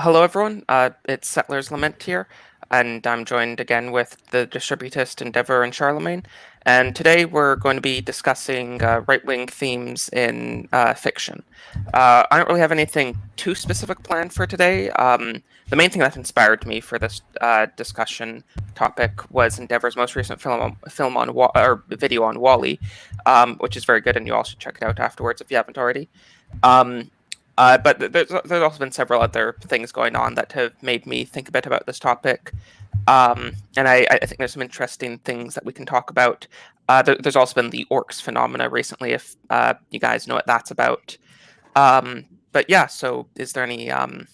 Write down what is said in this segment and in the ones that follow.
Hello, everyone. It's Settler's Lament here, and I'm joined again with the Distributist, Endeavour, and Charlemagne. And today we're going to be discussing right-wing themes in fiction. I don't really have anything too specific planned for today. The main thing that inspired me for this discussion topic was Endeavour's most recent film on or video on Wall-E, which is very good, and you all should check it out afterwards if you haven't already. Um, but there's also been several other things going on that have made me think a bit about this topic. And I think there's some interesting things that we can talk about. There's also been the orcs phenomena recently, if you guys know what that's about. But yeah, so is there anything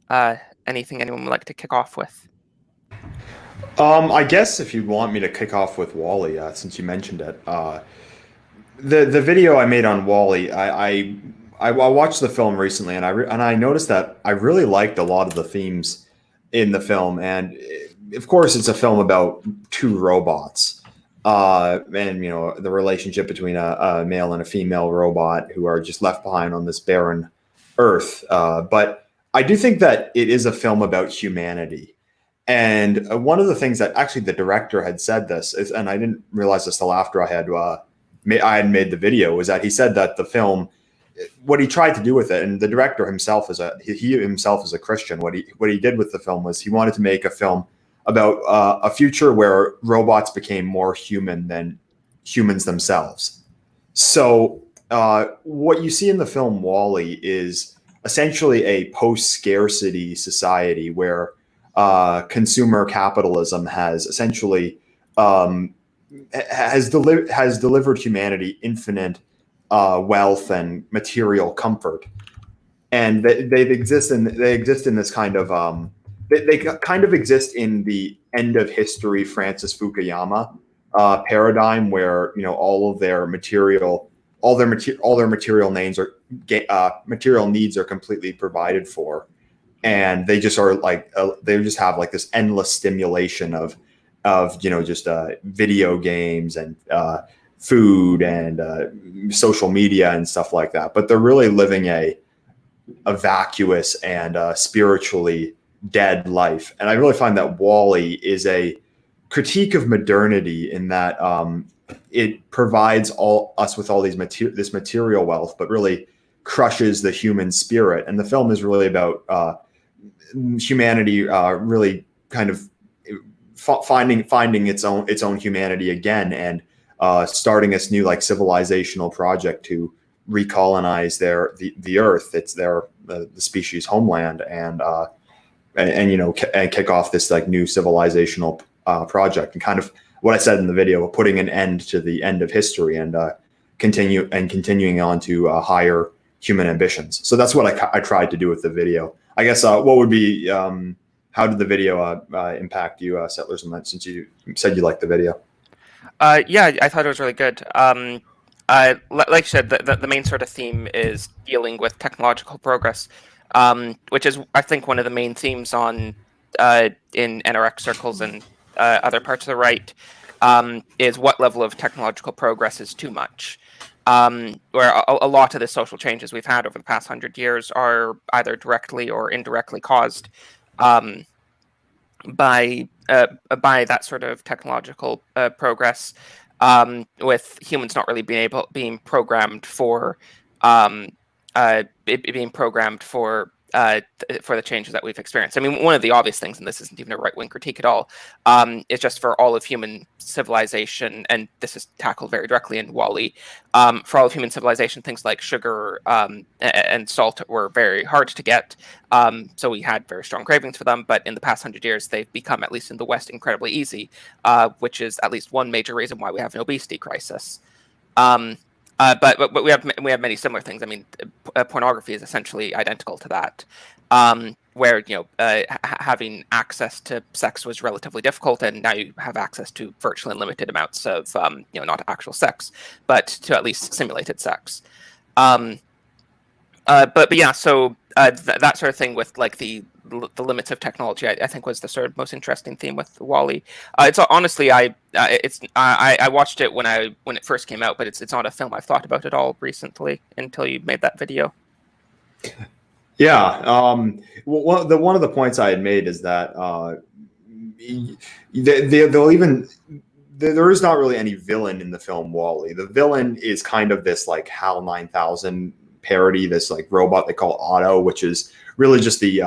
anyone would like to kick off with? I guess if you want me to kick off with Wally, since you mentioned it, the video I made on Wally, I watched the film recently, and I noticed that I really liked a lot of the themes in the film, and of course, it's a film about two robots, and the relationship between a male and a female robot who are just left behind on this barren Earth. But I do think that it is a film about humanity. And one of the things that actually the director had said this is, and I didn't realize this till after I had made the video, was that he said that the film, what he tried to do with it, and the director himself he himself is a Christian. What he did with the film was he wanted to make a film about a future where robots became more human than humans themselves. So what you see in the film Wall-E is essentially a post-scarcity society where consumer capitalism has essentially has delivered humanity infinite wealth and material comfort, and they exist in this kind of they kind of exist in the end of history Francis Fukuyama paradigm, where all of their material all their material needs are completely provided for, and they just are like they just have like this endless stimulation of just video games and food and social media and stuff like that. But they're really living a vacuous and spiritually dead life. And I really find that Wall-E is a critique of modernity in that it provides us with all this material wealth, but really crushes the human spirit. And the film is really about humanity really kind of finding its own humanity again, and starting this new like civilizational project to recolonize the Earth. It's the species homeland, and kick off this like new civilizational project, and kind of what I said in the video, putting an end to the end of history, and continuing on to higher human ambitions. So that's what I tried to do with the video. I guess what would be how did the video impact you, Settlers Lament, since you said you liked the video? Yeah, I thought it was really good. Like you said, the main sort of theme is dealing with technological progress, which is, I think, one of the main themes in NRX circles and other parts of the right, is what level of technological progress is too much. Where a lot of the social changes we've had over the past 100 years are either directly or indirectly caused by that sort of technological progress, with humans not really being programmed for being programmed for the changes that we've experienced. I mean, one of the obvious things, and this isn't even a right-wing critique at all, is just for all of human civilization, and this is tackled very directly in Wall-E, for all of human civilization, things like sugar and salt were very hard to get, so we had very strong cravings for them, but in the past 100 years, they've become, at least in the West, incredibly easy, which is at least one major reason why we have an obesity crisis. But we have many similar things. I mean, pornography is essentially identical to that, where having access to sex was relatively difficult, and now you have access to virtually unlimited amounts of not actual sex, but to at least simulated sex. But yeah, so that sort of thing with like the limits of technology, I think, was the sort of most interesting theme with Wall-E. It's honestly, I watched it when it first came out, but it's not a film I've thought about at all recently until you made that video. Yeah. One of the points I had made is that they'll even there is not really any villain in the film Wall-E. The villain is kind of this like HAL 9000 parody, this like robot they call Otto, which is really just the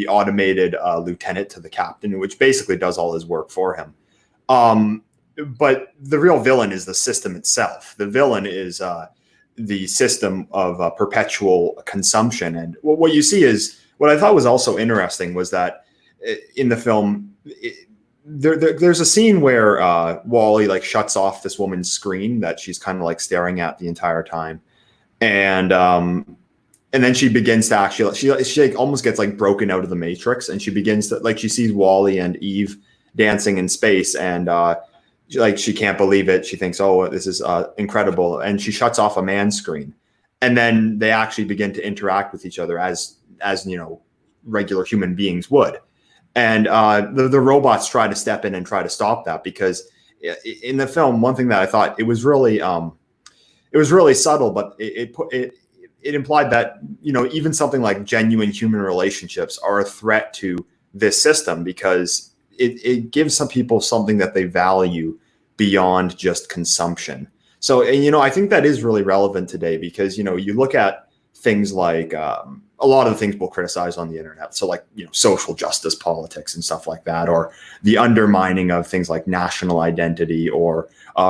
automated lieutenant to the captain, which basically does all his work for him. Um, but the real villain is the system itself. The villain is the system of perpetual consumption. And what you see is what I thought was also interesting was that in the film, there's a scene where Wall-E like shuts off this woman's screen that she's kind of like staring at the entire time, and then she begins to actually she like almost gets like broken out of the matrix, and she begins to like she sees Wall-E and Eve dancing in space, and like she can't believe it. She thinks, oh, this is incredible, and she shuts off a man screen, and then they actually begin to interact with each other as regular human beings would. And the robots try to step in and try to stop that, because in the film, one thing that I thought it was really subtle, but it implied that even something like genuine human relationships are a threat to this system, because it gives some people something that they value beyond just consumption. So, and I think that is really relevant today, because you look at things like a lot of the things we'll criticize on the internet. So like, social justice politics and stuff like that, or the undermining of things like national identity or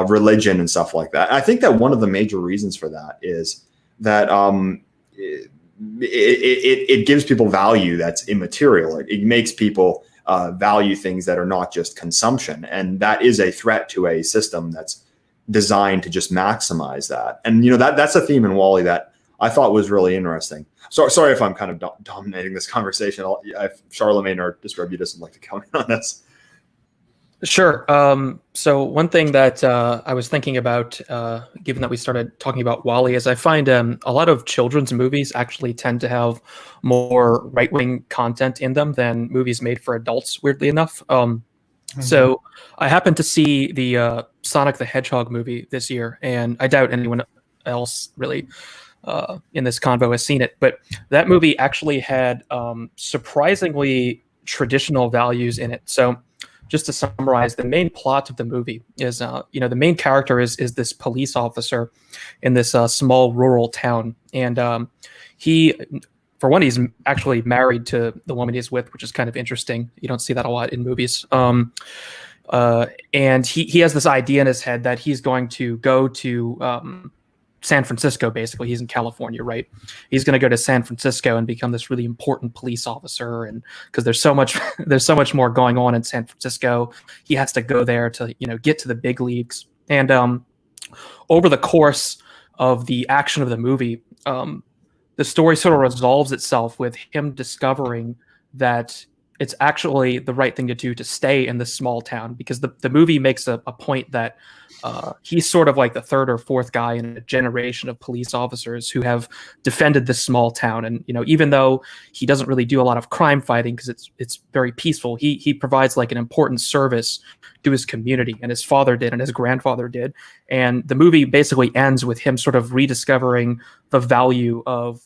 religion and stuff like that. I think that one of the major reasons for that is that it gives people value that's immaterial. It makes people value things that are not just consumption. And that is a threat to a system that's designed to just maximize that. And, that's a theme in Wall-E that I thought was really interesting. So sorry if I'm kind of dominating this conversation. If Charlemagne or Distributist would like to comment on this. Sure. So one thing that I was thinking about, given that we started talking about Wall-E, is I find a lot of children's movies actually tend to have more right-wing content in them than movies made for adults, weirdly enough. So I happened to see the Sonic the Hedgehog movie this year, and I doubt anyone else really in this convo has seen it, but that movie actually had surprisingly traditional values in it. So just to summarize, the main plot of the movie is, the main character is this police officer in this small rural town, and he, for one, he's actually married to the woman he's with, which is kind of interesting. You don't see that a lot in movies. And he has this idea in his head that he's going to go to San Francisco. Basically, he's in California, right? He's going to go to San Francisco and become this really important police officer, and because there's so much more going on in San Francisco, he has to go there to get to the big leagues. And over the course of the action of the movie, the story sort of resolves itself with him discovering that it's actually the right thing to do to stay in this small town, because the movie makes a point that he's sort of like the third or fourth guy in a generation of police officers who have defended this small town. And even though he doesn't really do a lot of crime fighting because it's very peaceful, he provides like an important service to his community, and his father did, and his grandfather did. And the movie basically ends with him sort of rediscovering the value of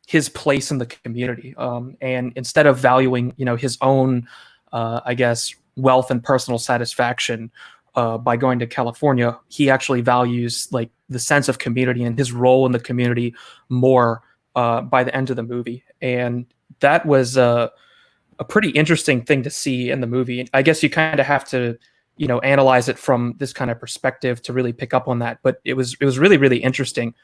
his place in the community, and instead of valuing his own I guess wealth and personal satisfaction by going to California, he actually values like the sense of community and his role in the community more by the end of the movie. And that was a pretty interesting thing to see in the movie. I guess you kind of have to analyze it from this kind of perspective to really pick up on that, but it was really, really interesting.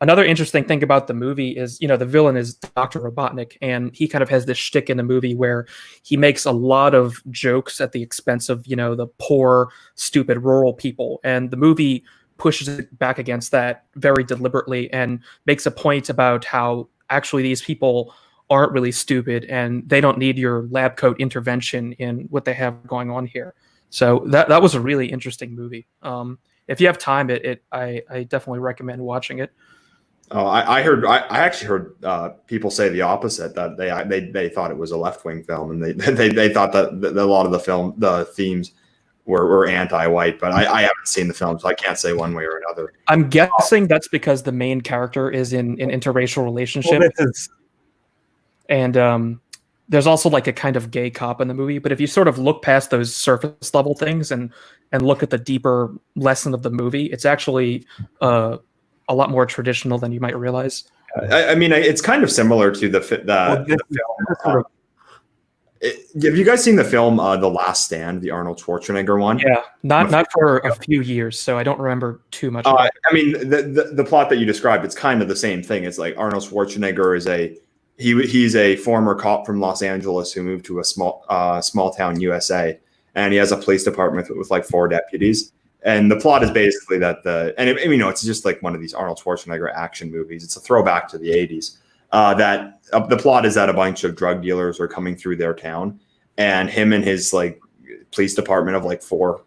Another interesting thing about the movie is, the villain is Dr. Robotnik, and he kind of has this shtick in the movie where he makes a lot of jokes at the expense of, the poor, stupid rural people. And the movie pushes it back against that very deliberately and makes a point about how actually these people aren't really stupid and they don't need your lab coat intervention in what they have going on here. So that was a really interesting movie. If you have time, I definitely recommend watching it. Oh, I actually heard people say the opposite, that they thought it was a left-wing film, and they thought that a lot of the themes were anti-white, but I haven't seen the film, so I can't say one way or another. I'm guessing that's because the main character is in an interracial relationship. Well, And there's also like a kind of gay cop in the movie. But if you sort of look past those surface level things and look at the deeper lesson of the movie, it's actually a lot more traditional than you might realize. I mean, it's kind of similar to the film. Have you guys seen the film The Last Stand, the Arnold Schwarzenegger one? Yeah, not for a few years, so I don't remember too much. I mean, the plot that you described, it's kind of the same thing. It's like Arnold Schwarzenegger is he's a former cop from Los Angeles who moved to a small town USA, and he has a police department with like 4 deputies. And the plot is basically that it's just like one of these Arnold Schwarzenegger action movies. It's a throwback to the 80s. The plot is that a bunch of drug dealers are coming through their town, and him and his like police department of like 4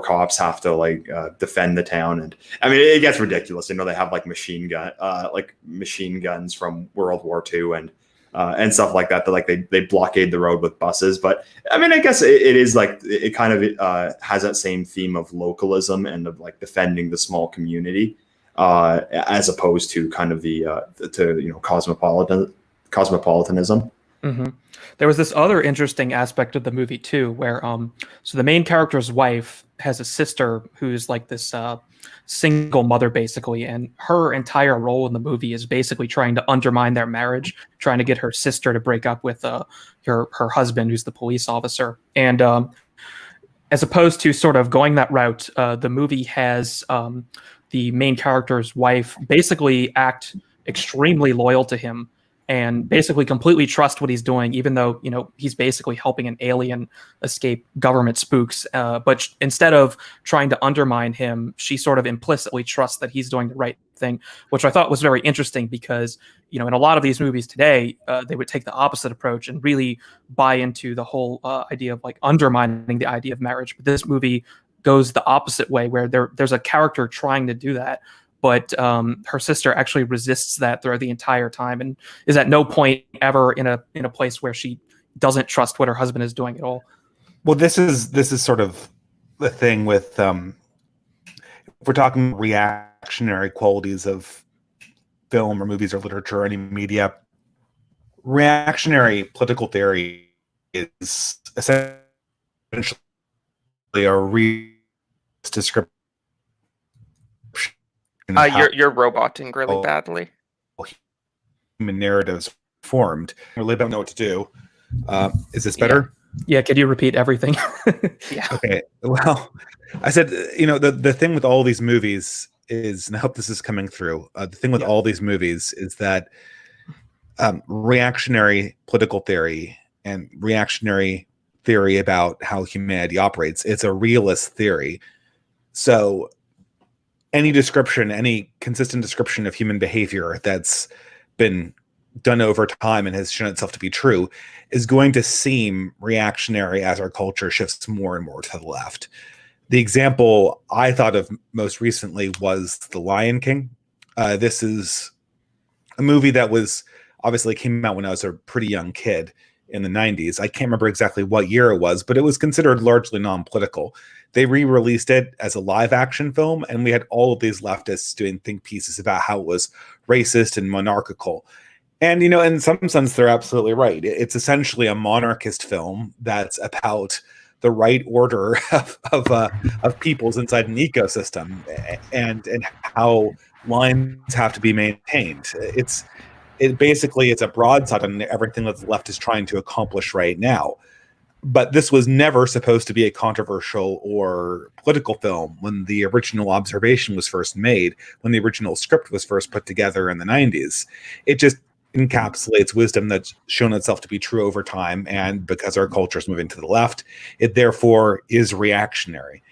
cops have to defend the town. And I mean, it gets ridiculous. They have like machine guns from World War II and stuff like that. That like they blockade the road with buses. But I mean, I guess it is like it kind of has that same theme of localism and of like defending the small community. As opposed to kind of the cosmopolitanism. Mm-hmm. There was this other interesting aspect of the movie too, where so the main character's wife has a sister who's like this single mother basically, and her entire role in the movie is basically trying to undermine their marriage, trying to get her sister to break up with her husband, who's the police officer. And as opposed to sort of going that route, the movie has the main character's wife basically act extremely loyal to him and basically completely trust what he's doing, even though, he's basically helping an alien escape government spooks. But instead of trying to undermine him, she sort of implicitly trusts that he's doing the right thing, which I thought was very interesting because, in a lot of these movies today, they would take the opposite approach and really buy into the whole idea of like undermining the idea of marriage. But this movie goes the opposite way, where there's a character trying to do that, but her sister actually resists that throughout the entire time and is at no point ever in a place where she doesn't trust what her husband is doing at all. Well, this is sort of the thing with if we're talking reactionary qualities of film or movies or literature or any media. Reactionary political theory is essentially a description. You're roboting really badly. Human narratives formed. I really don't know what to do. Is this better? Yeah. Could you repeat everything? Yeah. Okay. Well, I said, the thing with all these movies is, and I hope this is coming through. The thing with all these movies is that reactionary political theory and reactionary theory about how humanity operates, it's a realist theory. So any consistent description of human behavior that's been done over time and has shown itself to be true is going to seem reactionary as our culture shifts more and more to the left. The example I thought of most recently was The Lion King. This is a movie that was obviously came out when I was a pretty young kid in the 90s. I can't remember exactly what year it was, but it was considered largely non-political. They re-released it as a live action film, and we had all of these leftists doing think pieces about how it was racist and monarchical. And, in some sense, they're absolutely right. It's essentially a monarchist film that's about the right order of peoples inside an ecosystem and how lines have to be maintained. It's a broadside on everything that the left is trying to accomplish right now. But this was never supposed to be a controversial or political film when the original observation was first made, when the original script was first put together in the 90s. It just encapsulates wisdom that's shown itself to be true over time, and because our culture is moving to the left, it therefore is reactionary.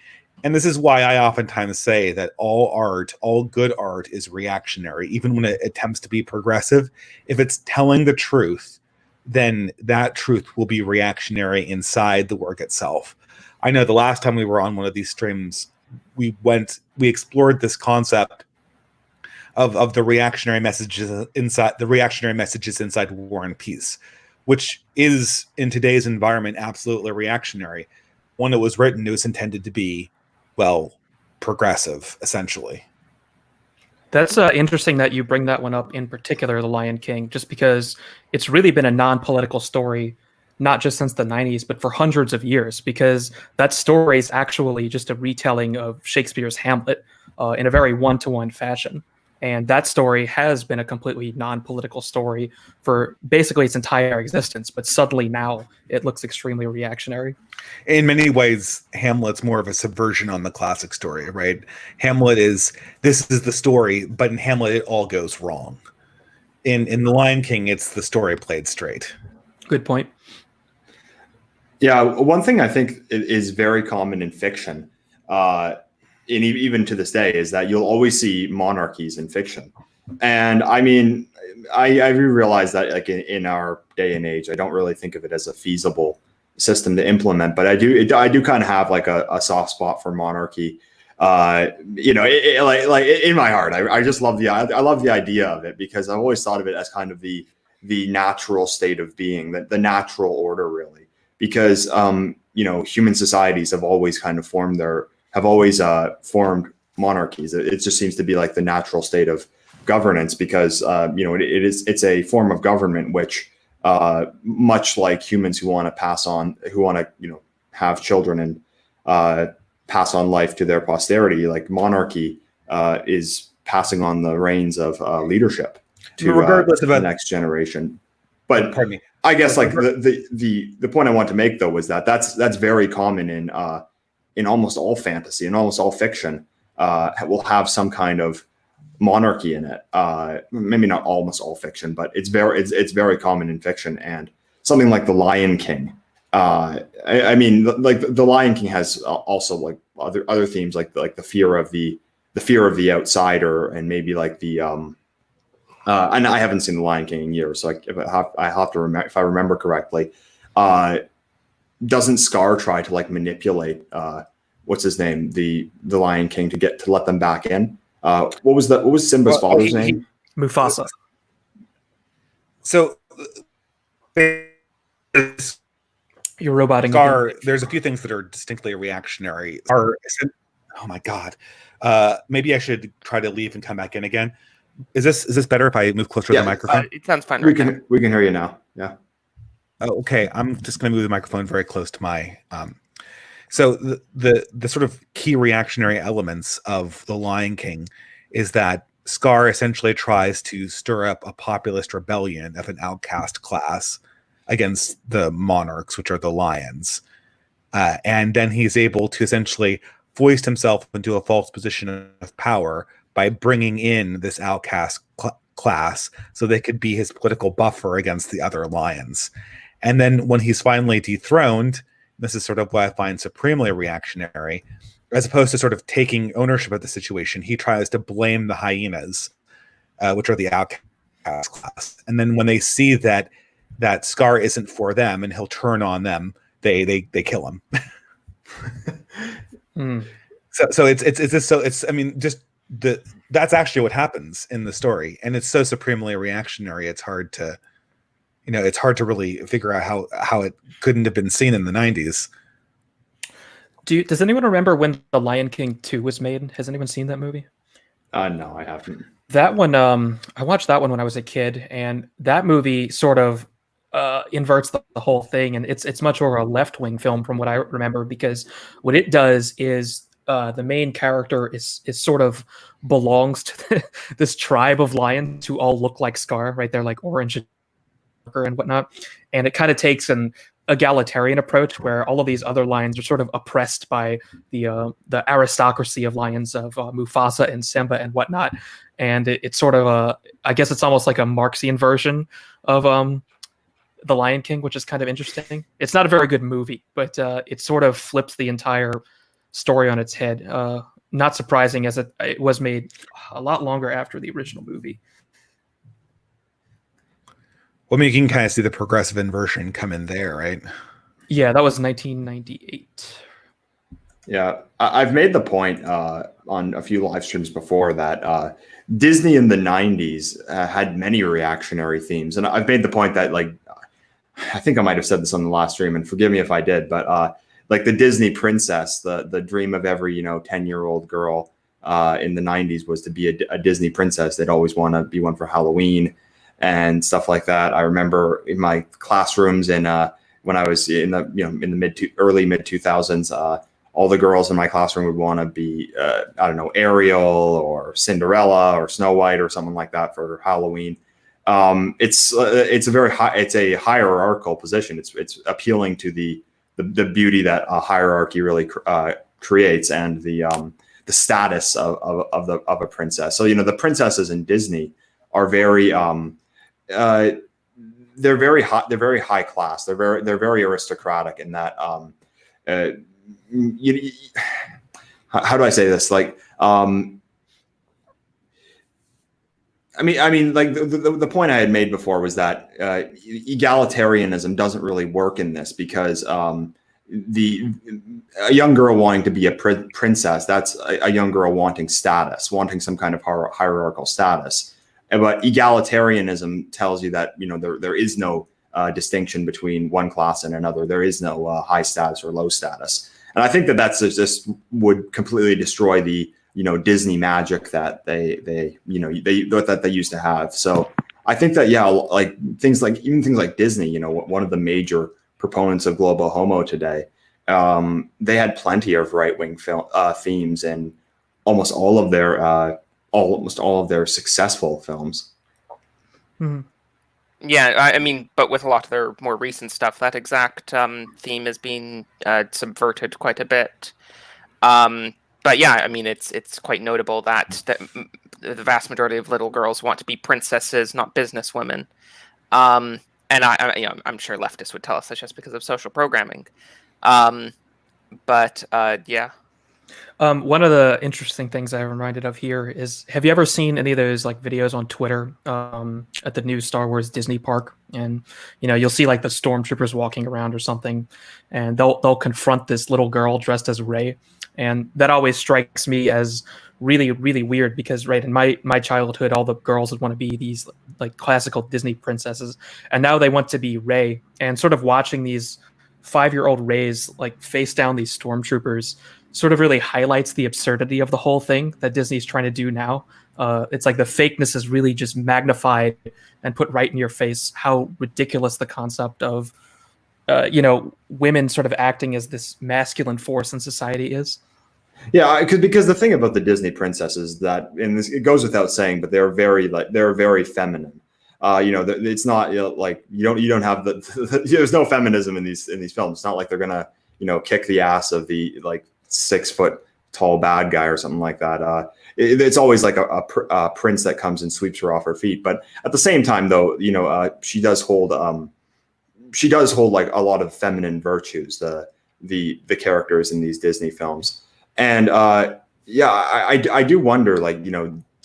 And this is why I oftentimes say that all good art is reactionary, even when it attempts to be progressive. If it's telling the truth, then that truth will be reactionary inside the work itself. I know the last time we were on one of these streams, we explored this concept of the reactionary messages inside War and Peace, which is in today's environment absolutely reactionary. when it was written, it was intended to be, well, progressive, essentially. That's interesting that you bring that one up in particular, The Lion King, just because it's really been a non-political story, not just since the 90s, but for hundreds of years, because that story is actually just a retelling of Shakespeare's Hamlet in a very one-to-one fashion. And that story has been a completely non-political story for basically its entire existence, but suddenly now it looks extremely reactionary. In many ways, Hamlet's more of a subversion on the classic story, right? Hamlet is, this is the story, but in Hamlet it all goes wrong. In The Lion King, it's the story played straight. Good point. Yeah, one thing I think is very common in fiction, and even to this day, is that you'll always see monarchies in fiction. And I mean, I realize that like in our day and age, I don't really think of it as a feasible system to implement, but I do kind of have like a soft spot for monarchy. You know, like in my heart, I just love I love the idea of it, because I've always thought of it as kind of the natural state of being, the natural order, really, because you know, human societies have always kind of formed monarchies. It just seems to be like the natural state of governance, because you know, it's a form of government which, much like humans who want to you know, have children and pass on life to their posterity, like monarchy is passing on the reins of leadership to regardless of the next generation. But pardon me. I guess like the point I want to make, though, was that's very common in almost all fantasy and almost all fiction. Will have some kind of monarchy in it. Maybe not almost all fiction, but it's very common in fiction. And something like The Lion King. I mean, like The Lion King has also like other themes, like the fear of the outsider, and maybe like the and I haven't seen The Lion King in years, so I have to remember, if I remember correctly. Doesn't Scar try to like manipulate what's his name, the Lion King, to let them back in? What was Simba's father's name? Mufasa. So You're roboting Scar, again. there's a few things that are distinctly reactionary. Oh my god. Maybe I should try to leave and come back in again. Is this better if I move closer to the microphone? It sounds fine. We can hear you now. Yeah. Oh, okay. I'm just going to move the microphone very close to my. So the sort of key reactionary elements of The Lion King is that Scar essentially tries to stir up a populist rebellion of an outcast class against the monarchs, which are the lions, and then he's able to essentially foist himself into a false position of power by bringing in this outcast class so they could be his political buffer against the other lions. And then when he's finally dethroned, this is sort of what I find supremely reactionary, as opposed to sort of taking ownership of the situation, he tries to blame the hyenas, which are the outcast class. And then when they see that Scar isn't for them and he'll turn on them, they kill him. So it's I mean, just that's actually what happens in the story, and it's so supremely reactionary. It's hard to really figure out how it couldn't have been seen in the 90s. Does anyone remember when The Lion King 2 was made? Has anyone seen that movie? No, I haven't. That one, I watched that one when I was a kid, and that movie sort of inverts the whole thing, and it's much more a left-wing film from what I remember, because what it does is the main character is sort of belongs to this tribe of lions who all look like Scar, right? They're like orange and whatnot, and it kind of takes an egalitarian approach where all of these other lions are sort of oppressed by the aristocracy of lions of Mufasa and Simba and whatnot, and it's sort of I guess it's almost like a Marxian version of The Lion King, which is kind of interesting. It's not a very good movie, but it sort of flips the entire story on its head. Not surprising, as it was made a lot longer after the original movie. Well, I mean, you can kind of see the progressive inversion come in there, right? Yeah, that was 1998. Yeah, I've made the point on a few live streams before that Disney in the 90s had many reactionary themes. And I've made the point that, like, I think I might have said this on the last stream, and forgive me if I did, but like the Disney princess, the dream of every 10-year-old girl in the 90s was to be a Disney princess. They'd always want to be one for Halloween and stuff like that. I remember in my classrooms and when I was in the early mid 2000s, all the girls in my classroom would want to be I don't know, Ariel or Cinderella or Snow White or something like that for Halloween. It's a hierarchical position. It's appealing to the beauty that a hierarchy really creates, and the status of a princess. So the princesses in Disney are very they're very high class. They're very aristocratic in that how do I say this? Like like the point I had made before was that egalitarianism doesn't really work in this, because a young girl wanting to be a princess, that's a young girl wanting status, wanting some kind of hierarchical status. But egalitarianism tells you that there is no distinction between one class and another. There is no high status or low status, and I think that's just would completely destroy the Disney magic that they used to have. So I think that like things like Disney, one of the major proponents of global homo today, they had plenty of right-wing themes in almost all of their successful films. Mm-hmm. Yeah, I mean, but with a lot of their more recent stuff, that exact theme has been subverted quite a bit. But yeah, I mean, it's quite notable that the vast majority of little girls want to be princesses, not businesswomen. And I'm sure leftists would tell us that's just because of social programming. But yeah. One of the interesting things I'm reminded of here is, have you ever seen any of those like videos on Twitter at the new Star Wars Disney park? And you'll see like the stormtroopers walking around or something, and they'll confront this little girl dressed as Rey, and that always strikes me as really, really weird, because right in my childhood, all the girls would want to be these like classical Disney princesses, and now they want to be Rey. And sort of watching these 5-year-old Reys like face down these stormtroopers sort of really highlights the absurdity of the whole thing that Disney's trying to do now. It's like the fakeness is really just magnified and put right in your face how ridiculous the concept of, women sort of acting as this masculine force in society is. Yeah, because the thing about the Disney princesses that, and it goes without saying, but they're very feminine. It's not like you don't have there's no feminism in these films. It's not like they're gonna kick the ass of the like 6-foot tall bad guy or something like that. It's always like a prince that comes and sweeps her off her feet. But at the same time, though, she does hold like a lot of feminine virtues. The characters in these Disney films, and I do wonder, like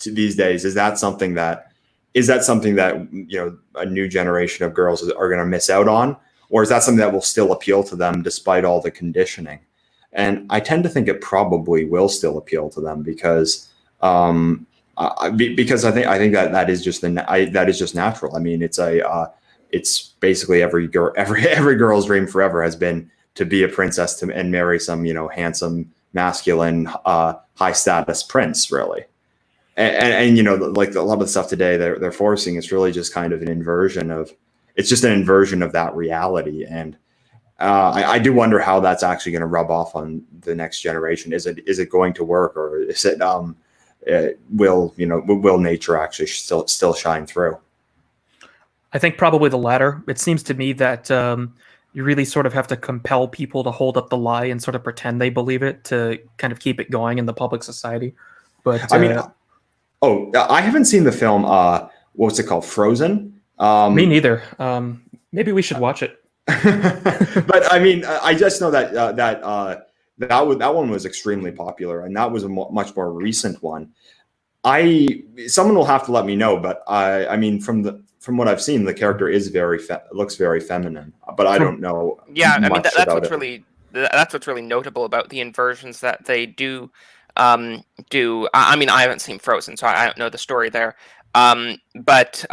these days, is that something that a new generation of girls are going to miss out on, or is that something that will still appeal to them despite all the conditioning? And I tend to think it probably will still appeal to them, because I think that is just natural. I mean, it's basically every girl's dream forever has been to be a princess and marry some handsome, masculine, high status prince, really. And like a lot of the stuff today they're forcing, it's really just kind of an inversion of that reality. And I do wonder how that's actually going to rub off on the next generation. Is it going to work, or is it will nature actually still shine through? I think probably the latter. It seems to me that you really sort of have to compel people to hold up the lie and sort of pretend they believe it to kind of keep it going in the public society. But I mean, I haven't seen the film. What's it called? Frozen. Me neither. Maybe we should watch it. But I mean, I just know that that one was extremely popular, and that was a much more recent one. Someone will have to let me know, but I mean, from what I've seen, the character is looks very feminine, but I don't know. Yeah, I mean that's what's really notable about the inversions that they do. I mean, I haven't seen Frozen, so I don't know the story there. But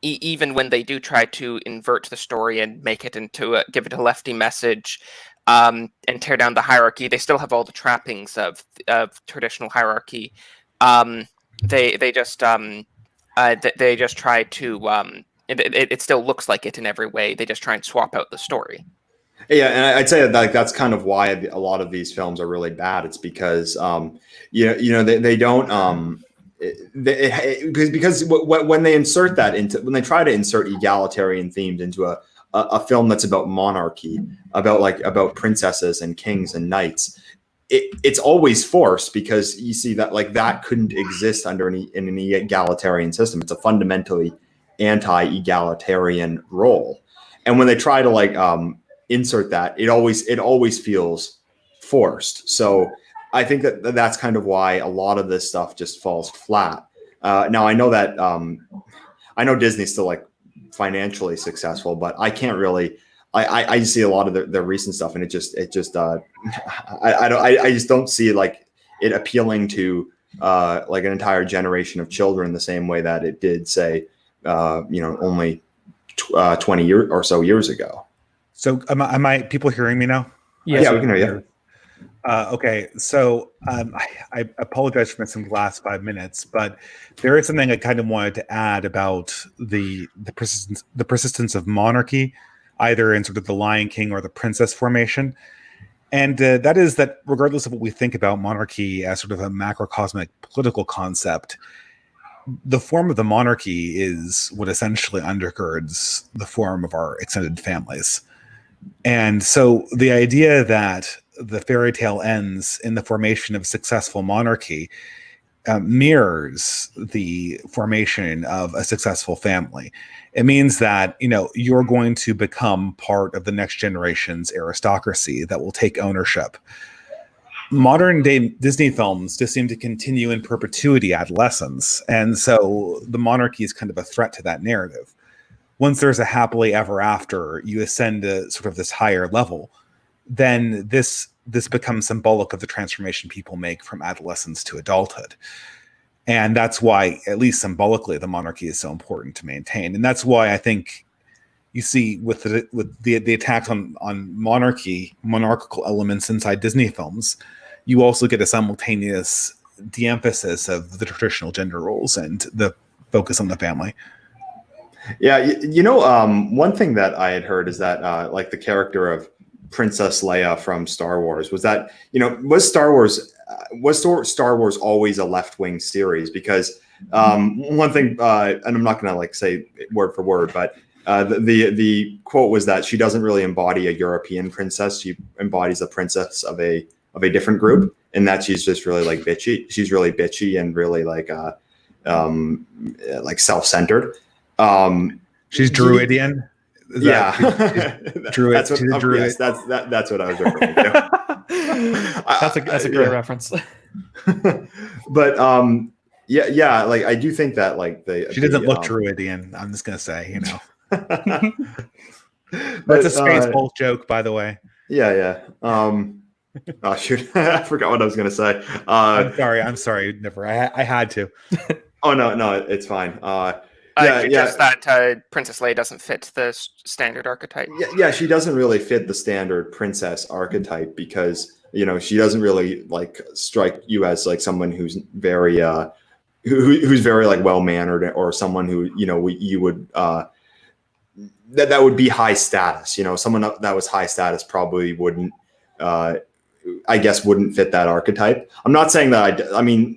even when they do try to invert the story and make it give it a lefty message, and tear down the hierarchy. They still have all the trappings of traditional hierarchy. They just try to. It still looks like it in every way. They just try and swap out the story. Yeah, and I'd say that like that's kind of why a lot of these films are really bad. It's because they don't because when they insert that into when they try to insert egalitarian themes into a film that's about monarchy, about princesses and kings and knights, it's always forced because you see that like that couldn't exist under in an egalitarian system. It's a fundamentally anti-egalitarian role, and when they try to like insert that, it always feels forced. So I think that's kind of why a lot of this stuff just falls flat. Now I know that I know Disney's still like financially successful, but I can't really. I see a lot of their recent stuff, and I just don't see like it appealing to like an entire generation of children the same way that it did, say, only 20 years or so years ago. So am I people hearing me now? Yes. Yeah, we can hear you. Okay, so I apologize for missing the last 5 minutes, but there is something I kind of wanted to add about the persistence of monarchy, either in sort of the Lion King or the princess formation, and that is that regardless of what we think about monarchy as sort of a macrocosmic political concept, the form of the monarchy is what essentially undergirds the form of our extended families. And so the idea that the fairy tale ends in the formation of a successful monarchy mirrors the formation of a successful family. It means that, you're going to become part of the next generation's aristocracy that will take ownership. Modern day Disney films just seem to continue in perpetuity adolescence. And so the monarchy is kind of a threat to that narrative. Once there's a happily ever after, you ascend to sort of this higher level, then this becomes symbolic of the transformation people make from adolescence to adulthood. And that's why, at least symbolically, the monarchy is so important to maintain. And that's why I think you see with the attacks on monarchical elements inside Disney films, you also get a simultaneous de-emphasis of the traditional gender roles and the focus on the family. Yeah, one thing that I had heard is that like the character of Princess Leia from Star Wars was Star Wars always a left-wing series? Because one thing, and I'm not going to like say word for word, but the quote was that she doesn't really embody a European princess. She embodies a princess of a different group, and that she's just really like bitchy. She's really bitchy and really like self-centered. She's Druidian. Druid. That's what, Druid. Yes, that's what I was referring to. That's a great reference. But like I do think that like she doesn't look Druidian. I'm just gonna say, That's a Spaceballs joke, by the way. Yeah. Oh shoot, I forgot what I was gonna say. I'm sorry. Never. I had to. Oh no, it's fine. Just that Princess Leia doesn't fit the standard archetype. Yeah, she doesn't really fit the standard princess archetype because she doesn't really like strike you as like someone who's very who's very like well mannered, or someone who you would that would be high status. Someone that was high status probably wouldn't. I guess wouldn't fit that archetype. I'm not saying that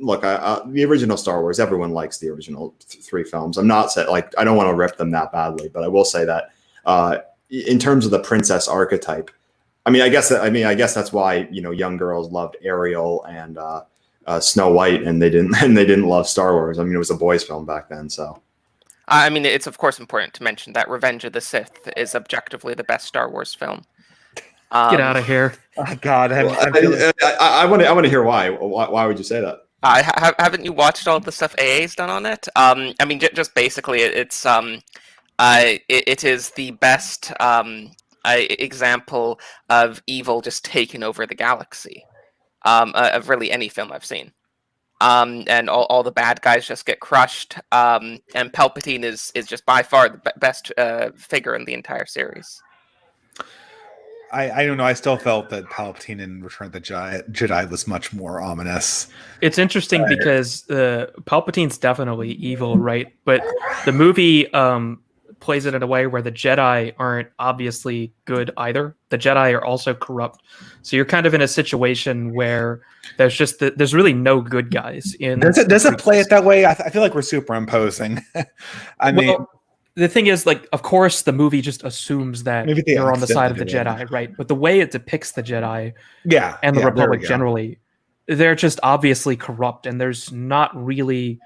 look, the original Star Wars, everyone likes the original 3 films. I'm not saying like I don't want to rip them that badly, but I will say that in terms of the princess archetype, I guess that's why young girls loved Ariel and Snow White, and they didn't love Star Wars. It was a boys' film back then, so. It's of course important to mention that Revenge of the Sith is objectively the best Star Wars film. Get out of here! Oh, God, I want to hear why. Why would you say that? Haven't you watched all the stuff AA's done on it? Just basically, it is the best example of evil just taking over the galaxy of really any film I've seen. And all the bad guys just get crushed. And Palpatine is just by far the best figure in the entire series. I don't know. I still felt that Palpatine in Return of the Jedi was much more ominous. It's interesting because Palpatine's definitely evil, right? But the movie plays it in a way where the Jedi aren't obviously good either. The Jedi are also corrupt. So you're kind of in a situation where there's really no good guys in. Does it play it that way? I feel like we're superimposing. I mean, the thing is, like, of course, the movie just assumes that maybe they're on the side of the accidentally Jedi, right? But the way it depicts the Jedi, and the there Republic we go. generally, they're just obviously corrupt, and there's not really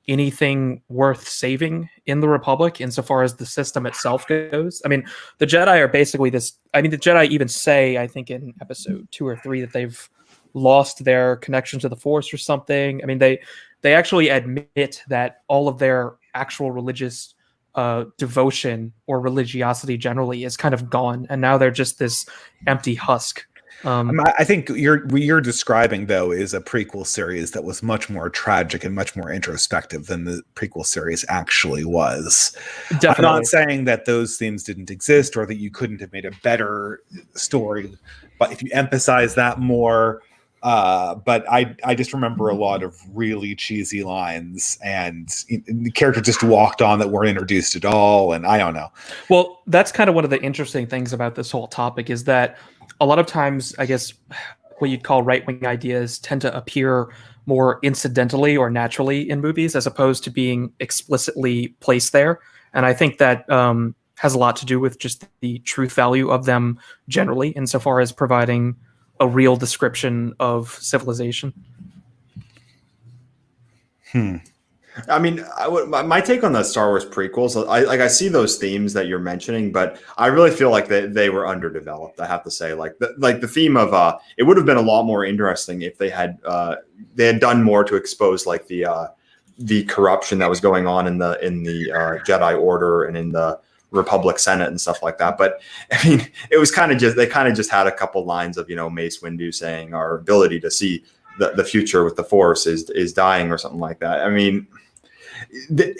anything worth saving in the Republic insofar as the system itself goes. I mean, the Jedi are basically this. I mean, the Jedi even say, I think in episode 2 or 3, that they've lost their connection to the Force or something. I mean, they actually admit that all of their actual religious devotion or religiosity generally is kind of gone, and now they're just this empty husk. I think you're describing, though, is a prequel series that was much more tragic and much more introspective than the prequel series actually was. Definitely. I'm not saying that those themes didn't exist or that you couldn't have made a better story, but if you emphasize that more. But I just remember a lot of really cheesy lines, and the character just walked on that weren't introduced at all, and I don't know. Well, that's kind of one of the interesting things about this whole topic is that a lot of times, I guess, what you'd call right-wing ideas tend to appear more incidentally or naturally in movies as opposed to being explicitly placed there. And I think that has a lot to do with just the truth value of them generally, insofar as providing a real description of civilization. I mean, my take on the Star Wars prequels, I see those themes that you're mentioning, but I really feel like they were underdeveloped. I have to say, like the theme of it would have been a lot more interesting if they had done more to expose like the corruption that was going on in the Jedi Order and in the Republic Senate and stuff like that. But I mean, it was kind of just, they kind of just had a couple lines of, Mace Windu saying our ability to see the future with the Force is dying or something like that. I mean,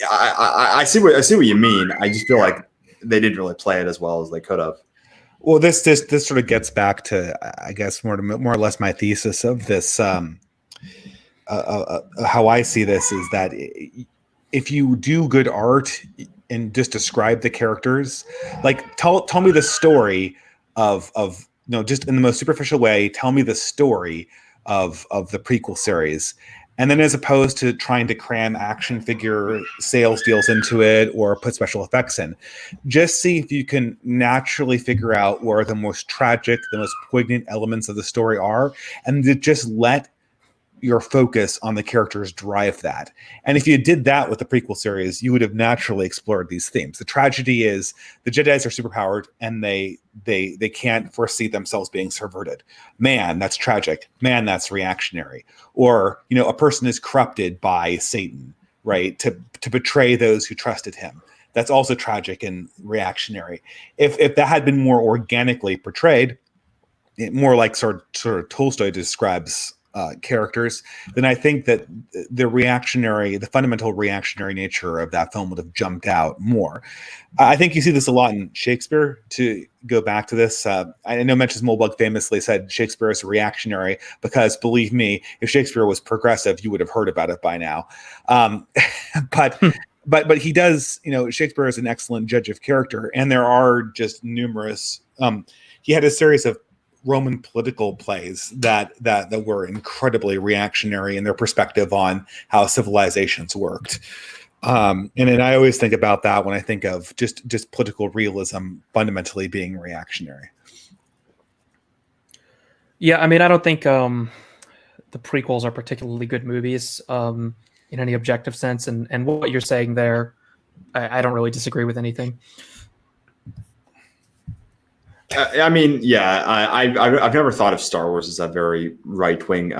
I see what you mean. I just feel like they didn't really play it as well as they could have. Well, this sort of gets back to, I guess, more or less my thesis of this. How I see this is that if you do good art and just describe the characters, like tell me the story of just in the most superficial way, tell me the story of the prequel series. And then as opposed to trying to cram action figure sales deals into it or put special effects in, just see if you can naturally figure out where the most tragic, the most poignant elements of the story are, and to just let your focus on the characters drive that. And if you did that with the prequel series, you would have naturally explored these themes. The tragedy is the Jedis are superpowered and they can't foresee themselves being subverted. Man, that's tragic. Man, that's reactionary. Or, a person is corrupted by Satan, right? To betray those who trusted him. That's also tragic and reactionary. If that had been more organically portrayed, more like sort of Tolstoy describes characters, then I think that the fundamental reactionary nature of that film would have jumped out more. I think you see this a lot in Shakespeare. To go back to this, I know Mencius Moldbug famously said Shakespeare is reactionary because, believe me, if Shakespeare was progressive, you would have heard about it by now. But he does, Shakespeare is an excellent judge of character, and there are just numerous. He had a series of Roman political plays that were incredibly reactionary in their perspective on how civilizations worked. And I always think about that when I think of just political realism fundamentally being reactionary. Yeah, I mean, I don't think the prequels are particularly good movies in any objective sense. And what you're saying there, I don't really disagree with anything. I mean, yeah, I've never thought of Star Wars as a very right wing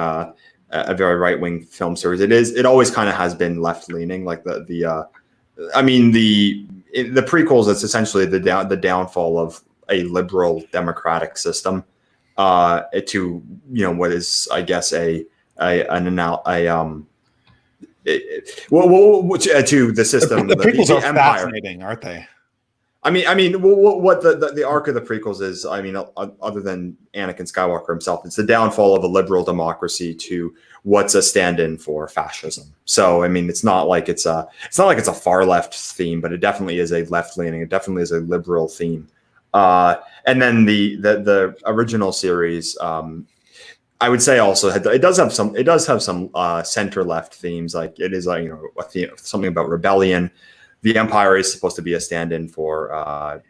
film series. It always kind of has been left leaning, like the prequels. It's essentially the downfall of a liberal democratic system to what is, I guess, to the system. The prequels are empire. fascinating, aren't they? What the arc of the prequels is, other than Anakin Skywalker himself, it's the downfall of a liberal democracy to what's a stand-in for fascism. So, I mean, it's not like it's a far left theme, but it definitely is a left-leaning. It definitely is a liberal theme. And then the original series, I would say also it does have some center left themes. Like it is a theme, something about rebellion. The empire is supposed to be a stand-in for a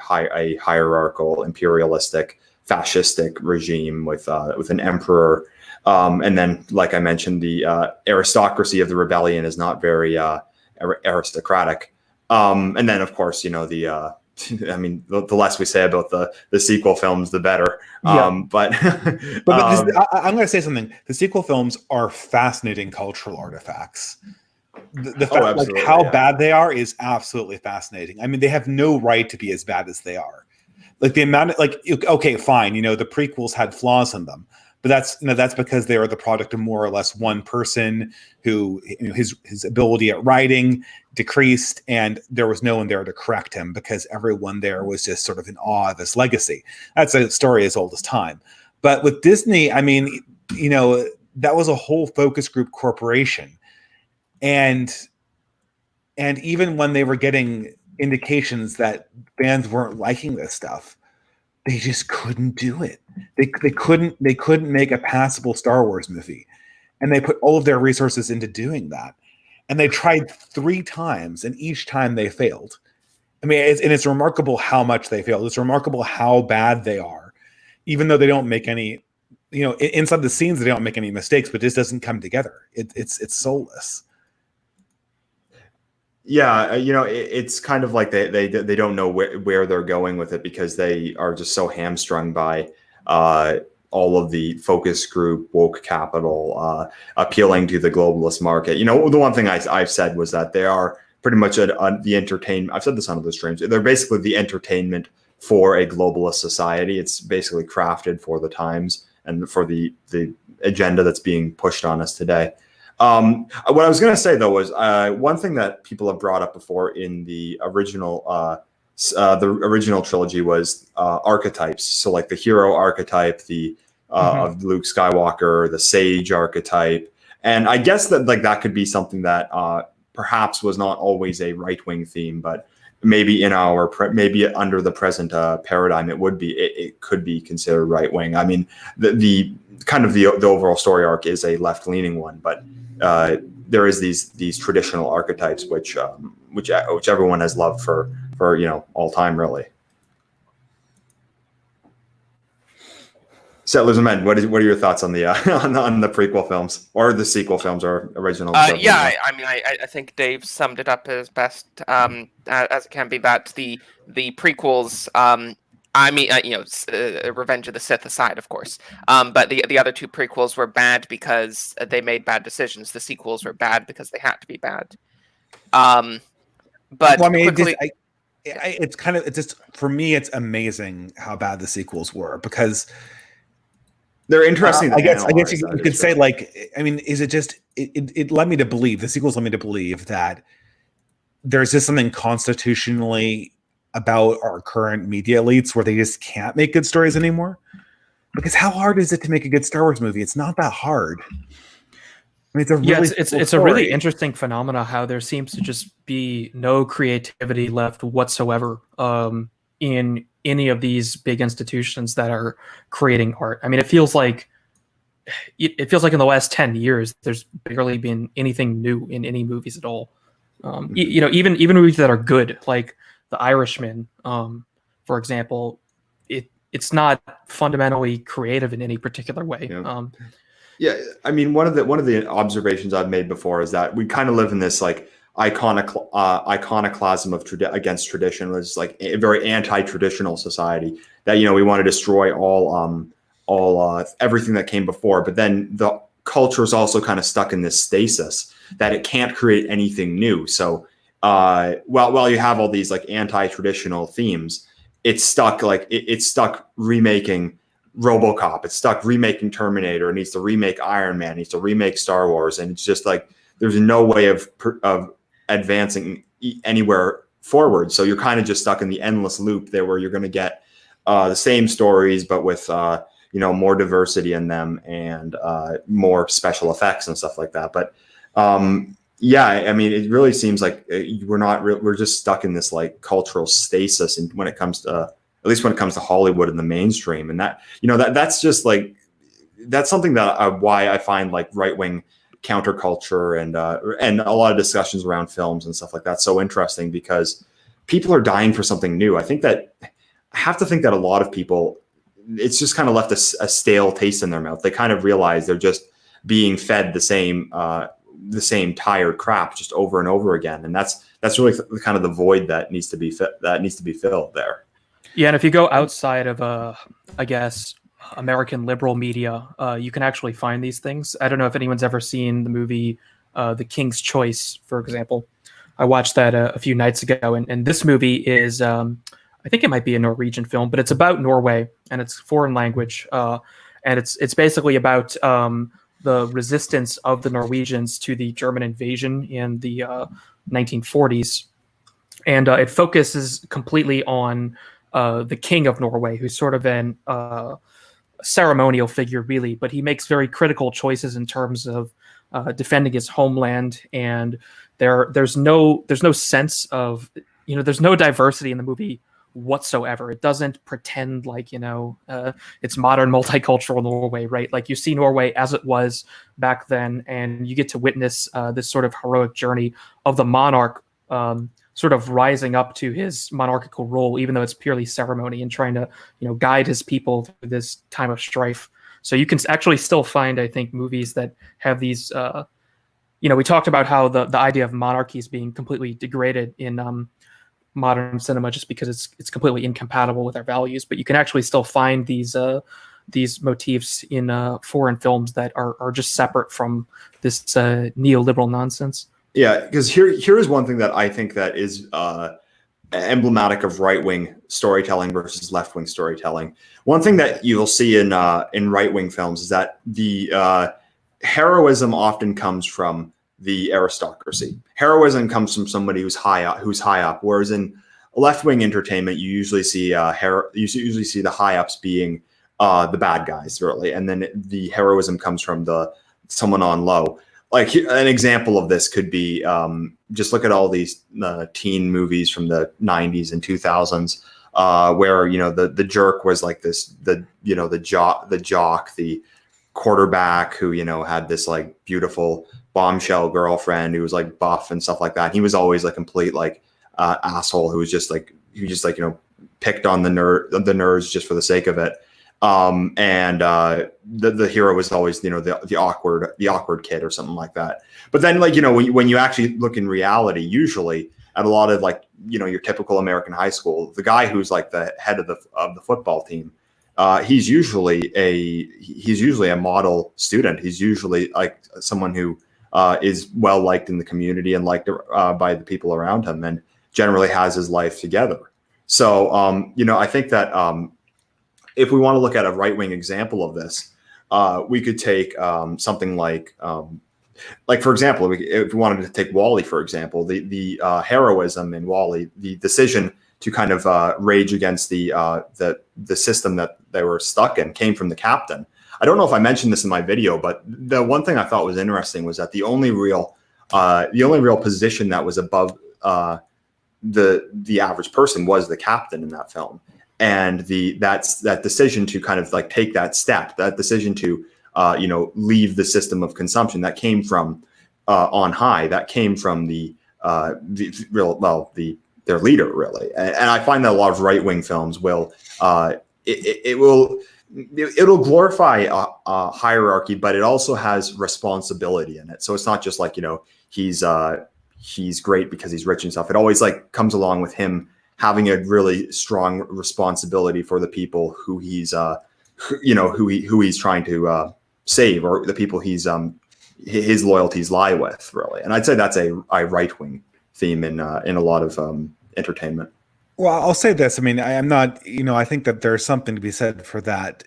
hierarchical, imperialistic, fascistic regime with an emperor, and then, like I mentioned, the aristocracy of the rebellion is not very aristocratic. And then, of course, the less we say about the sequel films, the better. Yeah. But I'm going to say something. The sequel films are fascinating cultural artifacts. The fact, like how bad they are is absolutely fascinating. I mean, they have no right to be as bad as they are. Like the amount of, like, okay, fine, the prequels had flaws in them, but that's because they are the product of more or less one person who his ability at writing decreased, and there was no one there to correct him because everyone there was just sort of in awe of his legacy. That's a story as old as time. But with Disney, I mean, that was a whole focus group corporation. And even when they were getting indications that fans weren't liking this stuff, they just couldn't do it. They couldn't make a passable Star Wars movie, and they put all of their resources into doing that. And they tried 3 times, and each time they failed. I mean, it's remarkable how much they failed. It's remarkable how bad they are, even though they don't make any. Inside the scenes, they don't make any mistakes, but it just doesn't come together. It's soulless. Yeah, it's kind of like they don't know where they're going with it because they are just so hamstrung by all of the focus group, woke capital, appealing to the globalist market. The one thing I've said was that they are pretty much the entertainment. I've said this on other streams. They're basically the entertainment for a globalist society. It's basically crafted for the times and for the agenda that's being pushed on us today. What I was going to say, though, was one thing that people have brought up before in the original trilogy was archetypes. So, like the hero archetype, of Luke Skywalker, the sage archetype, and I guess that could be something that perhaps was not always a right-wing theme, but maybe maybe under the present paradigm, it could be considered right-wing. I mean, the overall story arc is a left-leaning one, but there is these traditional archetypes which everyone has loved for all time, really. Settlers of Men, what are your thoughts on the on the prequel films or the sequel films or original? I think Dave summed it up as best as it can be. That the prequels, Revenge of the Sith aside, of course. But the other 2 prequels were bad because they made bad decisions. The sequels were bad because they had to be bad. But well, I mean, quickly, it's just for me, it's amazing how bad the sequels were because they're interesting. I guess you could say, like, I mean, is it just it led me to believe, the sequels led me to believe that there's just something constitutionally about our current media elites where they just can't make good stories anymore. Because how hard is it to make a good Star Wars movie? It's not that hard. I mean, it's a really interesting phenomena how there seems to just be no creativity left whatsoever in any of these big institutions that are creating art. I mean, it feels like in the last 10 years, there's barely been anything new in any movies at all. Even movies that are good, like The Irishman, for example, it's not fundamentally creative in any particular way. Yeah, I mean, one of the observations I've made before is that we kind of live in this like iconoclasm of against tradition. It's like a very anti-traditional society that we want to destroy all everything that came before. But then the culture is also kind of stuck in this stasis that it can't create anything new. So while you have all these like anti-traditional themes, it's stuck remaking RoboCop. It's stuck remaking Terminator. It needs to remake Iron Man. It needs to remake Star Wars, and it's just like there's no way of advancing anywhere forward. So you're kind of just stuck in the endless loop there, where you're going to get the same stories, but with more diversity in them and more special effects and stuff like that. But yeah, I mean, it really seems like we're just stuck in this like cultural stasis, and when it comes to at least when it comes to Hollywood and the mainstream, and that's just like that's something that why I find like right-wing counterculture and a lot of discussions around films and stuff like that so interesting, because people are dying for something new. I have to think that a lot of people, it's just kind of left a stale taste in their mouth. They kind of realize they're just being fed the same tired crap just over and over again, and that's really kind of the void that needs to be filled there. Yeah, and if you go outside of I guess American liberal media, you can actually find these things. I don't know if anyone's ever seen the movie The King's Choice, for example. I watched that a few nights ago, and this movie is I think it might be a Norwegian film, but it's about Norway, and it's foreign language, and it's basically about the resistance of the Norwegians to the German invasion in the 1940s, and it focuses completely on the King of Norway, who's sort of an ceremonial figure, really, but he makes very critical choices in terms of defending his homeland, and there's no sense of there's no diversity in the movie whatsoever. It doesn't pretend like it's modern multicultural Norway, right? Like you see Norway as it was back then, and you get to witness this sort of heroic journey of the monarch sort of rising up to his monarchical role, even though it's purely ceremony, and trying to guide his people through this time of strife. So you can actually still find, I think, movies that have these we talked about how the idea of monarchies being completely degraded in modern cinema just because it's completely incompatible with our values, but you can actually still find these motifs in foreign films that are just separate from this neoliberal nonsense. Yeah, because here is one thing that I think that is emblematic of right-wing storytelling versus left-wing storytelling. One thing that you'll see in right-wing films is that the heroism often comes from the aristocracy. Heroism comes from somebody who's high up. Whereas in left-wing entertainment, you usually see the high ups being the bad guys, really, and then the heroism comes from someone on low. Like an example of this could be just look at all these teen movies from the 90s and 2000s, where the jerk was like the jock, the quarterback who had this like beautiful bombshell girlfriend who was like buff and stuff like that. He was always a complete like asshole who just picked on the nerds just for the sake of it. And the hero was always the awkward kid or something like that. But then when you actually look in reality, usually at a lot of your typical American high school, the guy who's like the head of the football team, he's usually a model student. He's usually like someone who is well liked in the community and liked by the people around him, and generally has his life together. So I think that if we want to look at a right-wing example of this, we could take something like for example, if we wanted to take WALL-E, for example, the heroism in WALL-E, the decision to kind of rage against the system that they were stuck in came from the captain. I don't know if I mentioned this in my video, but the one thing I thought was interesting was that the only real position that was above the average person was the captain in that film. And that decision to kind of like take that step, that decision to leave the system of consumption, that came from on high, that came from their leader, really. And I find that a lot of right-wing films will it'll glorify a hierarchy, but it also has responsibility in it. So it's not just like he's great because he's rich and stuff. It always like comes along with him having a really strong responsibility for the people who he's who he's trying to save, or the people his loyalties lie with, really. And I'd say that's a right-wing theme in a lot of entertainment. Well, I'll say this. I mean, I'm not, I think that there's something to be said for that.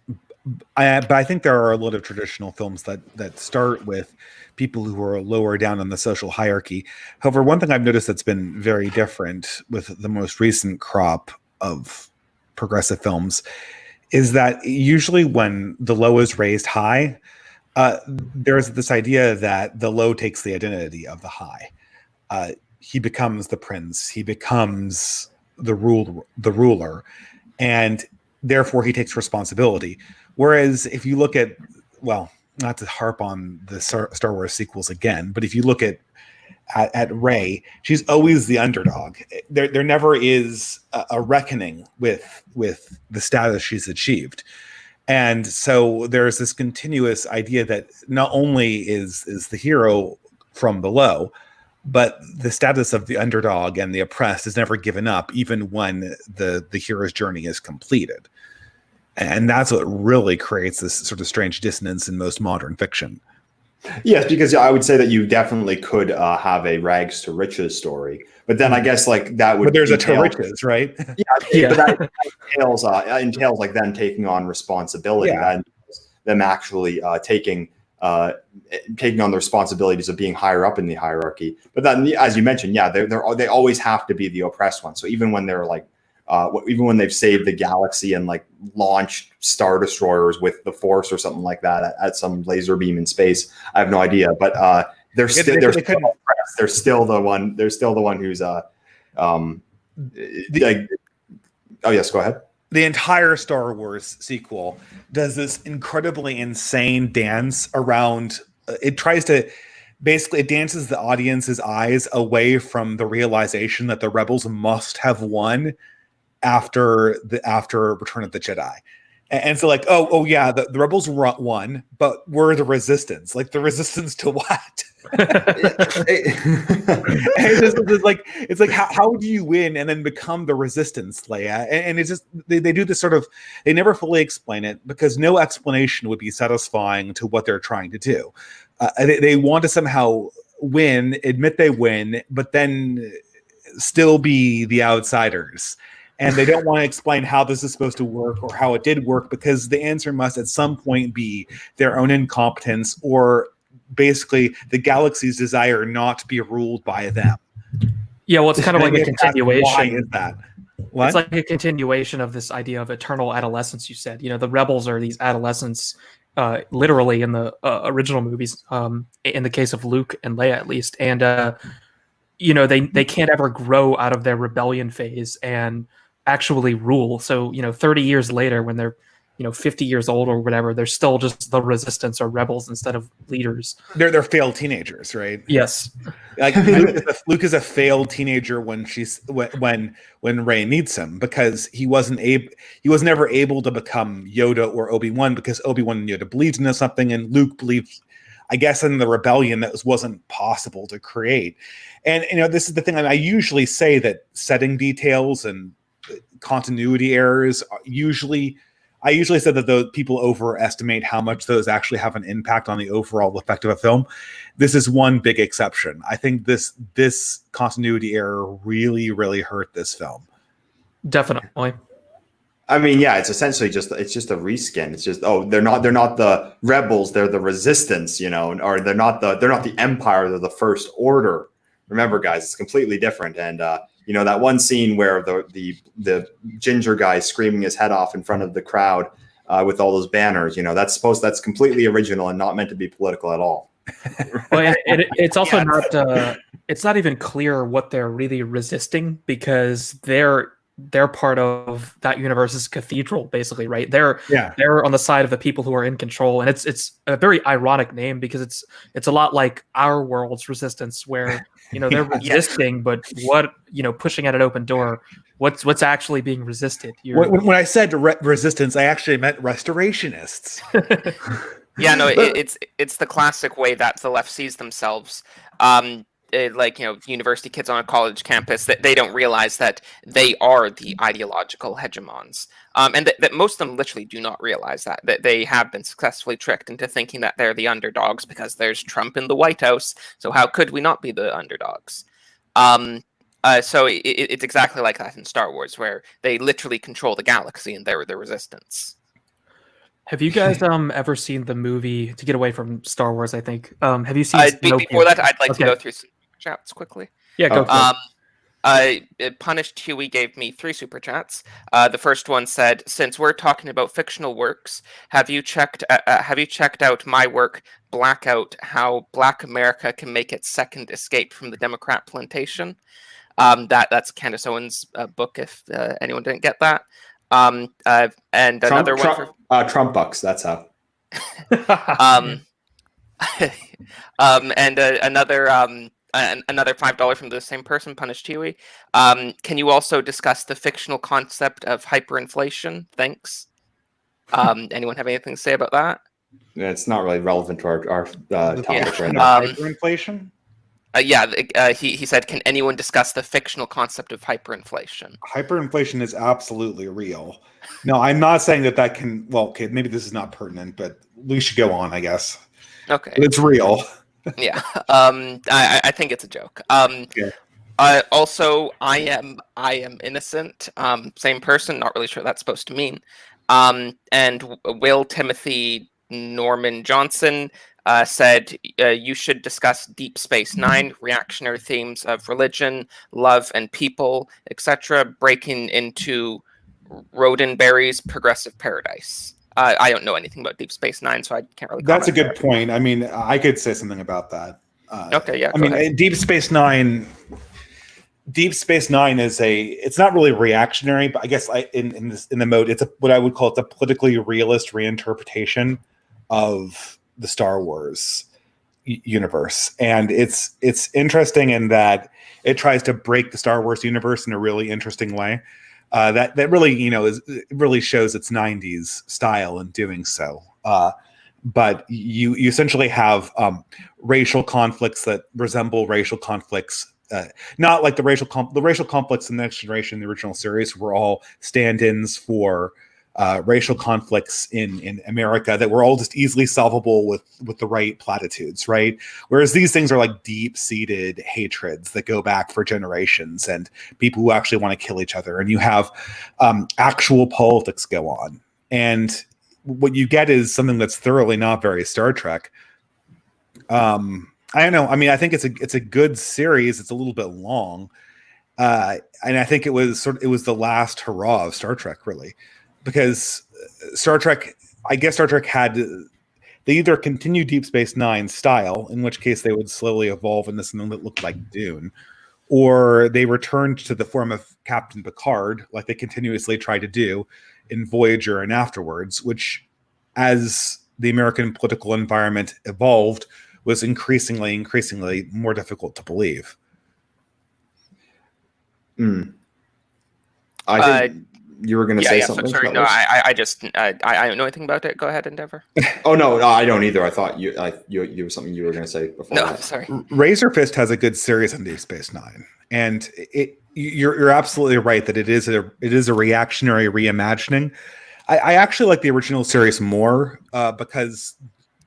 But I think there are a lot of traditional films that start with people who are lower down on the social hierarchy. However, one thing I've noticed that's been very different with the most recent crop of progressive films is that usually when the low is raised high, there's this idea that the low takes the identity of the high. He becomes the prince. He becomes the ruler, and therefore he takes responsibility. Whereas if you look at, well, not to harp on the Star Wars sequels again, but if you look at Rey, she's always the underdog. There never is a reckoning with the status she's achieved. And so there's this continuous idea that not only is the hero from below, but the status of the underdog and the oppressed is never given up, even when the hero's journey is completed. And that's what really creates this sort of strange dissonance in most modern fiction. Yes, because I would say that you definitely could have a rags to riches story, but then I guess like that would. But there's a to riches, right? Yeah. But that entails like them taking on responsibility. Yeah. That them actually taking on the responsibilities of being higher up in the hierarchy. But then, as you mentioned, yeah, they always have to be the oppressed one. So even when they're like, even when they've saved the galaxy and like launched Star Destroyers with the Force or something like that at some laser beam in space, I have no idea. But they're still oppressed. They're still the one. They're still the one who's like. Oh yes, go ahead. The entire Star Wars sequel does this incredibly insane dance around. It tries to basically it dances the audience's eyes away from the realization that the rebels must have won after Return of the Jedi. And so like, oh yeah, the rebels won, but we're the resistance. Like the resistance to what? it's like how do you win and then become the resistance, Leia? And it's just they do this sort of, they never fully explain it because no explanation would be satisfying to what they're trying to do. They want to somehow win, admit they win, but then still be the outsiders. And they don't want to explain how this is supposed to work or how it did work because the answer must at some point be their own incompetence or basically the galaxy's desire not to be ruled by them. Yeah, well, it's kind of like a continuation. Why is that? What? It's like a continuation of this idea of eternal adolescence, you said. You know, the rebels are these adolescents, literally in the original movies, in the case of Luke and Leia at least. And, you know, they can't ever grow out of their rebellion phase and actually rule. So, you know, 30 years later when they're, you know, 50 years old or whatever, they're still just the resistance or rebels instead of leaders. They're failed teenagers, right? Yes. Like Luke is a failed teenager when Rey meets him because he was never able to become Yoda or Obi-Wan because Obi-Wan and Yoda believed in something and Luke believed, I guess, in the rebellion that wasn't possible to create. And you know, this is the thing. I usually say that setting details and continuity errors I usually said that the people overestimate how much those actually have an impact on the overall effect of a film. This is one big exception. I think this continuity error really, really hurt this film. Definitely. I mean, yeah, it's essentially just a reskin. It's just, they're not the rebels, they're the resistance, you know, or they're not the Empire, they're the First Order. Remember, guys, it's completely different. And you know, that one scene where the ginger guy screaming his head off in front of the crowd with all those banners, you know, that's completely original and not meant to be political at all. Well, it's also not it's not even clear what they're really resisting because they're part of that universe's cathedral, basically, right? They're on the side of the people who are in control, and it's a very ironic name because it's a lot like our world's resistance, where you know they're resisting, but what, you know, pushing at an open door. What's actually being resisted? When I said resistance, I actually meant restorationists. Yeah, no, it's the classic way that the left sees themselves. Like, you know, university kids on a college campus, that they don't realize that they are the ideological hegemons, and that most of them literally do not realize that they have been successfully tricked into thinking that they're the underdogs because there's Trump in the White House, so how could we not be the underdogs? So it's exactly like that in Star Wars, where they literally control the galaxy and they're the resistance. Have you guys ever seen the movie, to get away from Star Wars, I think? Have you seen Before that, I'd like to Okay. go through some chats quickly. Yeah, go for it. Punished Huey gave me 3 super chats. The first one said, "Since we're talking about fictional works, have you checked out my work, Blackout? How Black America can make its second escape from the Democrat plantation?" That's Candace Owens' book. If anyone didn't get that, and another one for Trump bucks. That's how. And another $5 from the same person, Punished Huey. Can you also discuss the fictional concept of hyperinflation? Thanks. Anyone have anything to say about that? Yeah, it's not really relevant to our topic right now. now. Hyperinflation? He said, can anyone discuss the fictional concept of hyperinflation? Hyperinflation is absolutely real. No, I'm not saying that can. Well, okay, maybe this is not pertinent, but we should go on, I guess. Okay, but it's real. Yeah. I think it's a joke. Also, I am innocent. Same person. Not really sure what that's supposed to mean. And Will Timothy Norman Johnson said you should discuss Deep Space Nine, reactionary themes of religion, love, and people, etc., breaking into Roddenberry's progressive paradise. I don't know anything about Deep Space Nine, so I can't really comment. That's a good point. I mean, I could say something about that. Okay, yeah. I mean, Deep Space Nine is it's not really reactionary, but I guess in the mode, it's what I would call a politically realist reinterpretation of the Star Wars universe. And it's interesting in that it tries to break the Star Wars universe in a really interesting way. That really, it really shows its 90s style in doing so. But you essentially have racial conflicts that resemble racial conflicts, not like the racial conflicts in the Next Generation, the original series, were all stand-ins for racial conflicts in America that were all just easily solvable with the right platitudes, right? Whereas these things are like deep-seated hatreds that go back for generations and people who actually want to kill each other. And you have actual politics go on. And what you get is something that's thoroughly not very Star Trek. I don't know. I mean, I think it's a good series. It's a little bit long. And I think it was the last hurrah of Star Trek, really. Because Star Trek had, they either continue Deep Space Nine style, in which case they would slowly evolve into something that looked like Dune, or they returned to the form of Captain Picard, like they continuously tried to do in Voyager and afterwards, which, as the American political environment evolved, was increasingly more difficult to believe. I think you were going to say something. Sorry, no, I don't know anything about it. Go ahead, Endeavour. Oh no, I don't either. I thought you were something you were going to say before. No, that. Sorry. Razor Fist has a good series on Deep Space Nine, and you're absolutely right that it is a reactionary reimagining. I actually like the original series more because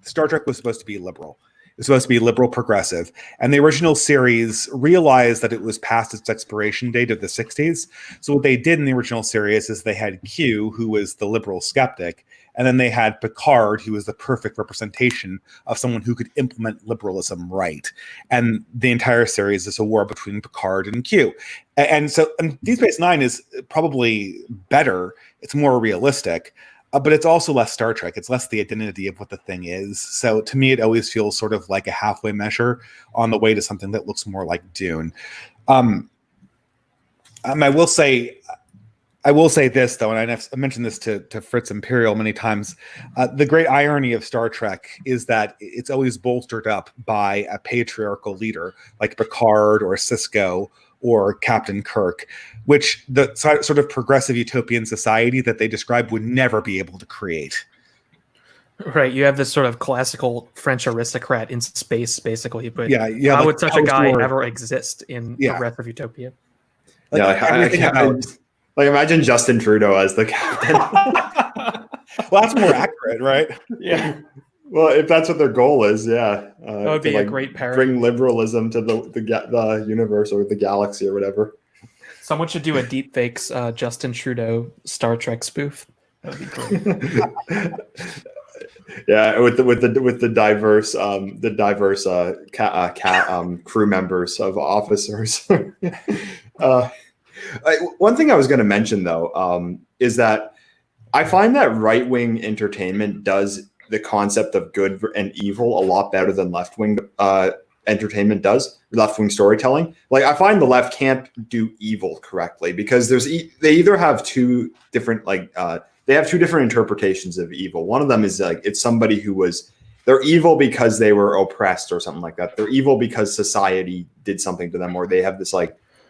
Star Trek was supposed to be liberal. It's supposed to be liberal progressive. And the original series realized that it was past its expiration date of the 60s. So what they did in the original series is they had Q, who was the liberal skeptic, and then they had Picard, who was the perfect representation of someone who could implement liberalism right. And the entire series is a war between Picard and Q. And Deep Space Nine is probably better. It's more realistic. But it's also less Star Trek. It's less the identity of what the thing is. So to me, it always feels sort of like a halfway measure on the way to something that looks more like Dune. I will say this, though, and I've mentioned this to Fritz Imperial many times. The great irony of Star Trek is that it's always bolstered up by a patriarchal leader like Picard or Sisko or Captain Kirk, which the sort of progressive utopian society that they describe would never be able to create. Right, you have this sort of classical French aristocrat in space, basically. But yeah, how would such a guy ever exist in the rest of Utopia? Imagine Justin Trudeau as the captain. Well, that's more accurate, right? Yeah. Well, if that's what their goal is, yeah. That would be a great parody. Bring liberalism to the universe or the galaxy or whatever. Someone should do a deep fakes Justin Trudeau Star Trek spoof. That'd be great. Yeah, with the diverse crew members of officers. One thing I was going to mention though is that I find that right-wing entertainment does the concept of good and evil a lot better than left-wing entertainment does, left-wing storytelling. Like, I find the left can't do evil correctly because they either have two different they have two different interpretations of evil. One of them is like it's somebody they're evil because they were oppressed or something like that. They're evil because society did something to them, or they have this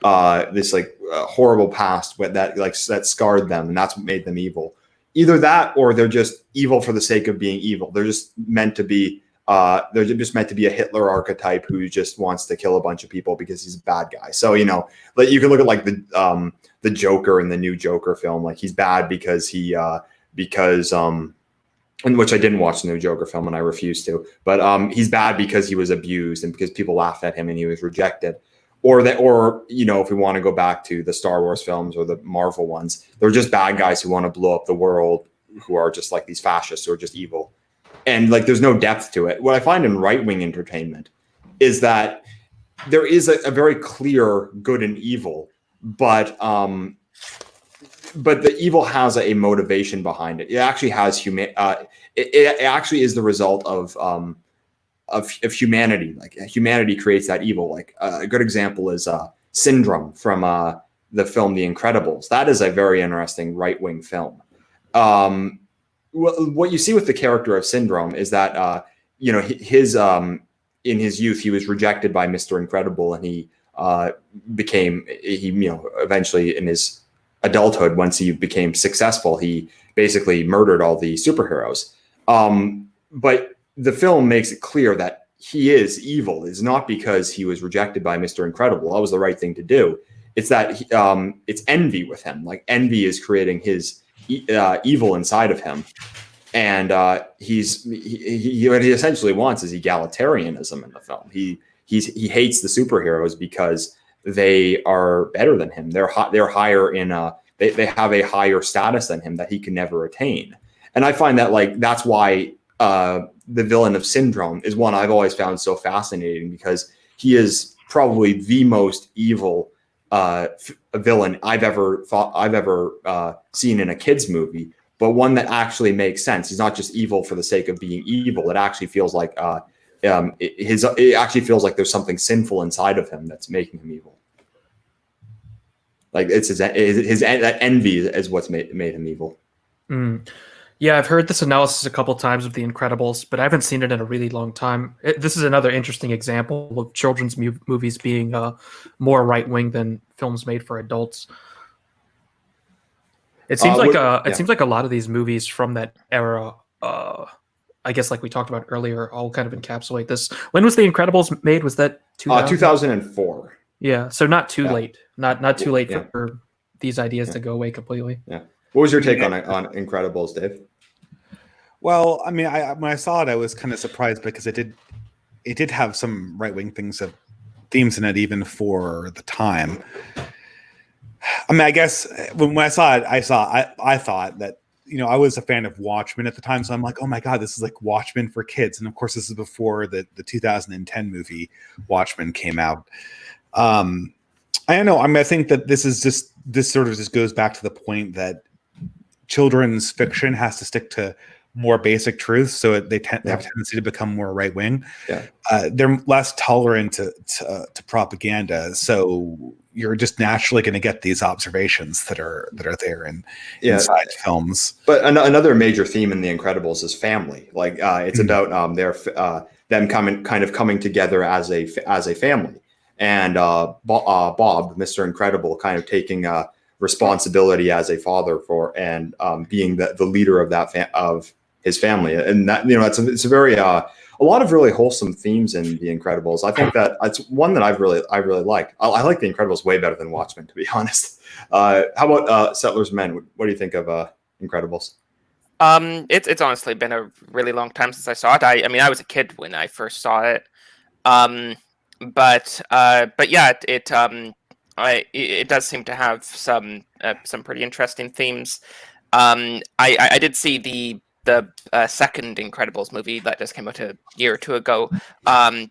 horrible past that scarred them, and that's what made them evil. Either that, or they're just evil for the sake of being evil. They're just meant to be a Hitler archetype who just wants to kill a bunch of people because he's a bad guy. So, you can look at the Joker in the new Joker film. Like, he's bad because and which I didn't watch the new Joker film and I refused to, but he's bad because he was abused and because people laughed at him and he was rejected. Or if we want to go back to the Star Wars films or the Marvel ones, they're just bad guys who want to blow up the world, who are just like these fascists who are just evil. And there's no depth to it. What I find in right-wing entertainment is that there is a very clear good and evil, but the evil has a motivation behind it. It actually has it actually is the result of humanity. Like, humanity creates that evil. Like, a good example is Syndrome from the film The Incredibles. That is a very interesting right-wing film. What you see with the character of Syndrome is that his in his youth he was rejected by Mr. Incredible, and he eventually in his adulthood, once he became successful, he basically murdered all the superheroes. But the film makes it clear that he is evil. It's not because he was rejected by Mr. Incredible. That was the right thing to do. It's that it's envy with him. Like, envy is creating his evil inside of him, and what he essentially wants is egalitarianism in the film. He hates the superheroes because they are better than him. They're higher in they have a higher status than him that he can never attain. And I find that that's why the villain of Syndrome is one I've always found so fascinating, because he is probably the most evil villain I've ever seen in a kids movie, but one that actually makes sense. He's not just evil for the sake of being evil. It actually feels like it actually feels like there's something sinful inside of him that's making him evil. Like, it's that envy is what's made him evil. Yeah, I've heard this analysis a couple times of The Incredibles, but I haven't seen it in a really long time. This is another interesting example of children's movies being more right-wing than films made for adults. It seems seems like a lot of these movies from that era, I guess, like we talked about earlier, all kind of encapsulate this. When was The Incredibles made? Was that 2004? Yeah, so not too late. Not too late for these ideas to go away completely. Yeah. What was your take on Incredibles, Dave? Well, I mean, when I saw it, I was kind of surprised because it did have some right-wing themes in it, even for the time. I mean, I guess when I saw it, I thought that, I was a fan of Watchmen at the time, so I'm like, oh my God, this is like Watchmen for kids. And of course, this is before the 2010 movie Watchmen came out. I don't know. I mean, I think that this sort of just goes back to the point that children's fiction has to stick to more basic truths, so they have a tendency to become more right wing. Yeah. They're less tolerant to propaganda, so you're just naturally going to get these observations that are there inside films. But another major theme in The Incredibles is family. Like, it's about them coming together as a family, and Bob, Mr. Incredible, kind of taking responsibility as a father and being the leader of his family, and that it's a very a lot of really wholesome themes in The Incredibles. I think that it's one that I really like. I like The Incredibles way better than Watchmen, to be honest. How about Settlers of Men? What do you think of Incredibles? It's honestly been a really long time since I saw it. I mean, I was a kid when I first saw it. But yeah, it does seem to have some pretty interesting themes. I did see the second Incredibles movie that just came out a year or two ago, and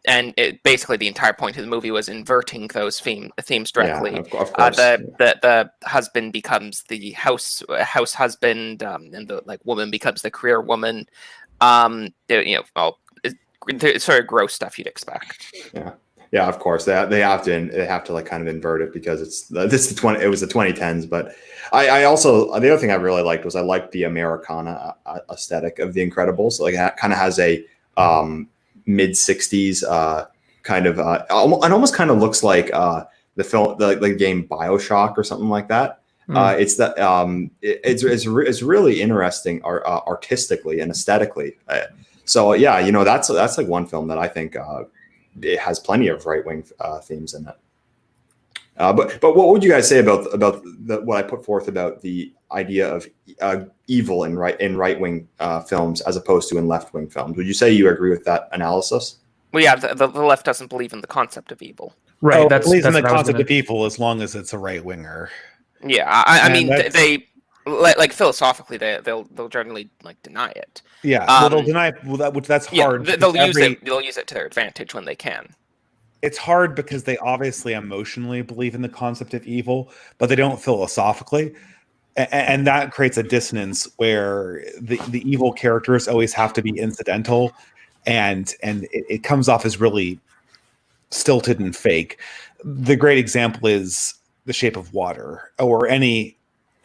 basically the entire point of the movie was inverting those themes directly. Yeah, of course. The husband becomes the house husband, and the woman becomes the career woman. It's sort of gross stuff you'd expect. Yeah, of course. They have to like kind of invert it because it was the 2010s. But I also, the other thing I really liked was I liked the Americana aesthetic of the Incredibles. Like it kind of has a mid 60s kind of it almost kind of looks like the film, the game BioShock or something like that. It's that it's really interesting artistically and aesthetically. So yeah, that's like one film that I think it has plenty of right-wing themes in it. But what would you guys say about what I put forth about the idea of evil in right-wing films as opposed to in left-wing films? Would you say you agree with that analysis? Well, yeah, the left doesn't believe in the concept of evil. Right. That's in the what I was concept gonna- of evil as long as it's a right winger. Yeah, I mean, they like philosophically they'll generally deny it. Yeah, they'll deny it, that's hard. Yeah, they'll use it to their advantage when they can. It's hard because they obviously emotionally believe in the concept of evil, but they don't philosophically, and that creates a dissonance where the evil characters always have to be incidental, and it comes off as really stilted and fake. The great example is The Shape of Water, or any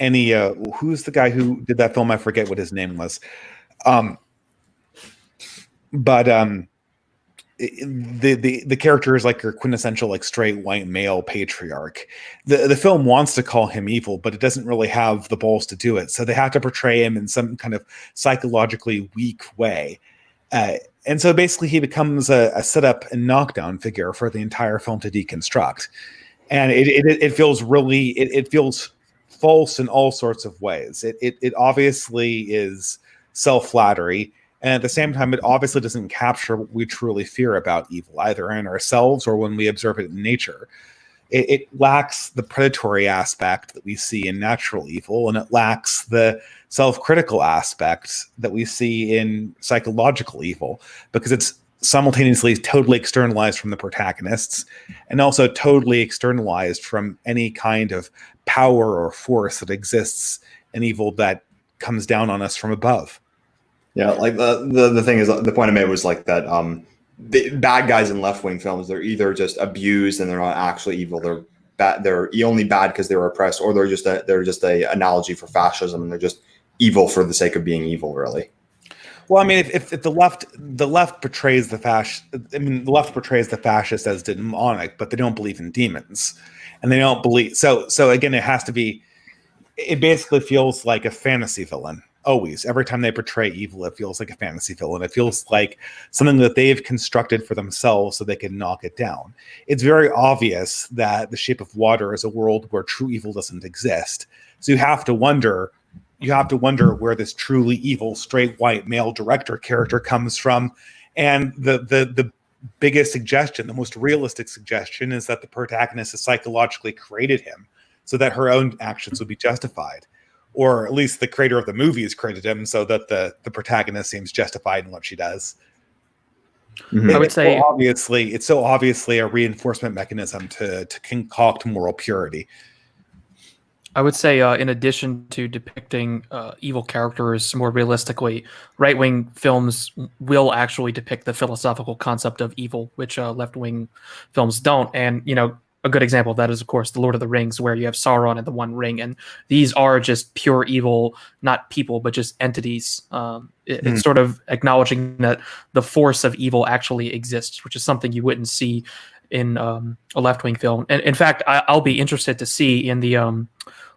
who's the guy who did that film? I forget what his name was. The character is like your quintessential straight white male patriarch. The film wants to call him evil, but it doesn't really have the balls to do it. So they have to portray him in some kind of psychologically weak way. And so basically he becomes a setup and knockdown figure for the entire film to deconstruct. And it feels really, it feels false in all sorts of ways. It obviously is self-flattery. And at the same time, it obviously doesn't capture what we truly fear about evil, either in ourselves or when we observe it in nature. It lacks the predatory aspect that we see in natural evil, and it lacks the self-critical aspect that we see in psychological evil, because it's simultaneously totally externalized from the protagonists and also totally externalized from any kind of power or force that exists in evil that comes down on us from above. Yeah, like the thing is, the point I made was like that the bad guys in left-wing films, they're either just abused and they're not actually evil, they're bad, they're only bad because they were oppressed, or they're just a analogy for fascism, and they're just evil for the sake of being evil, really. Well, I mean, if the left portrays the fascist as demonic, but they don't believe in demons, and they don't believe. So again, it has to be. It basically feels like a fantasy villain. Always, every time they portray evil, it feels like a fantasy villain. It feels like something that they've constructed for themselves so they can knock it down. It's very obvious that The Shape of Water is a world where true evil doesn't exist. So you have to wonder where this truly evil, straight white male director character comes from. And the biggest suggestion, the most realistic suggestion, is that the protagonist has psychologically created him so that her own actions would be justified. Or at least the creator of the movie has created him so that the protagonist seems justified in what she does. Mm-hmm. I would say it's so obviously a reinforcement mechanism to concoct moral purity. I would say, in addition to depicting evil characters more realistically, right-wing films will actually depict the philosophical concept of evil, which left-wing films don't. And a good example of that is, of course, The Lord of the Rings, where you have Sauron and the One Ring, and these are just pure evil, not people, but just entities. It's sort of acknowledging that the force of evil actually exists, which is something you wouldn't see in a left-wing film. And in fact, I'll be interested to see in the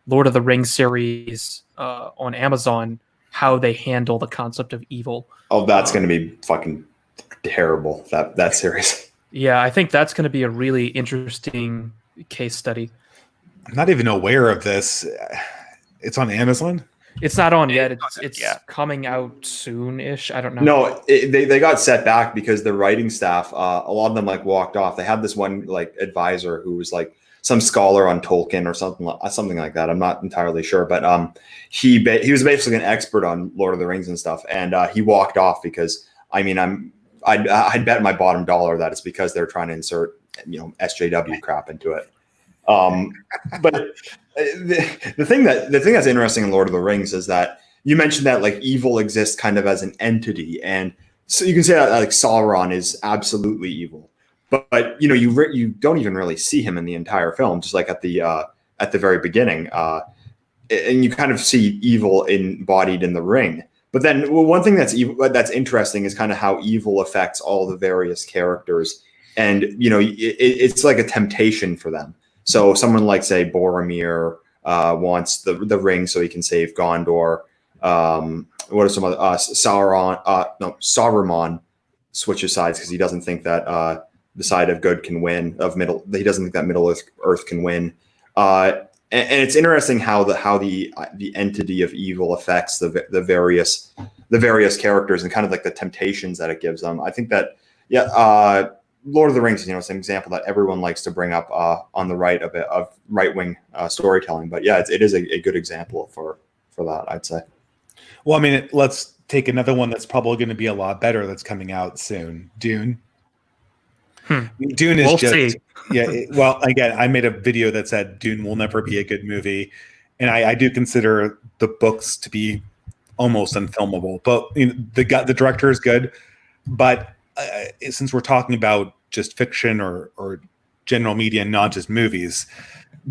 Lord of the Rings series on Amazon how they handle the concept of evil. Oh, that's going to be fucking terrible, that series. Yeah, I think that's going to be a really interesting case study. I'm not even aware of this. It's on Amazon? It's not on yet. It's coming out soon-ish. I don't know. No, they got set back because the writing staff, a lot of them walked off. They had this one advisor who was some scholar on Tolkien or something like that. I'm not entirely sure, but he was basically an expert on Lord of the Rings and stuff, and he walked off because I'd bet my bottom dollar that it's because they're trying to insert SJW crap into it. But the thing that's interesting in Lord of the Rings is that you mentioned that like evil exists kind of as an entity, and so you can say that like Sauron is absolutely evil, but you don't even really see him in the entire film, just like at the very beginning, and you kind of see evil embodied in the ring. But then one thing that's interesting is kind of how evil affects all the various characters, and it's like a temptation for them. So someone like, say, Boromir wants the ring so he can save Gondor. What are some other Saruman switches sides because he doesn't think that the side of good can win. He doesn't think that Middle Earth can win. And it's interesting how the entity of evil affects the various characters and kind of like the temptations that it gives them. I think that Lord of the Rings, is an example that everyone likes to bring up on the right of right-wing storytelling. But yeah, it is a good example for that, I'd say. Well, I mean, let's take another one that's probably going to be a lot better that's coming out soon. Dune. Dune is see. Well, again, I made a video that said Dune will never be a good movie, and I do consider the books to be almost unfilmable. But the director is good, but since we're talking about just fiction or general media, not just movies,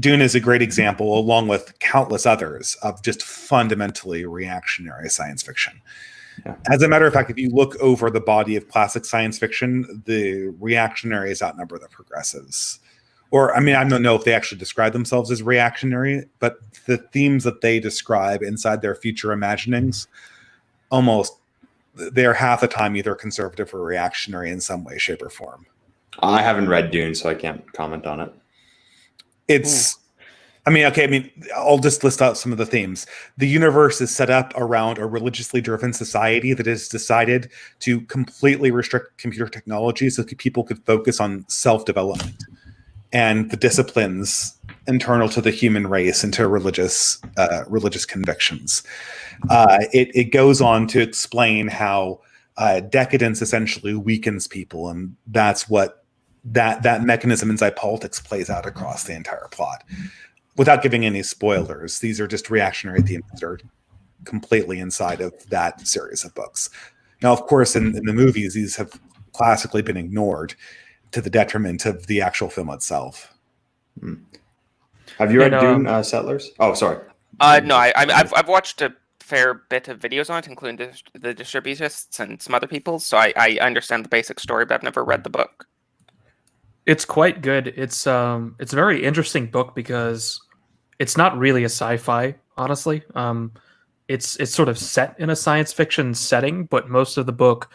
Dune is a great example, along with countless others, of just fundamentally reactionary science fiction. Yeah. As a matter of fact, if you look over the body of classic science fiction, the reactionaries outnumber the progressives. Or, I mean, I don't know if they actually describe themselves as reactionary, but the themes that they describe inside their future imaginings, they're half the time either conservative or reactionary in some way, shape, or form. I haven't read Dune, so I can't comment on it. I'll just list out some of the themes. The universe is set up around a religiously driven society that has decided to completely restrict computer technology so that people could focus on self-development and the disciplines internal to the human race and to religious convictions. It goes on to explain how decadence essentially weakens people, and that's what that mechanism inside politics plays out across the entire plot. Without giving any spoilers, these are just reactionary themes that are completely inside of that series of books. Now, of course, in the movies, these have classically been ignored to the detriment of the actual film itself. Have you read Dune, Settlers? Oh, sorry. No, I've watched a fair bit of videos on it, including the Distributists and some other people, so I understand the basic story, but I've never read the book. It's quite good. It's a very interesting book because it's not really a sci-fi, honestly. It's sort of set in a science fiction setting, but most of the book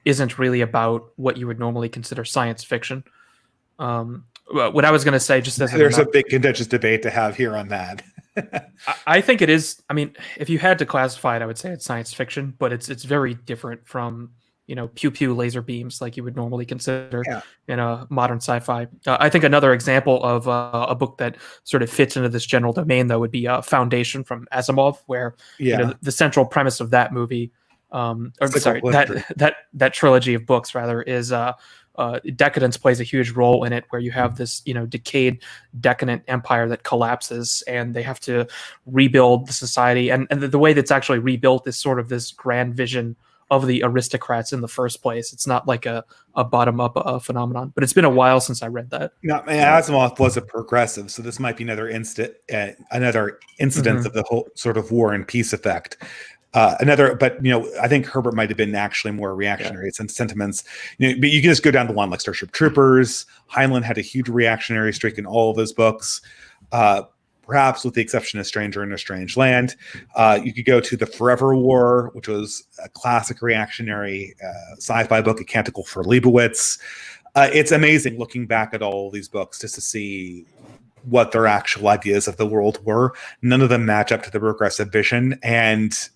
isn't really about what you would normally consider science fiction. What I was going to say, just as there's a big contentious debate to have here on that. I think it is. I mean, if you had to classify it, I would say it's science fiction, but it's very different from pew pew laser beams like you would normally consider in a modern sci-fi. I think another example of a book that sort of fits into this general domain, though, would be Foundation from Asimov, where the central premise of that movie, that trilogy of books rather, is decadence plays a huge role in it, where you have this decayed, decadent empire that collapses, and they have to rebuild the society, and the way that's actually rebuilt is sort of this grand vision of the aristocrats in the first place. It's not like a bottom-up phenomenon, but it's been a while since I read that. No, Asimov was a progressive, so this might be another incident of the whole sort of war and peace effect. But I think Herbert might have been actually more reactionary sentiments. But you can just go down the line, like Starship Troopers. Heinlein had a huge reactionary streak in all of his books. Perhaps with the exception of Stranger in a Strange Land. You could go to The Forever War, which was a classic reactionary sci-fi book, A Canticle for Leibowitz. It's amazing looking back at all these books just to see what their actual ideas of the world were. None of them match up to the progressive vision, and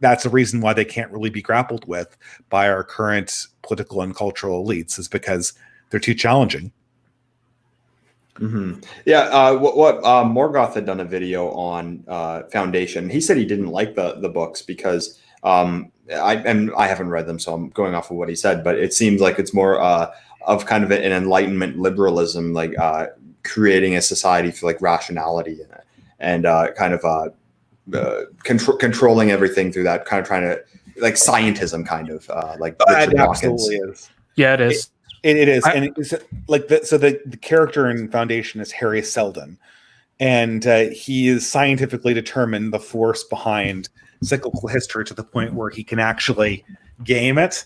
that's the reason why they can't really be grappled with by our current political and cultural elites, is because they're too challenging. Yeah, what Morgoth had done a video on Foundation. He said he didn't like the books because I haven't read them, so I'm going off of what he said. But it seems like it's more of kind of an Enlightenment liberalism, like creating a society for like rationality and kind of controlling everything through that, kind of trying to like scientism, kind of like Richard It Dawkins. absolutely is. Yeah, it is. It is, and it's like the character in Foundation is Harry Seldon, and he is scientifically determined the force behind cyclical history to the point where he can actually game it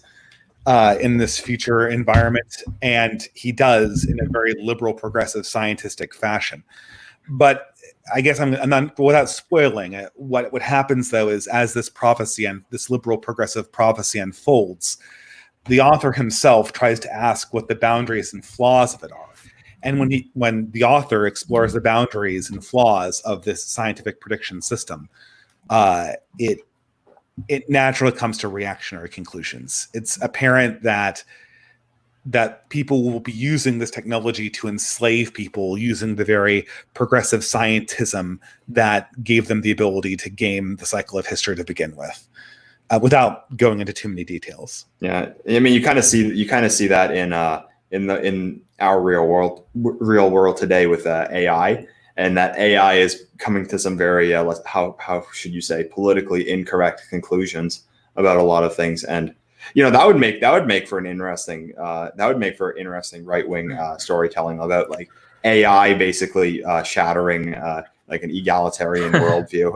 in this future environment, and he does in a very liberal, progressive, scientistic fashion. But I guess I'm not, without spoiling it. What happens though is as this prophecy and this liberal, progressive prophecy unfolds, the author himself tries to ask what the boundaries and flaws of it are. And when the author explores the boundaries and flaws of this scientific prediction system, it naturally comes to reactionary conclusions. It's apparent that people will be using this technology to enslave people using the very progressive scientism that gave them the ability to game the cycle of history to begin with. Without going into too many details. Yeah, I mean, you kind of see that in our real world today with AI, and that AI is coming to some very how should you say, politically incorrect conclusions about a lot of things, and that would make for an interesting right wing storytelling about like AI basically shattering like an egalitarian worldview.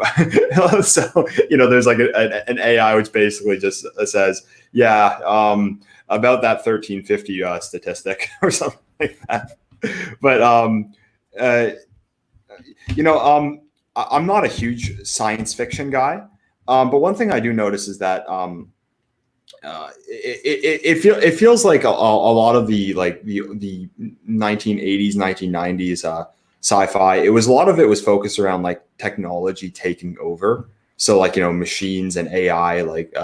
So there's like an AI which basically just says, about that 1350 statistic or something like that. But I'm not a huge science fiction guy, but one thing I do notice is that it feels like a lot of the 1980s, 1990s sci-fi. A lot of it was focused around like technology taking over. So like machines and AI like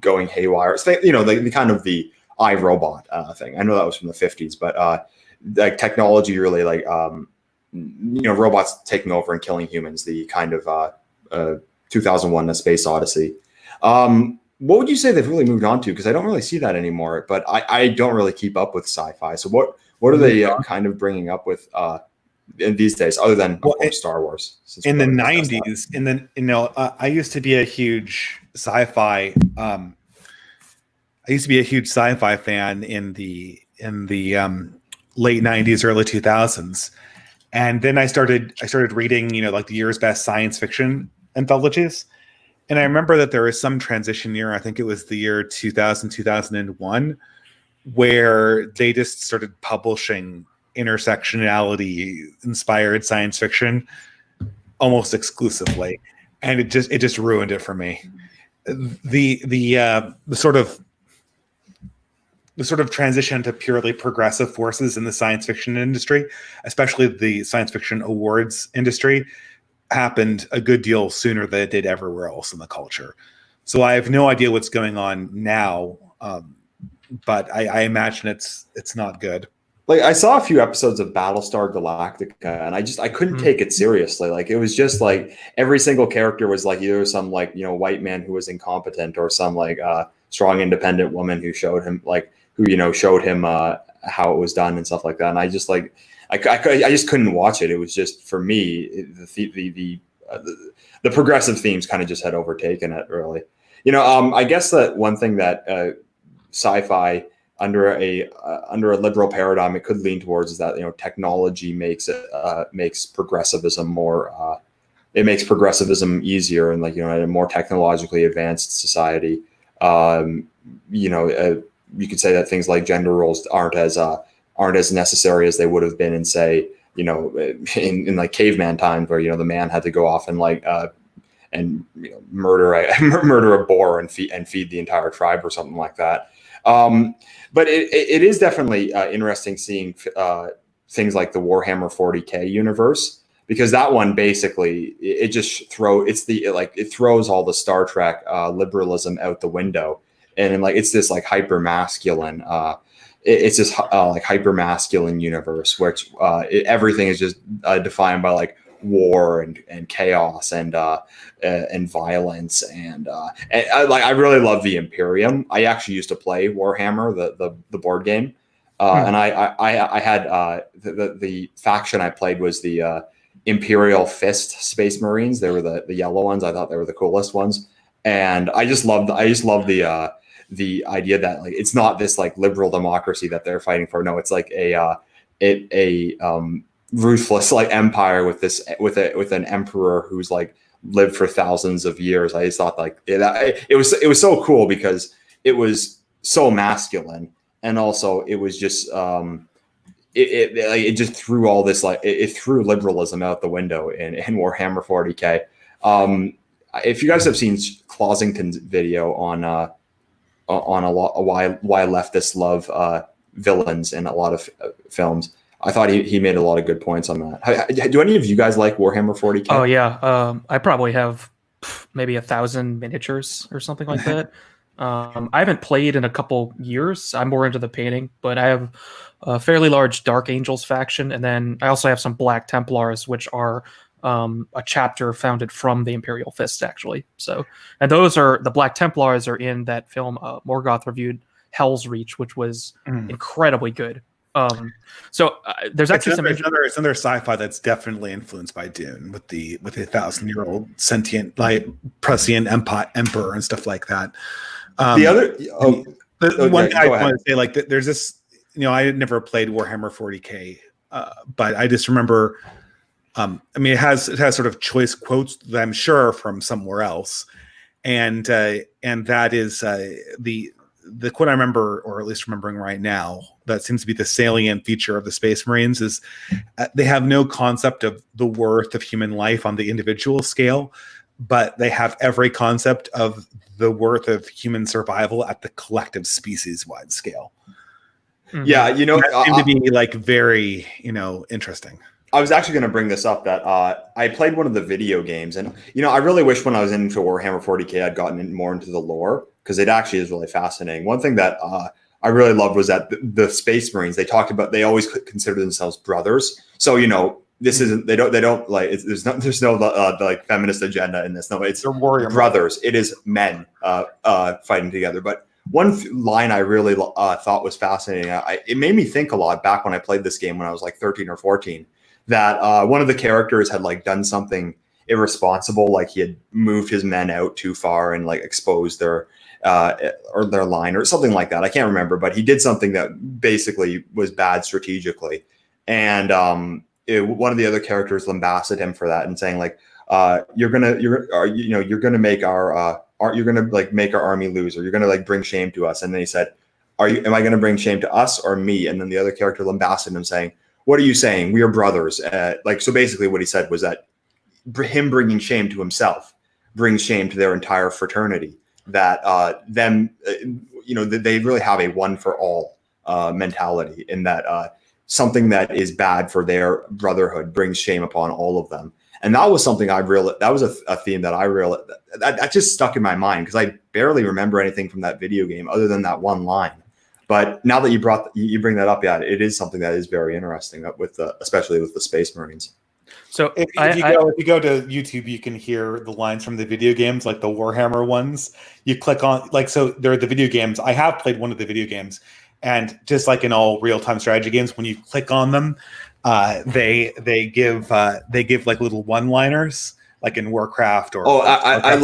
going haywire. So the kind of the iRobot thing. I know that was from the 50s, but like technology really like robots taking over and killing humans. The kind of 2001: A Space Odyssey. What would you say they've really moved on to? Because I don't really see that anymore, but I don't really keep up with sci-fi. So what are they kind of bringing up with in these days, other than of course Star Wars? In the 90s, I used to be a huge sci-fi. I used to be a huge sci-fi fan in the late 90s, early 2000s, and then I started reading like the year's best science fiction anthologies. And I remember that there was some transition year, I think it was the year 2000, 2001, where they just started publishing intersectionality-inspired science fiction almost exclusively. And it just ruined it for me. The sort of transition to purely progressive forces in the science fiction industry, especially the science fiction awards industry, happened a good deal sooner than it did everywhere else in the culture. So I have no idea what's going on now, but I imagine it's not good. Like I saw a few episodes of Battlestar Galactica, and I couldn't take it seriously. Like it was just like every single character was like either some like white man who was incompetent or some like strong independent woman who showed him how it was done and stuff like that. And I just like. I just couldn't watch it. It was just, for me, the progressive themes kind of just had overtaken it, really. I guess that one thing that sci-fi under a liberal paradigm it could lean towards is that technology makes progressivism more. It makes progressivism easier, and like in a more technologically advanced society, you could say that things like gender roles aren't as necessary as they would have been in, say, in like caveman times, where the man had to go off and like murder a boar and feed the entire tribe or something like that. But it is definitely interesting seeing things like the Warhammer 40K universe, because that one basically it throws all the Star Trek liberalism out the window, and like it's this like hyper masculine it's this like hyper masculine universe where everything is just defined by like war and chaos and violence and I really love the Imperium. I actually used to play Warhammer, the board game, and I had the faction I played was the Imperial Fist Space Marines. They were the yellow ones. I thought they were the coolest ones, and I just loved the idea that like it's not this like liberal democracy that they're fighting for. No, it's like a ruthless like empire with an emperor who's like lived for thousands of years. I just thought like it was so cool because it was so masculine, and also it was just it just threw all this like it threw liberalism out the window in Warhammer 40K. If you guys have seen Closington's video on why leftists love villains in a lot of films, I thought he made a lot of good points on that. Do any of you guys like Warhammer 40K? Oh yeah, I probably have maybe 1,000 miniatures or something like that. I haven't played in a couple years. I'm more into the painting, but I have a fairly large Dark Angels faction, and then I also have some Black Templars, which are a chapter founded from the Imperial Fist, actually. So, and those are the Black Templars are in that film Morgoth reviewed, Hell's Reach, which was incredibly good. There's actually another sci-fi that's definitely influenced by Dune with a 1,000-year-old sentient like Prussian emperor and stuff like that. One thing I want to say, like, there's this, I had never played Warhammer 40K, but I just remember, it has sort of choice quotes that I'm sure are from somewhere else, and that is the quote I remember, or at least remembering right now, that seems to be the salient feature of the Space Marines is they have no concept of the worth of human life on the individual scale, but they have every concept of the worth of human survival at the collective species-wide scale. Mm-hmm. Yeah, that seemed to be like very, interesting. I was actually going to bring this up that I played one of the video games, and I really wish when I was into Warhammer 40K I'd gotten more into the lore, because it actually is really fascinating. One thing that I really loved was that the Space Marines, they always consider themselves brothers. So this isn't they don't like there's no like feminist agenda in this. No, it's warrior brothers. It is men fighting together. But one line I really thought was fascinating. It made me think a lot back when I played this game when I was like 13 or 14. That one of the characters had like done something irresponsible, like he had moved his men out too far and like exposed their line or something like that. I can't remember, but he did something that basically was bad strategically, and one of the other characters lambasted him for that and saying like, you're gonna make our army lose, or you're gonna like bring shame to us. And then he said, am I gonna bring shame to us or me? And then the other character lambasted him saying, what are you saying? We are brothers. So basically what he said was that him bringing shame to himself brings shame to their entire fraternity. That they really have a one for all mentality, in that something that is bad for their brotherhood brings shame upon all of them. And that was something that was a theme that just stuck in my mind, because I barely remember anything from that video game other than that one line. But now that you bring that up, yeah, it is something that is very interesting especially with the Space Marines. So if you go to YouTube, you can hear the lines from the video games, like the Warhammer ones. You click on so there are the video games. I have played one of the video games, and just like in all real-time strategy games, when you click on them, they give like little one-liners, like in Warcraft or. I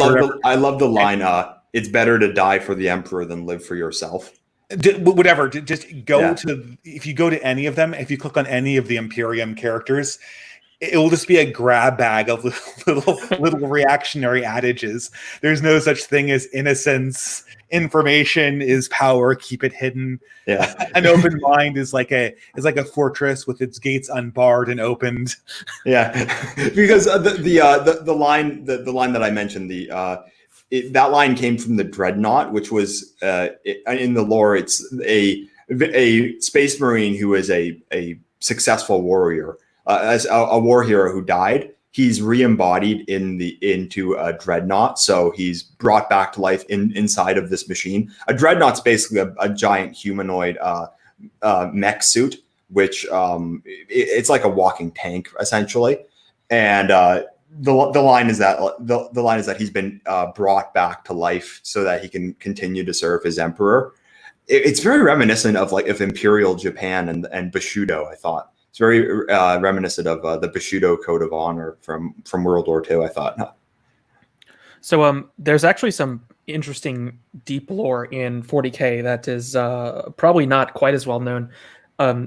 love the line. It's better to die for the Emperor than live for yourself. Whatever. Just go to, if you go to any of them, if you click on any of the Imperium characters, it will just be a grab bag of little reactionary adages. There's no such thing as innocence. Information is power. Keep it hidden. Yeah. An open mind is like a fortress with its gates unbarred and opened. Yeah, because the line that I mentioned, that line came from the Dreadnought, which was in the lore. It's a Space Marine who is a successful warrior. As a war hero who died, he's re-embodied into a Dreadnought. So he's brought back to life inside of this machine. A Dreadnought's basically a giant humanoid mech suit, which it's like a walking tank essentially. And the line is that the line is that he's been brought back to life so that he can continue to serve his emperor. It's very reminiscent of Imperial Japan and Bushido. I thought it's very reminiscent of the Bushido code of honor from World War II. I thought. So there's actually some interesting deep lore in 40K that is probably not quite as well known.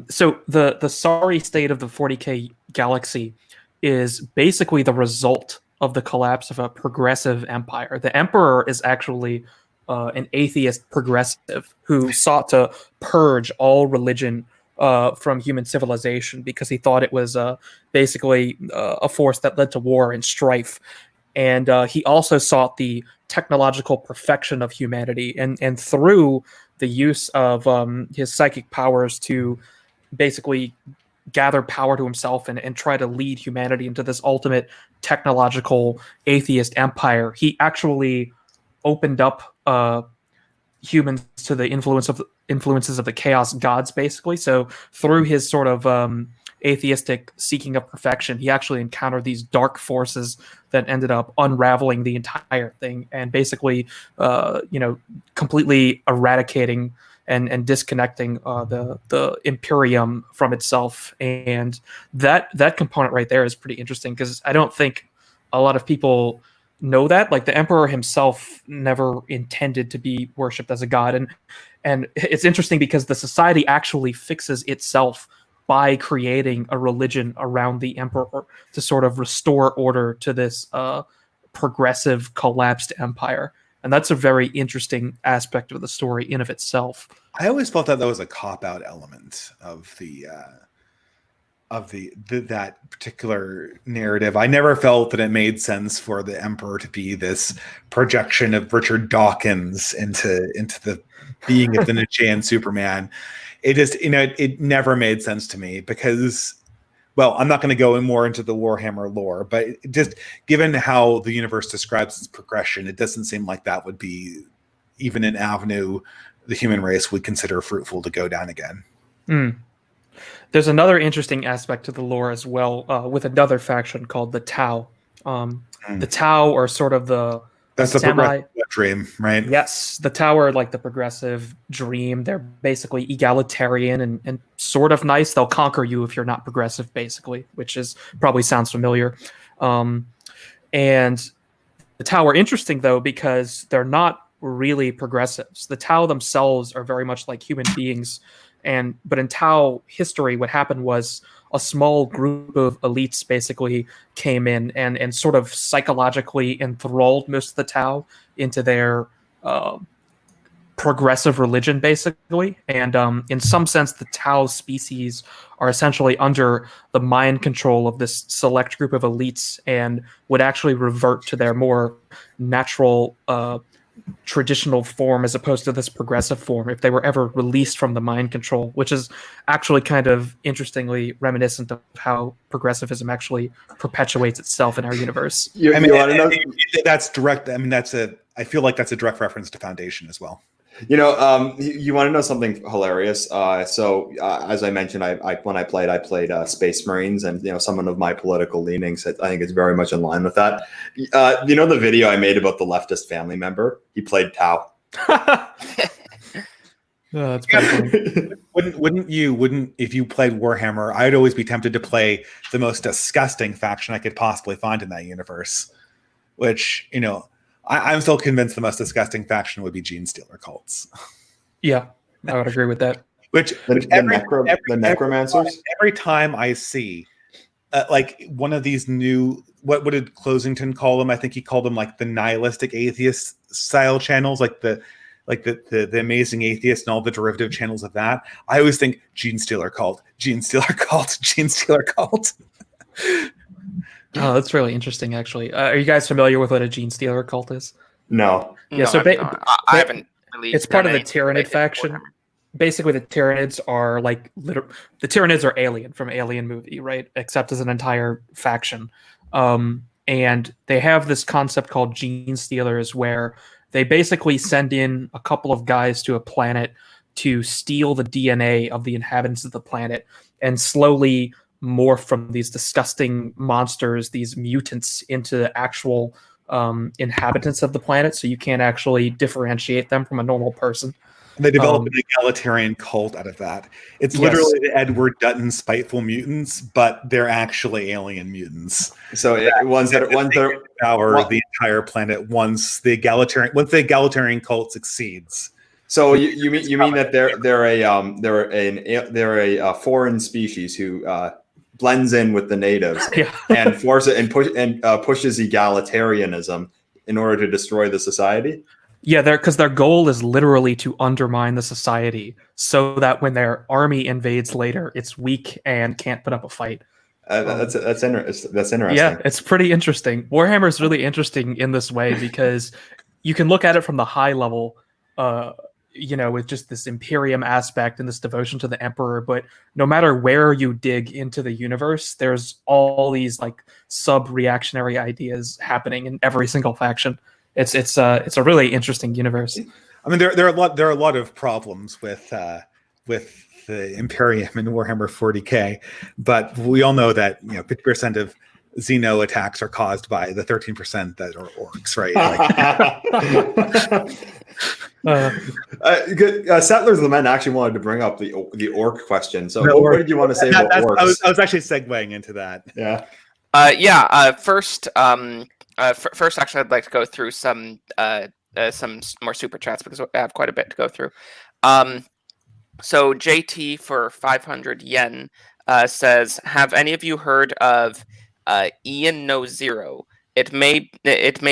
So the sorry state of the 40K galaxy is basically the result of the collapse of a progressive empire. The emperor is actually an atheist progressive who sought to purge all religion from human civilization because he thought it was basically a force that led to war and strife. And he also sought the technological perfection of humanity, and through the use of his psychic powers to basically gather power to himself and try to lead humanity into this ultimate technological atheist empire, he actually opened up humans to the influences of the chaos gods, basically. So through his sort of atheistic seeking of perfection, he actually encountered these dark forces that ended up unraveling the entire thing and basically completely eradicating and disconnecting the Imperium from itself. And that component right there is pretty interesting because I don't think a lot of people know that. Like, the Emperor himself never intended to be worshipped as a god, and it's interesting because the society actually fixes itself by creating a religion around the Emperor to sort of restore order to this progressive collapsed empire. And that's a very interesting aspect of the story in of itself. I always felt that was a cop-out element of that particular narrative. I never felt that it made sense for the Emperor to be this projection of Richard Dawkins into the being of the Nietzschean Superman. It just, it never made sense to me because, well, I'm not going to go more into the Warhammer lore, but just given how the universe describes its progression, it doesn't seem like that would be even an avenue the human race would consider fruitful to go down again. There's another interesting aspect to the lore as well, with another faction called the Tau. The Tau are sort of that's the progressive dream, right? Yes, the Tau are like the progressive dream. They're basically egalitarian and sort of nice. They'll conquer you if you're not progressive, basically, which is probably sounds familiar. And the Tau are interesting, though, because they're not really progressives. The Tau themselves are very much like human beings. But in Tau history, what happened was a small group of elites basically came in and sort of psychologically enthralled most of the Tau into their progressive religion, basically. And in some sense, the Tau species are essentially under the mind control of this select group of elites and would actually revert to their more natural traditional form as opposed to this progressive form if they were ever released from the mind control, which is actually kind of interestingly reminiscent of how progressivism actually perpetuates itself in our universe. That's direct. I mean, I feel like that's a direct reference to Foundation as well. You want to know something hilarious? As I mentioned, when I played Space Marines, and some of my political leanings, I think it's very much in line with that. The video I made about the leftist family member? He played Tau. That's pretty funny. Wouldn't if you played Warhammer? I'd always be tempted to play the most disgusting faction I could possibly find in that universe, which I'm still convinced the most disgusting faction would be Gene Stealer cults. Yeah, I would agree with that. The necromancers. Every time I see like one of these new, what did Closington call them? I think he called them like the nihilistic atheist style channels, like the amazing atheist and all the derivative channels of that. I always think Gene Stealer cult, Gene Stealer cult, Gene Stealer cult. Oh, that's really interesting, actually. Are you guys familiar with what a Gene Stealer cult is? No. Yeah, I haven't really. It's part of the Tyranid faction. Basically, the Tyranids are the Tyranids are Alien from Alien movie, right? Except as an entire faction. And they have this concept called Gene Stealers, where they basically send in a couple of guys to a planet to steal the DNA of the inhabitants of the planet and slowly morph from these disgusting monsters, these mutants, into actual inhabitants of the planet, so you can't actually differentiate them from a normal person. They develop an egalitarian cult out of that. It's literally the Edward Dutton spiteful mutants, but they're actually alien mutants. So ones that devour the entire planet once the egalitarian cult succeeds. So you mean that they're a foreign species who blends in with the natives and pushes egalitarianism in order to destroy the society? Yeah, because their goal is literally to undermine the society so that when their army invades later, it's weak and can't put up a fight. That's interesting. Yeah, it's pretty interesting. Warhammer is really interesting in this way because you can look at it from the high level, with just this Imperium aspect and this devotion to the Emperor. But no matter where you dig into the universe, there's all these like sub-reactionary ideas happening in every single faction. It's a really interesting universe. I mean, there are a lot of problems with the Imperium and Warhammer 40K, but we all know that 50% of Xeno attacks are caused by the 13% that are orcs, right? Settlers Lament actually wanted to bring up the orc question. So what did you want to say about orcs? I was actually segueing into that. Yeah. First, actually, I'd like to go through some more super chats because I have quite a bit to go through. So JT for 500 yen says, "Have any of you heard of Ian No Zero? It may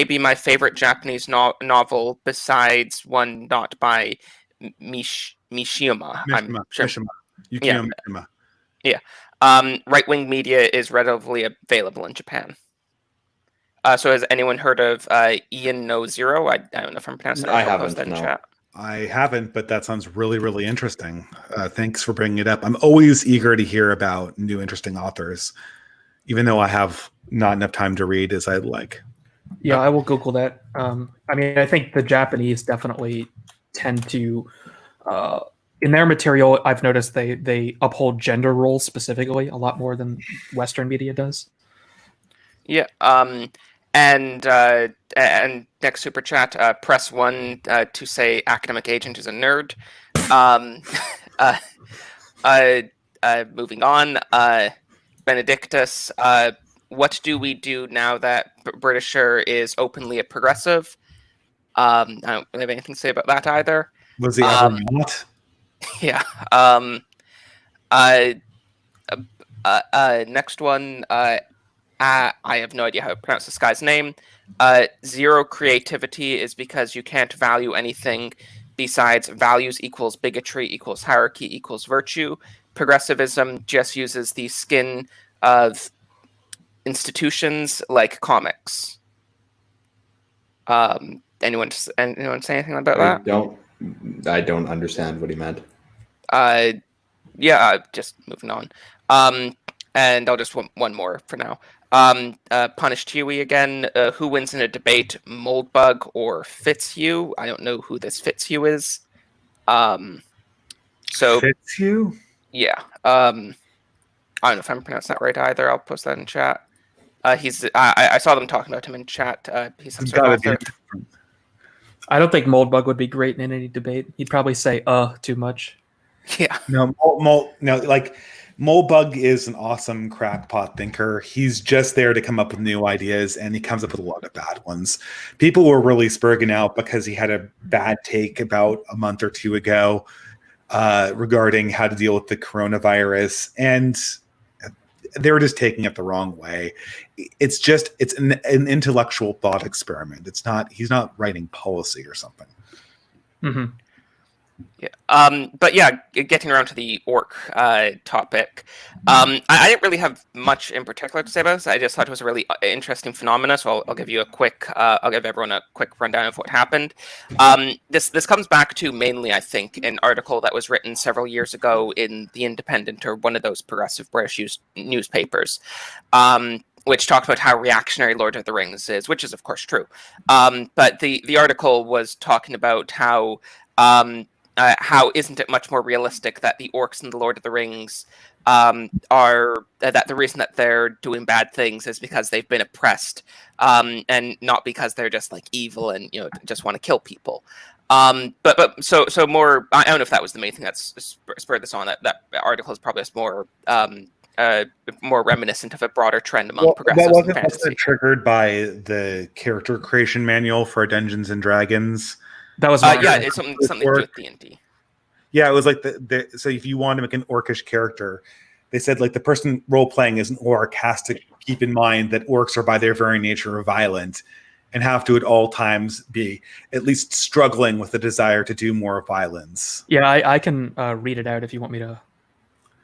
be my favorite Japanese novel besides one not by Mishima. I'm sure. Yukio Mishima. Yeah. Right-wing media is readily available in Japan." So has anyone heard of Ian No Zero? I don't know if I'm pronouncing it. I haven't. No. Chat. I haven't, but that sounds really, really interesting. Thanks for bringing it up. I'm always eager to hear about new, interesting authors, even though I have not enough time to read as I'd like. Yeah, I will Google that. I think the Japanese definitely tend to, in their material, I've noticed they uphold gender roles specifically a lot more than Western media does. Yeah. And next super chat, press 1 to say academic agent is a nerd. Moving on, Benedictus, what do we do now that Britisher is openly a progressive? I don't really have anything to say about that either. Was he ever not? Yeah. Next one, I have no idea how to pronounce this guy's name. Zero creativity is because you can't value anything besides values equals bigotry equals hierarchy equals virtue. Progressivism just uses the skin of institutions like comics. Anyone say anything about that? I don't understand what he meant. Just moving on. And I'll just want one more for now. Punished Huey again. Who wins in a debate, Moldbug or Fitzhugh? I don't know who this Fitzhugh is. Fitzhugh? Yeah. I don't know if I'm pronouncing that right either. I'll post that in chat. I saw them talking about him in chat. He's some sort of author. I don't think Moldbug would be great in any debate. He'd probably say too much. Yeah. No, Moldbug is an awesome crackpot thinker. He's just there to come up with new ideas, and he comes up with a lot of bad ones. People were really spurging out because he had a bad take about a month or two ago regarding how to deal with the coronavirus, and they were just taking it the wrong way. It's an intellectual thought experiment. He's not writing policy or something. Mm-hmm. Yeah. But yeah, getting around to the orc topic, I didn't really have much in particular to say about this. I just thought it was a really interesting phenomenon. So I'll give you I'll give everyone a quick rundown of what happened. This comes back to mainly, I think, an article that was written several years ago in The Independent, or one of those progressive British newspapers, which talked about how reactionary Lord of the Rings is, which is of course true. But the article was talking about how how isn't it much more realistic that the orcs in the Lord of the Rings are that the reason that they're doing bad things is because they've been oppressed, and not because they're just like evil and just want to kill people. So more. I don't know if that was the main thing that's spurred this on. That article is probably just more more reminiscent of a broader trend among progressives in fantasy. Wasn't it triggered by the character creation manual for Dungeons and Dragons? That was it's something to do with D&D. Yeah, it was like so if you want to make an orcish character, they said like the person role playing as an orc has to keep in mind that orcs are by their very nature violent and have to at all times be at least struggling with the desire to do more violence. Yeah, I can read it out if you want me to.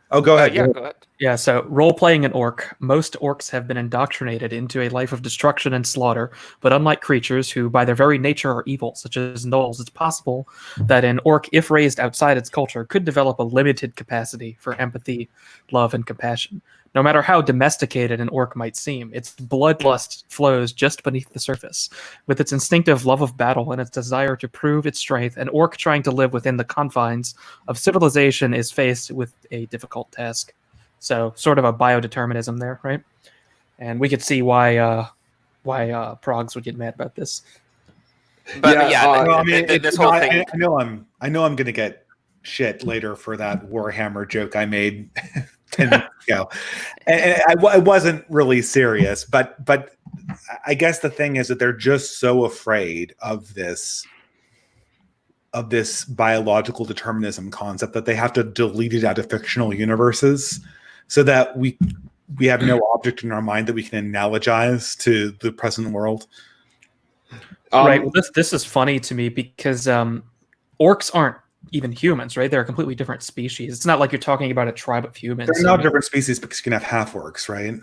Oh, go ahead. Go ahead. Yeah, so role-playing an orc. Most orcs have been indoctrinated into a life of destruction and slaughter, but unlike creatures who by their very nature are evil, such as gnolls, it's possible that an orc, if raised outside its culture, could develop a limited capacity for empathy, love, and compassion. No matter how domesticated an orc might seem, its bloodlust flows just beneath the surface. With its instinctive love of battle and its desire to prove its strength, an orc trying to live within the confines of civilization is faced with a difficult task. So, sort of a biodeterminism there, right? And we could see why progs would get mad about this. But this whole thing. I know I'm going to get shit later for that Warhammer joke I made 10 minutes ago. And I wasn't really serious, but I guess the thing is that they're just so afraid of this biological determinism concept that they have to delete it out of fictional universes so that we have no object in our mind that we can analogize to the present world. Right. Well, this is funny to me because orcs aren't even humans, right? They're a completely different species. It's not like you're talking about a tribe of humans. They're not different species because you can have half orcs, right?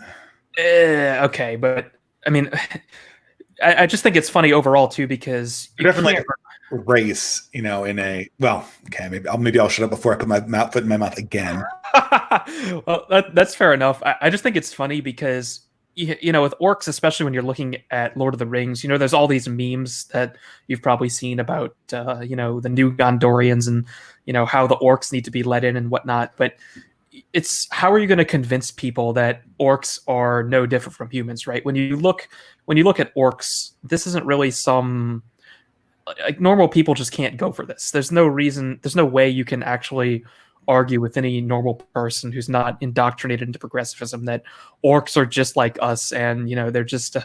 Okay, but I mean, I just think it's funny overall too because they're definitely race, in a maybe I'll shut up before I put my foot in my mouth again. Well, that's fair enough. I just think it's funny because with orcs, especially when you're looking at Lord of the Rings, there's all these memes that you've probably seen about, the new Gondorians and, how the orcs need to be let in and whatnot. But it's how are you going to convince people that orcs are no different from humans, right? When you look at orcs, this isn't really like normal people just can't go for this. There's no way you can actually argue with any normal person who's not indoctrinated into progressivism that orcs are just like us and they're just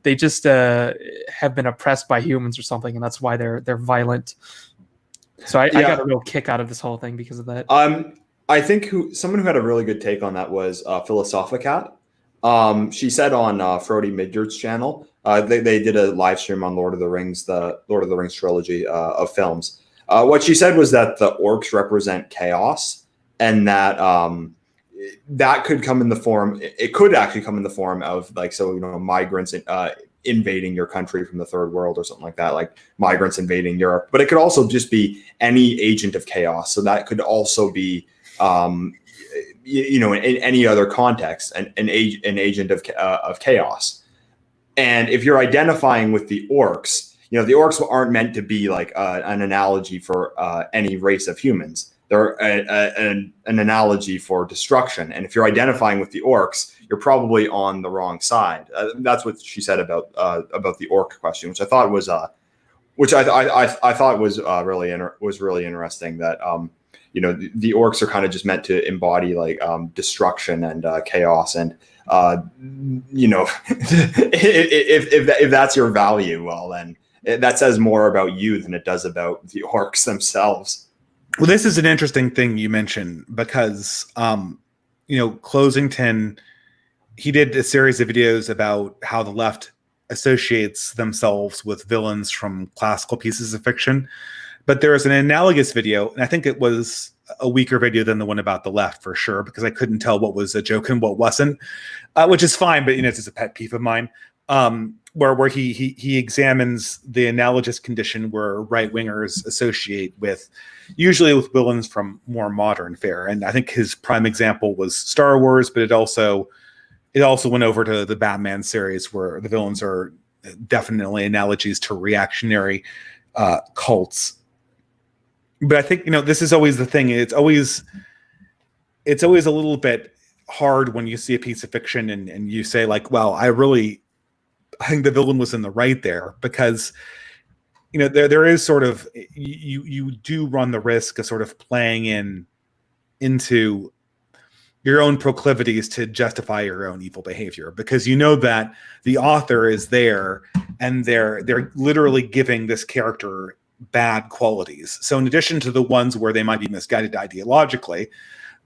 they just have been oppressed by humans or something, and that's why they're violent. So I got a real kick out of this whole thing because of that. I think someone who had a really good take on that was Philosophicat. She said on Frody Midgard's channel, they did a live stream on the Lord of the Rings trilogy of films. What she said was that the orcs represent chaos, and that that could come in the form. It could actually come in the form of migrants invading your country from the third world or something like that, like migrants invading Europe. But it could also just be any agent of chaos. So that could also be, in any other context, an agent of chaos. And if you're identifying with the orcs. The orcs aren't meant to be like an analogy for any race of humans. They're an analogy for destruction. And if you're identifying with the orcs, you're probably on the wrong side. That's what she said about the orc question, which I thought was really interesting. That the orcs are kind of just meant to embody like destruction and chaos and. If that's your value, well then. That says more about you than it does about the orcs themselves. Well, this is an interesting thing you mentioned because, Closington, he did a series of videos about how the left associates themselves with villains from classical pieces of fiction. But there is an analogous video, and I think it was a weaker video than the one about the left for sure, because I couldn't tell what was a joke and what wasn't, which is fine, but it's just a pet peeve of mine. Where he examines the analogous condition where right-wingers associate usually with villains from more modern fare. And I think his prime example was Star Wars, but it also went over to the Batman series where the villains are definitely analogies to reactionary cults. But I think, this is always the thing. It's always a little bit hard when you see a piece of fiction and you say, like, well, I think the villain was in the right there, because there is sort of, you do run the risk of sort of playing into your own proclivities to justify your own evil behavior, because that the author is there and they're literally giving this character bad qualities. So in addition to the ones where they might be misguided ideologically,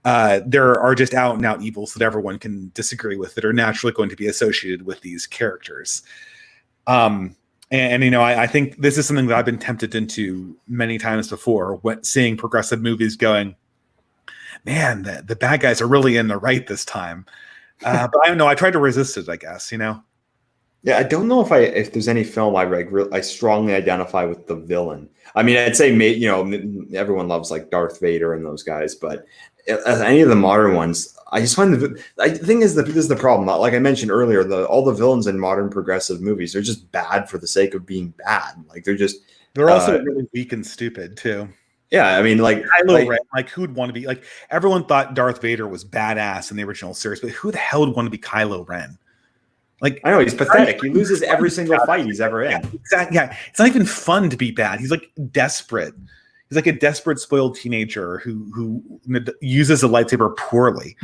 there are just out and out evils that everyone can disagree with that are naturally going to be associated with these characters. I think this is something that I've been tempted into many times before, seeing progressive movies going, man, the bad guys are really in the right this time. But I don't know. I tried to resist it, I guess, Yeah, I don't know if there's any film I strongly identify with the villain. I mean, I'd say everyone loves like Darth Vader and those guys, but any of the modern ones, I just find the thing is that this is the problem. Like I mentioned earlier, all the villains in modern progressive movies, they're just bad for the sake of being bad. Like they're also really weak and stupid too. Yeah, I mean, like Kylo Ren, like who would want to be like? Everyone thought Darth Vader was badass in the original series, but who the hell would want to be Kylo Ren? Like, I know he's pathetic. He loses every single fight he's ever in. Yeah, exactly. Yeah, it's not even fun to be bad. He's like desperate. He's like a desperate, spoiled teenager who uses a lightsaber poorly.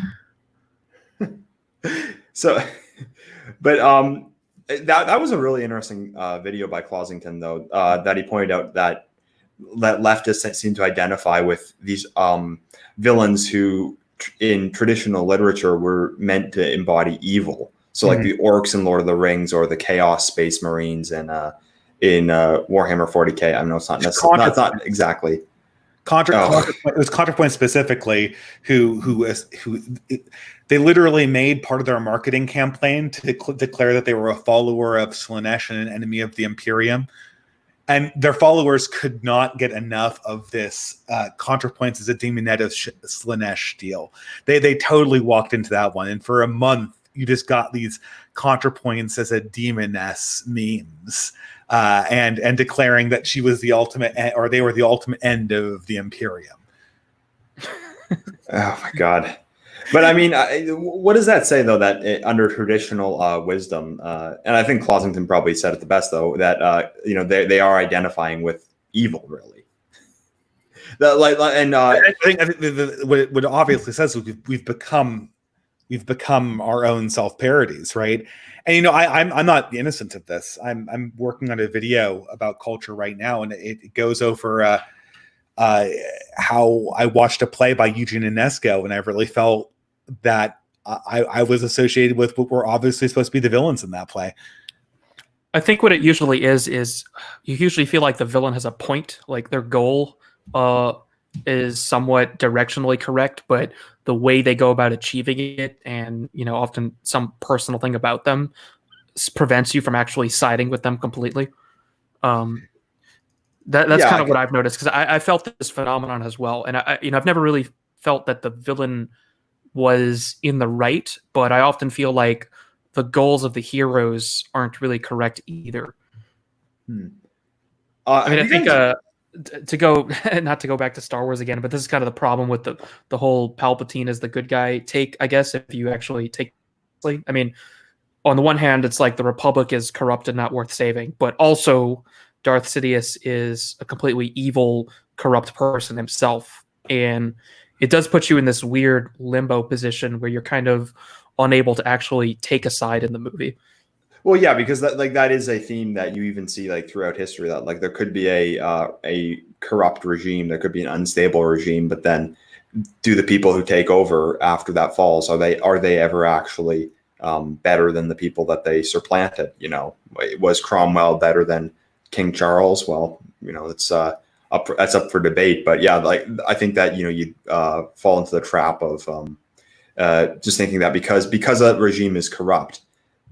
So, but that was a really interesting video by Closington, though, that he pointed out that leftists seem to identify with these villains who, in traditional literature, were meant to embody evil. So, like the orcs in Lord of the Rings, or the Chaos Space Marines in Warhammer 40K. I know it's not necessarily, it's not exactly. It was ContraPoint specifically who they literally made part of their marketing campaign to declare that they were a follower of Slaanesh and an enemy of the Imperium. And their followers could not get enough of this ContraPoints as a demonette of Slaanesh deal. They totally walked into that one. And for a month, you just got these ContraPoints as a demoness memes, and declaring that she was the ultimate, or they were the ultimate end of the Imperium. Oh my God. But I mean, what does that say, though, that under traditional wisdom, and I think Closington probably said it the best, though, that they are identifying with evil, really. I think what it obviously says is we've become our own self-parodies, right? And I'm not innocent of this. I'm working on a video about culture right now, and it goes over how I watched a play by Eugene Ionesco, and I really felt that I was associated with what were obviously supposed to be the villains in that play. I think what it usually is you usually feel like the villain has a point, like their goal is somewhat directionally correct, but the way they go about achieving it, and often some personal thing about them, prevents you from actually siding with them completely. That's kind of what I've noticed, because I felt this phenomenon as well, and I've never really felt that the villain was in the right, but I often feel like the goals of the heroes aren't really correct either. I think to go not to go back to Star Wars again, but this is kind of the problem with the whole Palpatine as the good guy take, I guess, if you actually take. I mean, on the one hand, it's like the Republic is corrupt and not worth saving, but also Darth Sidious is a completely evil, corrupt person himself, and it does put you in this weird limbo position where you're kind of unable to actually take a side in the movie. Well, yeah, because that is a theme that you even see like throughout history, that like there could be a corrupt regime, there could be an unstable regime, but then do the people who take over after that falls, are they ever actually better than the people that they supplanted? Was Cromwell better than King Charles? Well, it's that's up for debate. But yeah, like I think that you fall into the trap of just thinking that because a regime is corrupt,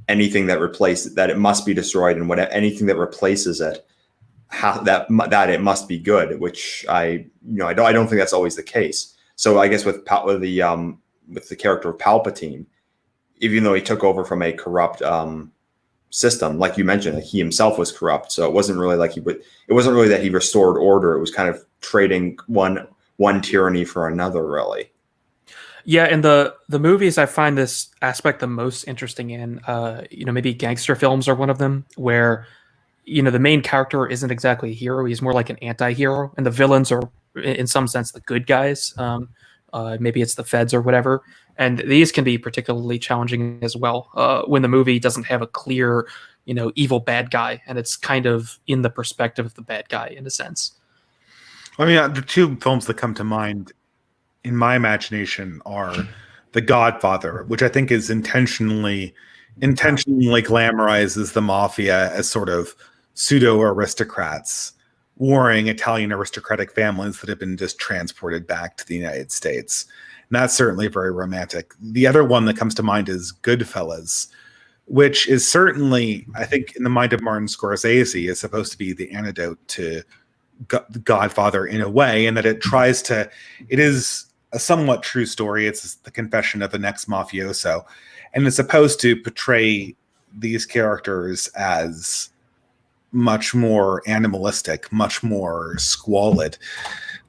anything that replaces that, it must be destroyed, and anything that replaces it, that it must be good. Which I don't think that's always the case. So I guess with the character of Palpatine, even though he took over from a corrupt system, like you mentioned, like he himself was corrupt. So it wasn't really like it wasn't really that he restored order. It was kind of trading one tyranny for another, really. Yeah, in the movies, I find this aspect the most interesting in, maybe gangster films are one of them, where, the main character isn't exactly a hero. He's more like an anti-hero, and the villains are, in some sense, the good guys. Maybe it's the feds or whatever. And these can be particularly challenging as well when the movie doesn't have a clear, evil bad guy, and it's kind of in the perspective of the bad guy, in a sense. I mean, the two films that come to mind in my imagination are The Godfather, which I think is intentionally glamorizes the mafia as sort of pseudo aristocrats, warring Italian aristocratic families that have been just transported back to the United States. And that's certainly very romantic. The other one that comes to mind is Goodfellas, which is certainly, I think, in the mind of Martin Scorsese, is supposed to be the antidote to Godfather in a way, and that it is a somewhat true story. It's the confession of the next mafioso, and it's supposed to portray these characters as much more animalistic, much more squalid.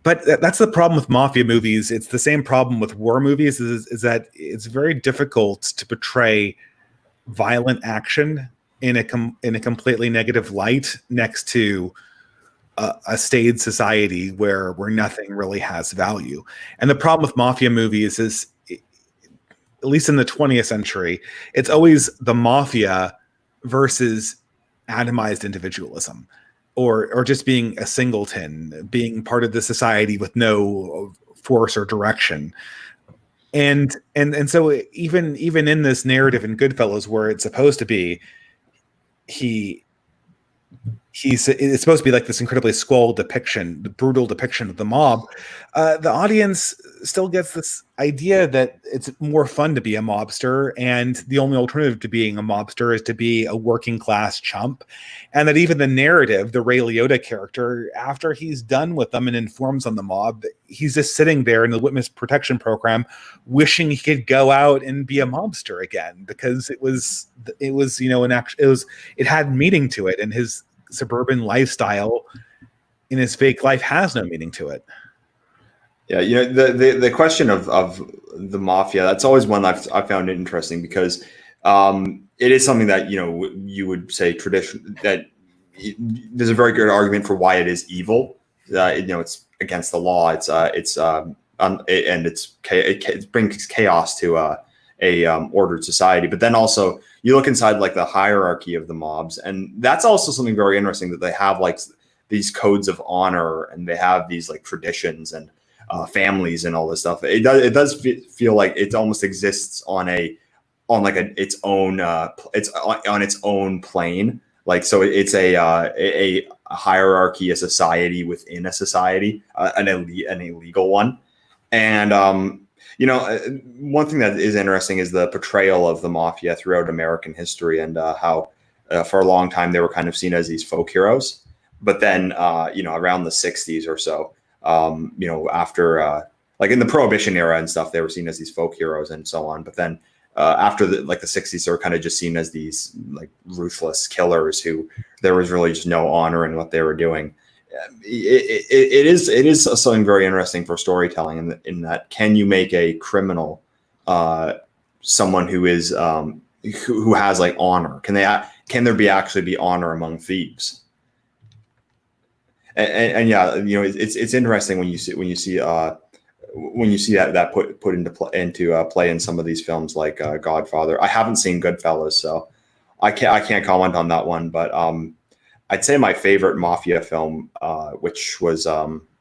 But that's the problem with mafia movies. It's the same problem with war movies, is that it's very difficult to portray violent action in a completely negative light next to a staid society where nothing really has value. And the problem with mafia movies is, at least in the 20th century, it's always the mafia versus atomized individualism, or just being a singleton, being part of the society with no force or direction. And so even in this narrative in Goodfellas, where it's supposed to be it's supposed to be like this incredibly squalid depiction, the brutal depiction of the mob, the audience still gets this idea that it's more fun to be a mobster, and the only alternative to being a mobster is to be a working class chump. And that even the narrative, the Ray Liotta character, after he's done with them and informs on the mob, he's just sitting there in the witness protection program wishing he could go out and be a mobster again, because it had meaning to it, and his suburban lifestyle in his fake life has no meaning to it. Yeah, the question of the mafia, that's always one I've found interesting, because it is something that you would say tradition that there's a very good argument for why it is evil. It's against the law. It brings chaos to a ordered society. But then also you look inside like the hierarchy of the mobs, and that's also something very interesting, that they have like these codes of honor, and they have these like traditions and families and all this stuff. It does feel like it almost exists on its own plane. Like, so it's a hierarchy, a society within a society, an illegal one. And one thing that is interesting is the portrayal of the mafia throughout American history, and how for a long time they were kind of seen as these folk heroes. But then around the 60s or so, after like in the Prohibition era and stuff, they were seen as these folk heroes and so on. But then after the 60s, they were kind of just seen as these like ruthless killers who there was really just no honor in what they were doing. It is something very interesting for storytelling in that can you make a criminal someone who is who has like honor? Can there actually be honor among thieves? And yeah, it's interesting when you see that put into play in some of these films like Godfather. I haven't seen Goodfellas, so I can't comment on that one. But I'd say my favorite mafia film, which was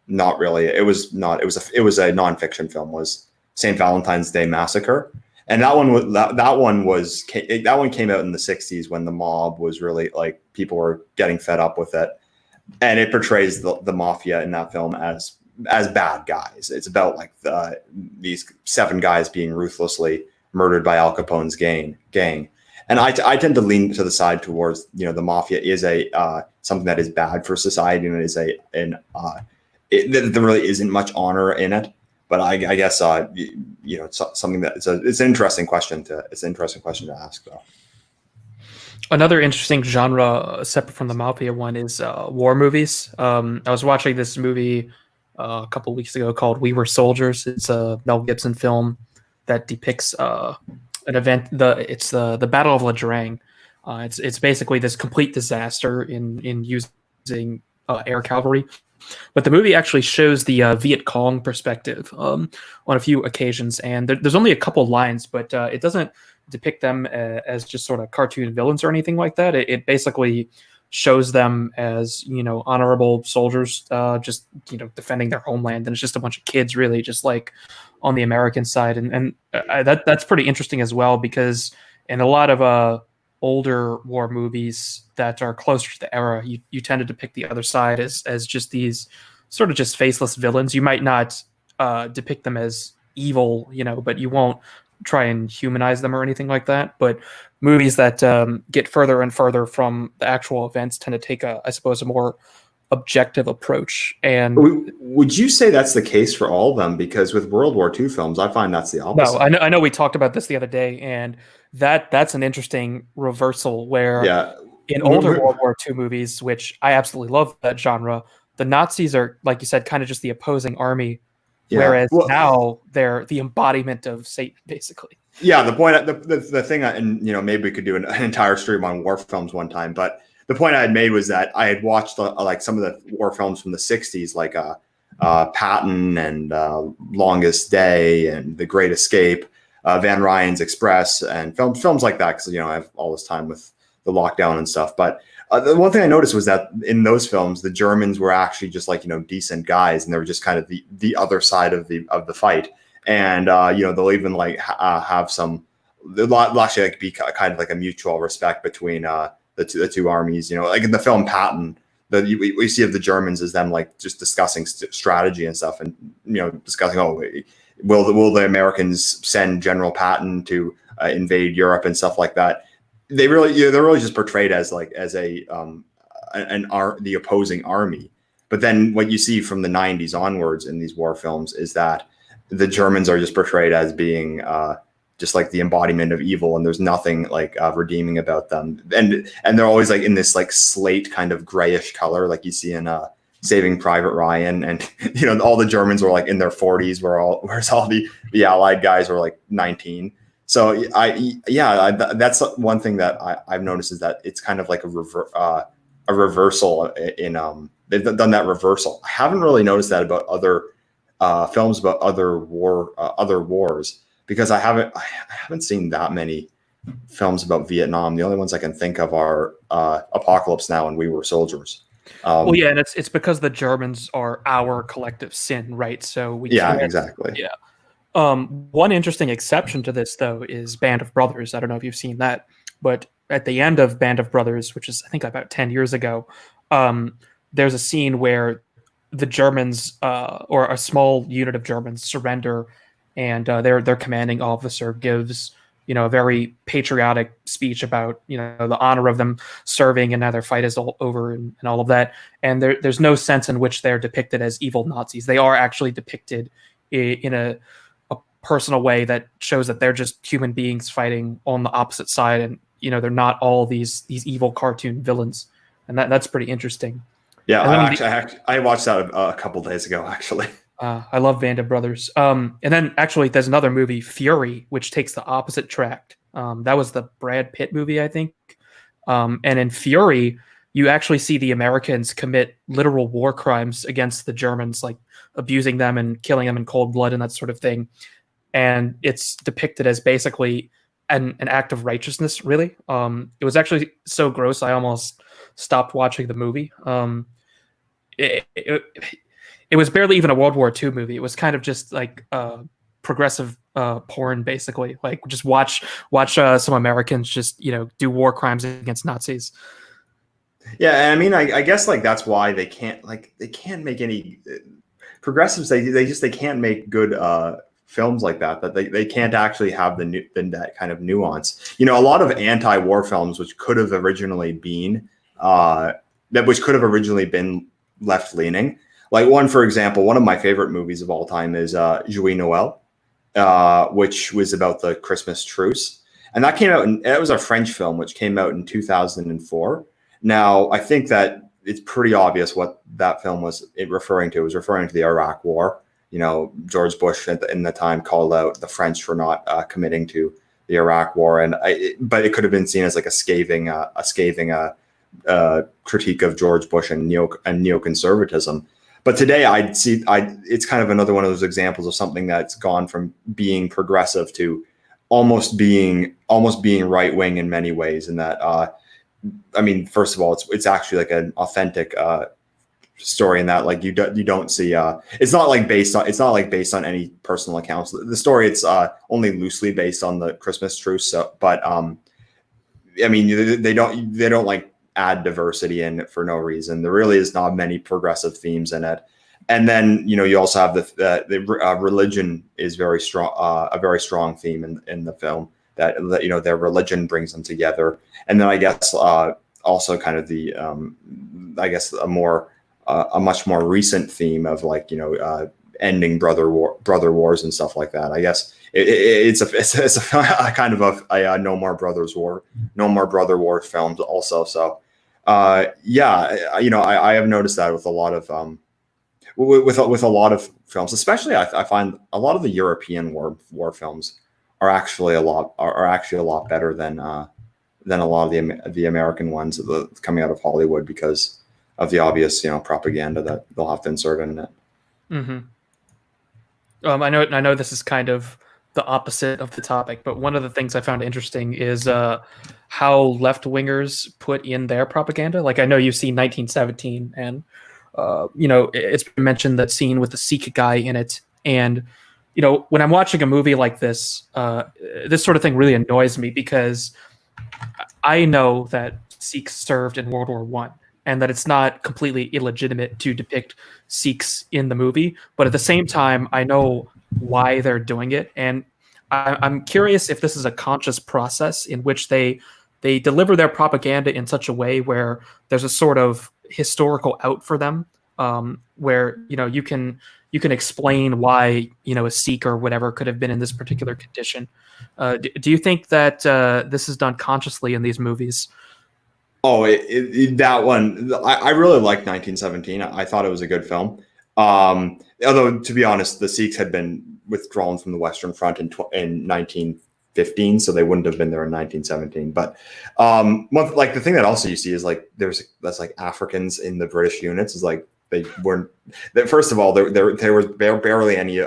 not really, it was a nonfiction film, was St. Valentine's Day Massacre. And that one came out in the 60s when the mob was really like, people were getting fed up with it. And it portrays the mafia in that film as bad guys. It's about like these 7 guys being ruthlessly murdered by Al Capone's gang. And I tend to lean to the side towards, the mafia is something that is bad for society, and there really isn't much honor in it. But I guess it's something that it's an interesting question to ask, though. Another interesting genre, separate from the mafia one, is war movies. I was watching this movie a couple weeks ago called "We Were Soldiers." It's a Mel Gibson film that depicts an event. It's the Battle of La Drang. It's basically this complete disaster in using air cavalry. But the movie actually shows the Viet Cong perspective on a few occasions, and there's only a couple lines, but it doesn't depict them as just sort of cartoon villains or anything like that. It basically shows them as, you know, honorable soldiers, just, you know, defending their homeland, and it's just a bunch of kids, really, just like on the American side, and that's pretty interesting as well, because in a lot of older war movies that are closer to the era, you tend to depict the other side as just these sort of just faceless villains. You might not depict them as evil, you know, but you won't try and humanize them or anything like that. But movies that get further and further from the actual events tend to take I suppose, a more objective approach. And would you say that's the case for all of them? Because with World War II films, I find that's the opposite. No, I know we talked about this the other day, and that's an interesting reversal where in older World War II movies, which I absolutely love that genre, the Nazis are, like you said, kind of just the opposing army, whereas now they're the embodiment of Satan, basically. Yeah, the point, the thing, and you know, maybe we could do an entire stream on war films one time, but the point I had made was that I had watched like some of the war films from the 60s, like Patton and Longest Day and The Great Escape, Van Ryan's Express, and films like that, because, you know, I have all this time with the lockdown and stuff. But the one thing I noticed was that in those films, the Germans were actually just like, you know, decent guys, and they were just kind of the other side of the fight. And you know, they'll even like have some, they'll actually like be kind of like a mutual respect between the two armies. You know, like in the film Patton, we see of the Germans as them like just discussing strategy and stuff, and, you know, discussing, oh, will the Americans send General Patton to invade Europe and stuff like that. They're really just portrayed as like the opposing army. But then what you see from the 90s onwards in these war films is that the Germans are just portrayed as being just like the embodiment of evil, and there's nothing like redeeming about them. And they're always like in this like slate kind of grayish color, like you see in Saving Private Ryan. And, you know, all the Germans were like in their 40s, whereas all the Allied guys were like 19. So that's one thing that I've noticed, is that it's kind of like a reversal in they've done that reversal. I haven't really noticed that about other films about other wars, because I haven't seen that many films about Vietnam. The only ones I can think of are Apocalypse Now and We Were Soldiers. Well, yeah, and it's because the Germans are our collective sin, right? So we can't, exactly. Yeah. One interesting exception to this, though, is Band of Brothers. I don't know if you've seen that, but at the end of Band of Brothers, which is I think about 10 years ago, there's a scene where the Germans, or a small unit of Germans, surrender, and their commanding officer gives, you know, a very patriotic speech about, you know, the honor of them serving and now their fight is all over, and all of that. And there's no sense in which they're depicted as evil Nazis. They are actually depicted in a personal way that shows that they're just human beings fighting on the opposite side, and, you know, they're not all these evil cartoon villains, and that's pretty interesting. Yeah, I watched that a couple days ago, actually. I love Band of Brothers. And then actually there's another movie, Fury, which takes the opposite track. That was the Brad Pitt movie, I think. And in Fury, you actually see the Americans commit literal war crimes against the Germans, like abusing them and killing them in cold blood and that sort of thing. And it's depicted as basically an act of righteousness, really. It was actually so gross, I almost stopped watching the movie. It was barely even a World War II movie. It was kind of just like progressive porn, basically. Like, just watch some Americans just, you know, do war crimes against Nazis. Yeah, and I mean, I guess like that's why they can't make any progressives. They can't make good films like that. That they can't actually have that kind of nuance. You know, a lot of anti-war films, which could have originally been left-leaning. Like for example, one of my favorite movies of all time is Jouy Noel, which was about the Christmas truce. And that was a French film, which came out in 2004. Now, I think that it's pretty obvious what that film was referring to. It was referring to the Iraq War. George Bush in the time called out the French for not committing to the Iraq War, but it could have been seen as like a scathing critique of George Bush and neoconservatism. But today it's kind of another one of those examples of something that's gone from being progressive to almost being right wing in many ways. And that, first of all, it's actually like an authentic story in that, like, you don't see it's not based on any personal accounts. The story, it's only loosely based on the Christmas truce. So, but they don't like add diversity in it for no reason. There really is not many progressive themes in it. And then you also have the religion is very strong, a very strong theme in the film, that their religion brings them together. And then I guess also kind of the a much more recent theme of ending brother wars and stuff like that. I guess it's a kind of a no more brother war films also. So I have noticed that with a lot of with a lot of films, especially I find a lot of the European war films are actually a lot better than a lot of the American ones coming out of Hollywood, because of the obvious propaganda that they'll have to insert in it. Mm-hmm. I know this is kind of the opposite of the topic, but one of the things I found interesting is how left-wingers put in their propaganda. Like, I know you've seen 1917, and it's been mentioned that scene with the Sikh guy in it. And when I'm watching a movie like this, this sort of thing really annoys me, because I know that Sikhs served in World War I, and that it's not completely illegitimate to depict Sikhs in the movie. But at the same time, I know why they're doing it. And I'm curious if this is a conscious process in which they deliver their propaganda in such a way where there's a sort of historical out for them, where you can explain why a Sikh or whatever could have been in this particular condition. Do you think that this is done consciously in these movies? Oh, that one, I really liked 1917. I thought it was a good film. Although, to be honest, the Sikhs had been withdrawn from the Western Front in 1915, so they wouldn't have been there in 1917. But the thing that also you see is that's Africans in the British units. Is like they weren't. First of all, there was barely any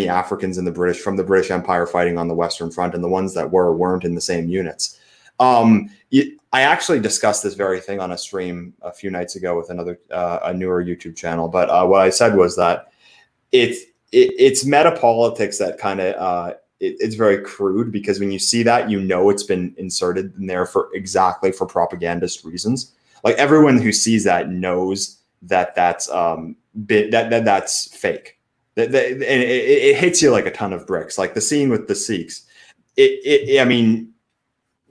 Africans from the British Empire fighting on the Western Front, and the ones that weren't in the same units. I actually discussed this very thing on a stream a few nights ago with a newer YouTube channel. But what I said was that it's meta politics that kind of it's very crude, because when you see that, it's been inserted in there for propagandist reasons. Like, everyone who sees that knows that that's that's fake. And it hits you like a ton of bricks. Like the scene with the Sikhs.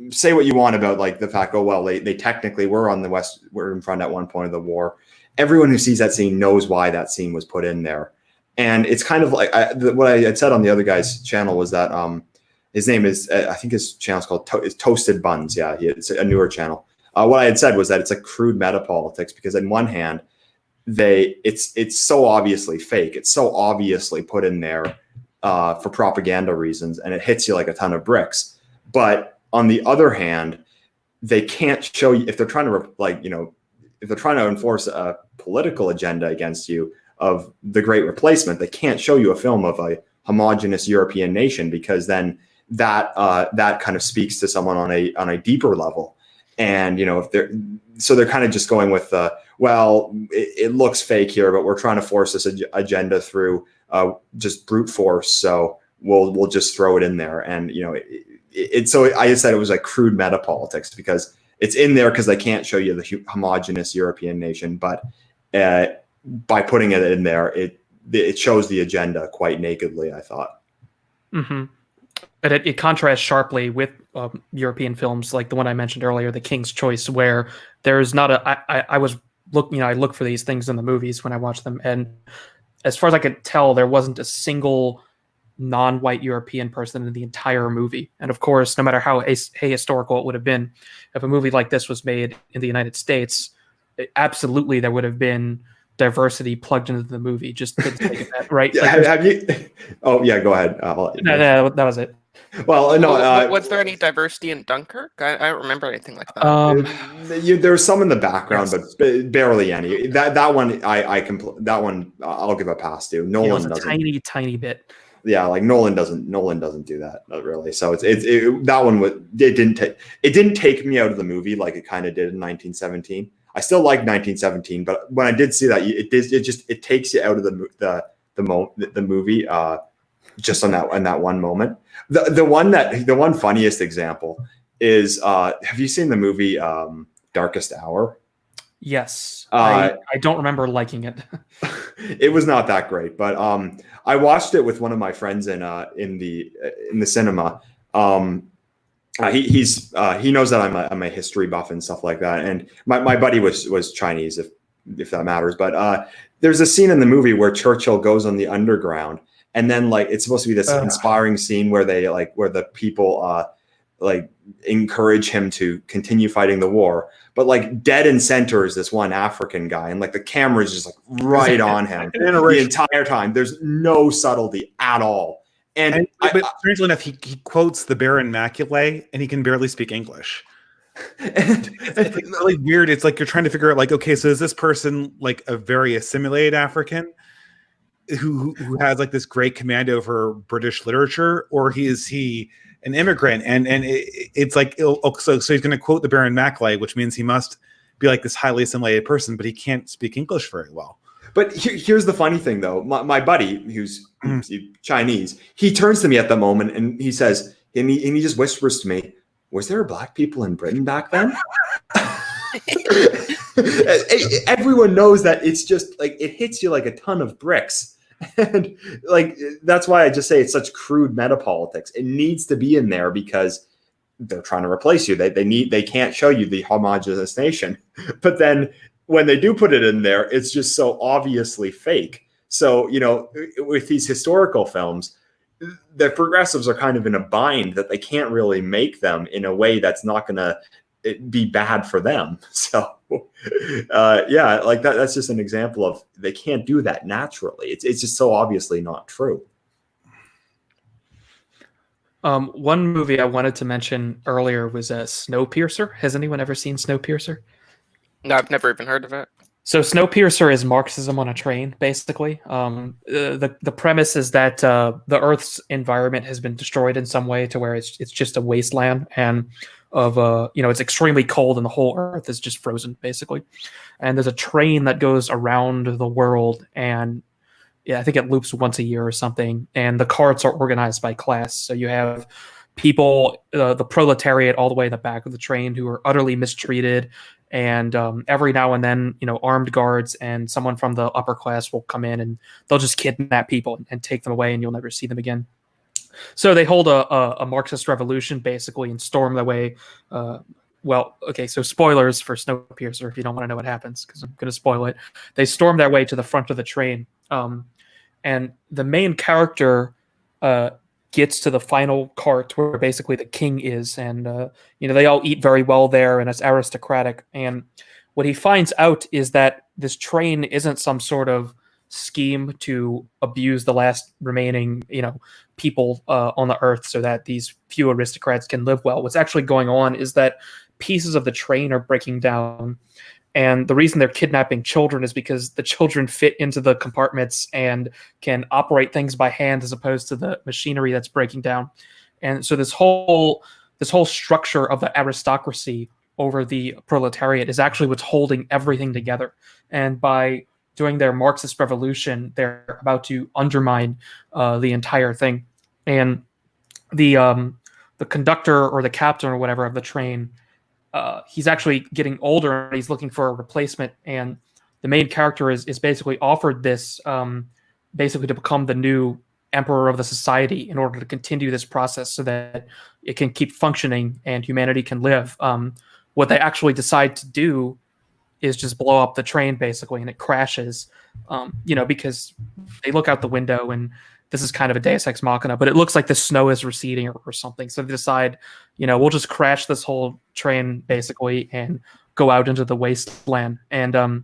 Say what you want about the fact, they technically were in front at one point of the war. Everyone who sees that scene knows why that scene was put in there. And it's kind of like what I had said on the other guy's channel was that his name is, I think his channel's called Toasted Buns. Yeah, it's a newer channel. What I had said was that it's a crude meta politics, because on one hand, it's so obviously fake. It's so obviously put in there for propaganda reasons, and it hits you like a ton of bricks. But on the other hand, they can't show you, if they're trying to enforce a political agenda against you of the Great Replacement, they can't show you a film of a homogenous European nation, because then that kind of speaks to someone on a deeper level. And they're kind of just going with it looks fake here, but we're trying to force this agenda through just brute force, so we'll just throw it in there. And so I just said it was like crude meta politics, because it's in there because they can't show you the homogenous European nation, but by putting it in there, it shows the agenda quite nakedly, I thought. Mm-hmm. But it contrasts sharply with European films like the one I mentioned earlier, The King's Choice, where there's not I was looking, I look for these things in the movies when I watch them, and as far as I could tell, there wasn't a single non-white European person in the entire movie. And of course, no matter how ahistorical it would have been, if a movie like this was made in the United States, absolutely there would have been diversity plugged into the movie. Just for the sake of that, right? Yeah, Like, have you? Oh yeah, go ahead. no, that was it. Well, no. Was there any diversity in Dunkirk? I don't remember anything like that. There's some in the background, Yes. but barely any. That one, that one, I'll give a pass to. Nolan doesn't. Tiny bit. Yeah, like Nolan doesn't do that really. So that one it didn't take me out of the movie like it kind of did in 1917. I still like 1917, but when I did see that, it takes you out of the movie just on that one moment. The one funniest example is have you seen the movie Darkest Hour? Yes, I don't remember liking it. It was not that great, but I watched it with one of my friends in the cinema. He knows that I'm a history buff and stuff like that, and my buddy was Chinese, if that matters. But there's a scene in the movie where Churchill goes on the underground, and then like it's supposed to be this inspiring scene where the people encourage him to continue fighting the war, but like dead in center is this one African guy, and like the camera is just like right on him the entire time. There's no subtlety at all. But strangely enough, he quotes the Baron Maculae, and he can barely speak English. And it's like really weird. It's like you're trying to figure out, like, okay, so is this person like a very assimilated African who has like this great command over British literature, or is he an immigrant? And it's like, so he's going to quote the Baron Maculae, which means he must be like this highly assimilated person, but he can't speak English very well. But here's the funny thing, though. My buddy, who's Chinese, he turns to me at the moment and he says, and he just whispers to me, "Was there black people in Britain back then?" Everyone knows that it's just like it hits you like a ton of bricks. And like that's why I just say it's such crude meta politics. It needs to be in there because they're trying to replace you. They can't show you the homogenous nation. But then when they do put it in there, it's just so obviously fake. So, with these historical films, the progressives are kind of in a bind that they can't really make them in a way that's not going to be bad for them. So, like that's just an example of they can't do that naturally. It's just so obviously not true. One movie I wanted to mention earlier was Snowpiercer. Has anyone ever seen Snowpiercer? No, I've never even heard of it. So Snowpiercer is Marxism on a train, basically. The premise is that the Earth's environment has been destroyed in some way to where it's just a wasteland, and it's extremely cold, and the whole Earth is just frozen, basically. And there's a train that goes around the world, and I think it loops once a year or something. And the carts are organized by class, so you have people, the proletariat, all the way in the back of the train who are utterly mistreated. And every now and then, armed guards and someone from the upper class will come in and they'll just kidnap people and take them away, and you'll never see them again. So they hold a Marxist revolution, basically, and storm their way. So spoilers for Snowpiercer if you don't want to know what happens, because I'm going to spoil it. They storm their way to the front of the train. And the main character gets to the final cart where basically the king is, and they all eat very well there, and it's aristocratic. And what he finds out is that this train isn't some sort of scheme to abuse the last remaining people on the earth so that these few aristocrats can live well. What's actually going on is that pieces of the train are breaking down, and the reason they're kidnapping children is because the children fit into the compartments and can operate things by hand as opposed to the machinery that's breaking down. And so this whole structure of the aristocracy over the proletariat is actually what's holding everything together. And by doing their Marxist revolution, they're about to undermine the entire thing. And the conductor or the captain or whatever of the train, he's actually getting older and he's looking for a replacement. And the main character is basically offered this, basically to become the new emperor of the society in order to continue this process so that it can keep functioning and humanity can live. What they actually decide to do is just blow up the train, basically, and it crashes, because they look out the window and this is kind of a Deus Ex Machina, but it looks like the snow is receding or something. So they decide, we'll just crash this whole train basically and go out into the wasteland. And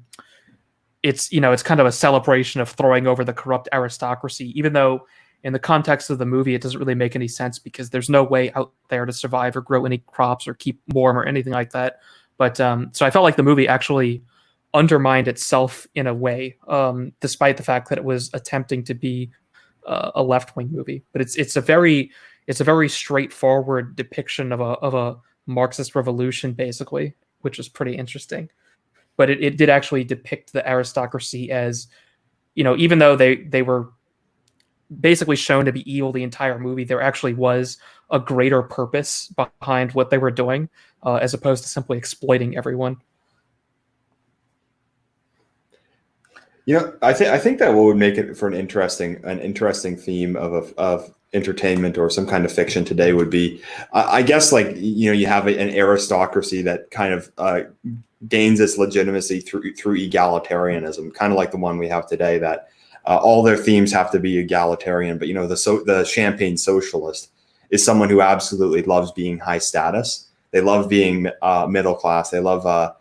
it's kind of a celebration of throwing over the corrupt aristocracy, even though in the context of the movie it doesn't really make any sense because there's no way out there to survive or grow any crops or keep warm or anything like that. But so I felt like the movie actually undermined itself in a way, despite the fact that it was attempting to be a left-wing movie. But it's a very straightforward depiction of a Marxist revolution, basically, which is pretty interesting. But it did actually depict the aristocracy as, even though they were basically shown to be evil the entire movie, there actually was a greater purpose behind what they were doing, as opposed to simply exploiting everyone. I think that what would make it for an interesting theme of entertainment or some kind of fiction today would be, I guess, like, you have an aristocracy that kind of gains its legitimacy through egalitarianism, kind of like the one we have today, that all their themes have to be egalitarian. But the champagne socialist is someone who absolutely loves being high status. They love being middle class. They love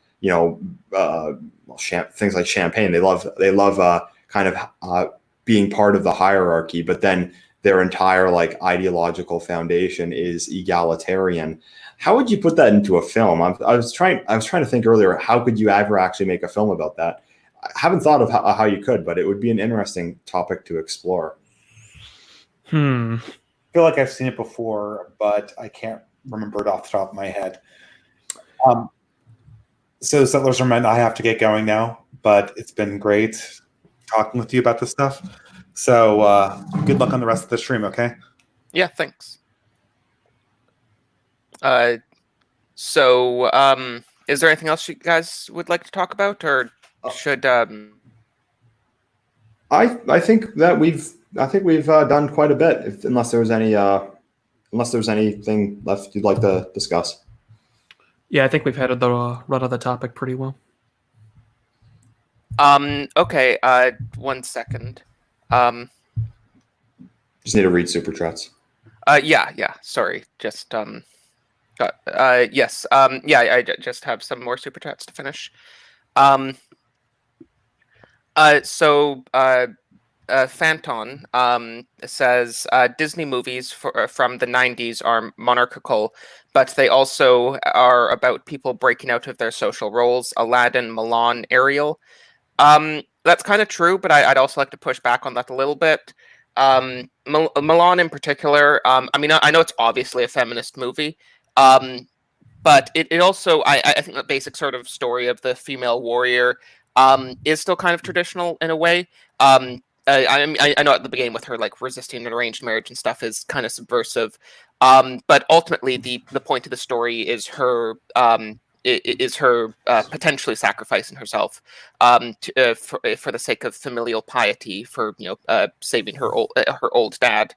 things like champagne. They love kind of being part of the hierarchy, but then their entire ideological foundation is egalitarian. How would you put that into a film? I was trying to think earlier, how could you ever actually make a film about that? I haven't thought of how you could, but it would be an interesting topic to explore. I feel like I've seen it before, but I can't remember it off the top of my head. So Settlers Are Men, I have to get going now, but it's been great talking with you about this stuff. So good luck on the rest of the stream, okay? Yeah, thanks. Is there anything else you guys would like to talk about, or should I think we've done quite a bit. Unless there's anything left you'd like to discuss. Yeah, I think we've had the run of the topic pretty well. Okay. 1 second. Just need to read super chats. Yeah. Sorry. Just yes. Yeah. I just have some more super chats to finish. Phanton says Disney movies from the 90s are monarchical, but they also are about people breaking out of their social roles. Aladdin, Mulan, Ariel. That's kind of true, but I'd also like to push back on that a little bit. Mulan in particular, I mean, I know it's obviously a feminist movie, but it also, I think the basic sort of story of the female warrior is still kind of traditional in a way. I know at the beginning with her resisting an arranged marriage and stuff is kind of subversive, but ultimately the point of the story is her potentially sacrificing herself for the sake of familial piety, for saving her old dad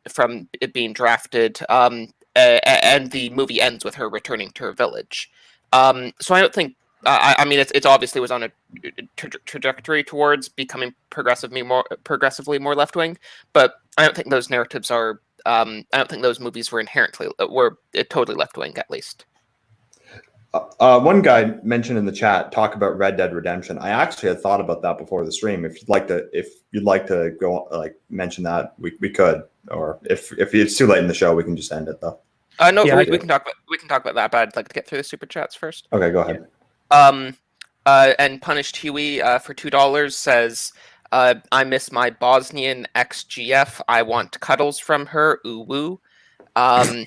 from it being drafted, and the movie ends with her returning to her village. So I don't think. I mean, it's obviously was on a trajectory towards becoming progressively more left wing, but I don't think those narratives are. I don't think those movies were totally left wing, at least. One guy mentioned in the chat talk about Red Dead Redemption. I actually had thought about that before the stream. If you'd like to go mention that, we could, or if it's too late in the show, we can just end it though. No, yeah, we can talk about that, but I'd like to get through the super chats first. Okay, go ahead. And Punished Huey for $2 says, I miss my Bosnian ex-GF. I want cuddles from her. Ooh woo. I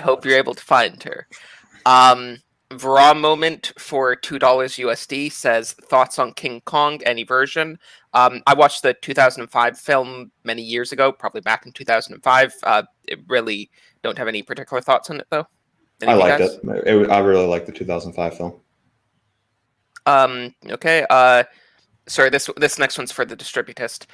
hope you're able to find her. Vra Moment for $2 USD says, thoughts on King Kong, any version. I watched the 2005 film many years ago, probably back in 2005. It really don't have any particular thoughts on it though. I liked it. I really liked the 2005 film. Okay. Sorry, this next one's for the Distributist.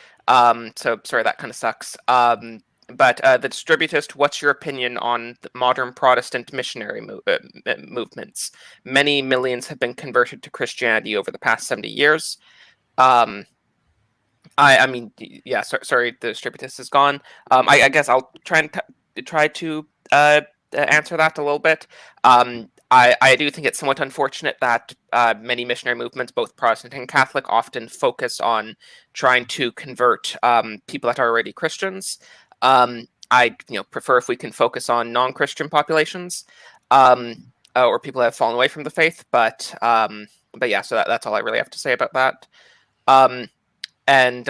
So sorry, that kind of sucks. But the Distributist, what's your opinion on the modern Protestant missionary movements? Many millions have been converted to Christianity over the past 70 years. I mean, yeah. Sorry, the Distributist is gone. I guess I'll try to answer that a little bit. I do think it's somewhat unfortunate that many missionary movements, both Protestant and Catholic, often focus on trying to convert people that are already Christians. I prefer if we can focus on non-Christian populations, or people that have fallen away from the faith. But yeah, so that's all I really have to say about that. And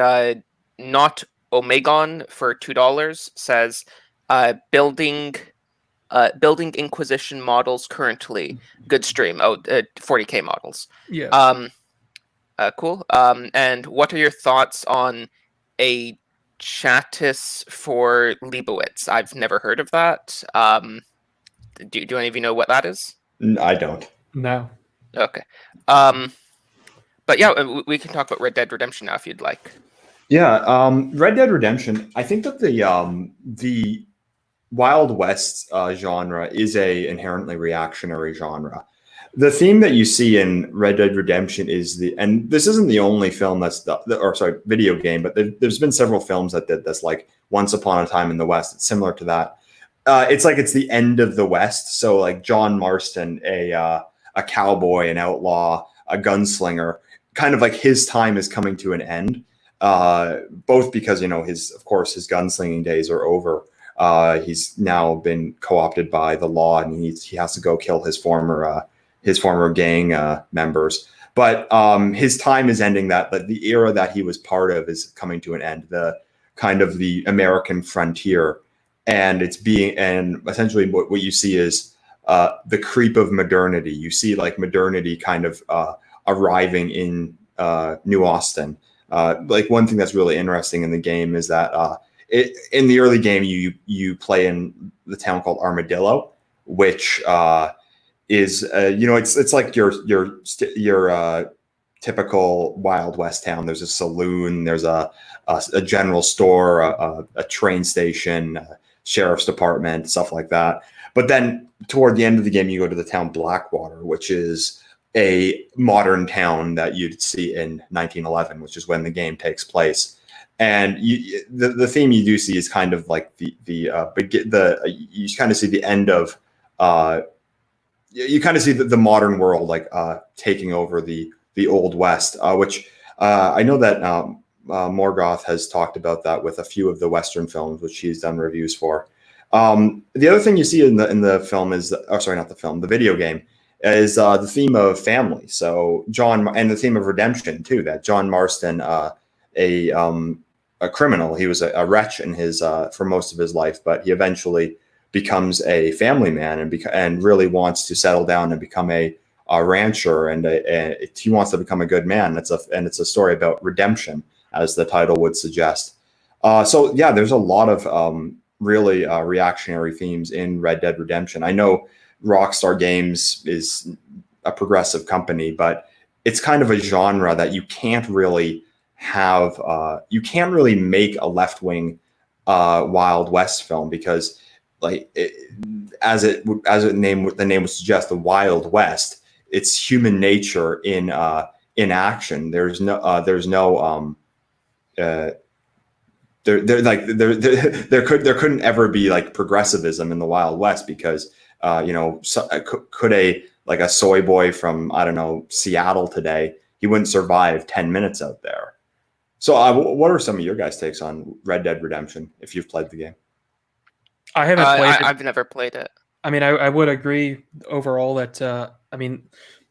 not Omegon for $2 says building Inquisition models currently. Good stream. 40K models. Yeah. Cool. And what are your thoughts on a Chattis for Leibowitz? I've never heard of that. Do any of you know what that is? I don't. No. Okay. But yeah, we can talk about Red Dead Redemption now if you'd like. Yeah, Red Dead Redemption. I think that the Wild West genre is a inherently reactionary genre. The theme that you see in Red Dead Redemption is and this isn't the only film video game, but there's been several films that did this, like Once Upon a Time in the West. It's similar to that. It's the end of the West. So like John Marston, a cowboy, an outlaw, a gunslinger, kind of like his time is coming to an end. Both because his gunslinging days are over. He's now been co-opted by the law, and he has to go kill his former gang members. But his time is ending. That the era that he was part of is coming to an end. The kind of the American frontier, and essentially what you see is the creep of modernity. You see like modernity kind of arriving in New Austin. Like one thing that's really interesting in the game is that in the early game you play in the town called Armadillo, which is it's like your typical Wild West town. There's a saloon, there's a general store, a train station, a sheriff's department, stuff like that. But then toward the end of the game, you go to the town Blackwater, which is a modern town that you'd see in 1911, which is when the game takes place. And the theme you do see is kind of like you kind of see the end of you kind of see the modern world like taking over the Old West, which I know that Morgoth has talked about that with a few of the Western films, which he's done reviews for. The other thing you see in the film is, the video game, is the theme of family. So and the theme of redemption too. That John Marston, a criminal, he was a wretch in his for most of his life, but he eventually becomes a family man and really wants to settle down and become a rancher, and he wants to become a good man. It's a story about redemption, as the title would suggest. So yeah, there's a lot of really reactionary themes in Red Dead Redemption. I know Rockstar Games is a progressive company, but it's kind of a genre that you can't really have. You can't really make a left-wing Wild West film because, like, the name would suggest, the Wild West. It's human nature in action. There couldn't ever be like progressivism in the Wild West because could a soy boy from, I don't know, Seattle today, he wouldn't survive 10 minutes out there. So what are some of your guys' takes on Red Dead Redemption if you've played the game? I haven't played it. I've never played it. I mean, I would agree overall that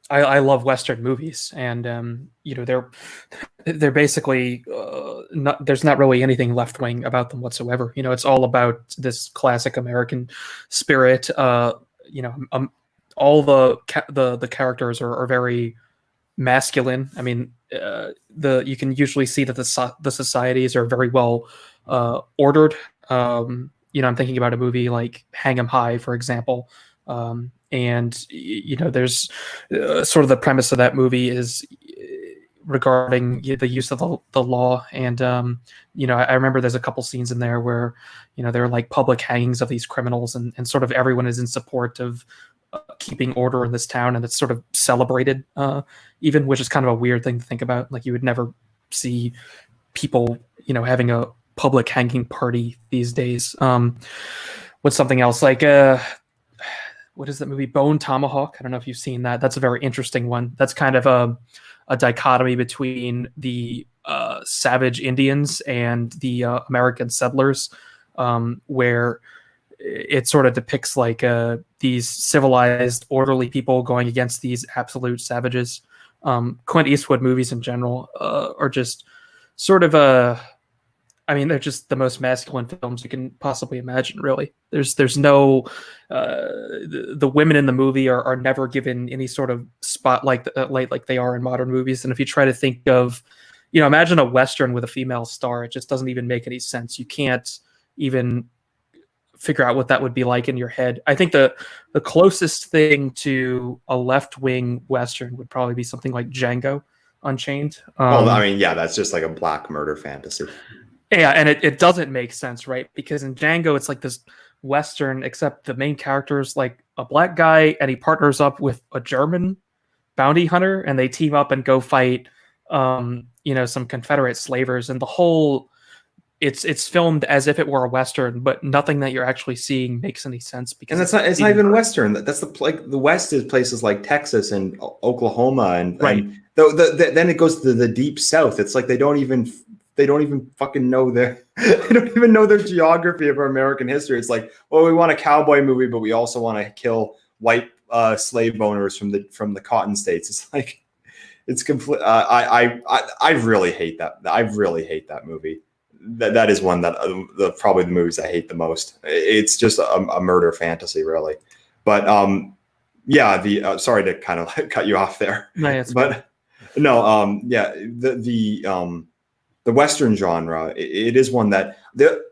I love Western movies, and they're basically there's not really anything left wing about them whatsoever. It's all about this classic American spirit. All the characters are very masculine. I mean, you can usually see that the societies are very well ordered. I'm thinking about a movie like Hang 'em High, for example. And there's sort of the premise of that movie is regarding the use of the law. And, I remember there's a couple scenes in there where, there are like public hangings of these criminals and sort of everyone is in support of keeping order in this town. And it's sort of celebrated, even, which is kind of a weird thing to think about. Like you would never see people, having a public hanging party these days. What's something else like what is that movie, Bone Tomahawk? I don't know if you've seen that. That's a very interesting one. That's kind of a dichotomy between the savage Indians and the American settlers, where it sort of depicts like these civilized, orderly people going against these absolute savages. Clint Eastwood movies in general are just sort of they're just the most masculine films you can possibly imagine. Really, there's no the women in the movie are never given any sort of spotlight light like they are in modern movies. And if you try to think of, imagine a Western with a female star, it just doesn't even make any sense. You can't even figure out what that would be like in your head. I think the closest thing to a left-wing Western would probably be something like Django Unchained. That's just like a black murder fantasy. Yeah, and it doesn't make sense, right? Because in Django, it's like this Western, except the main character is like a black guy, and he partners up with a German bounty hunter, and they team up and go fight, some Confederate slavers, and the whole it's filmed as if it were a Western, but nothing that you're actually seeing makes any sense. Because it's not even Western. That's the West is places like Texas and Oklahoma, and right. And then it goes to the deep South. It's like they don't even fucking know they don't even know their geography of our American history. It's like, well, we want a cowboy movie, but we also want to kill white slave owners from the cotton states. It's like, it's complete. I really hate that. I really hate that movie. That is one that probably the movies I hate the most. It's just a murder fantasy, really. But sorry to kind of cut you off there. The Western genre, it is one that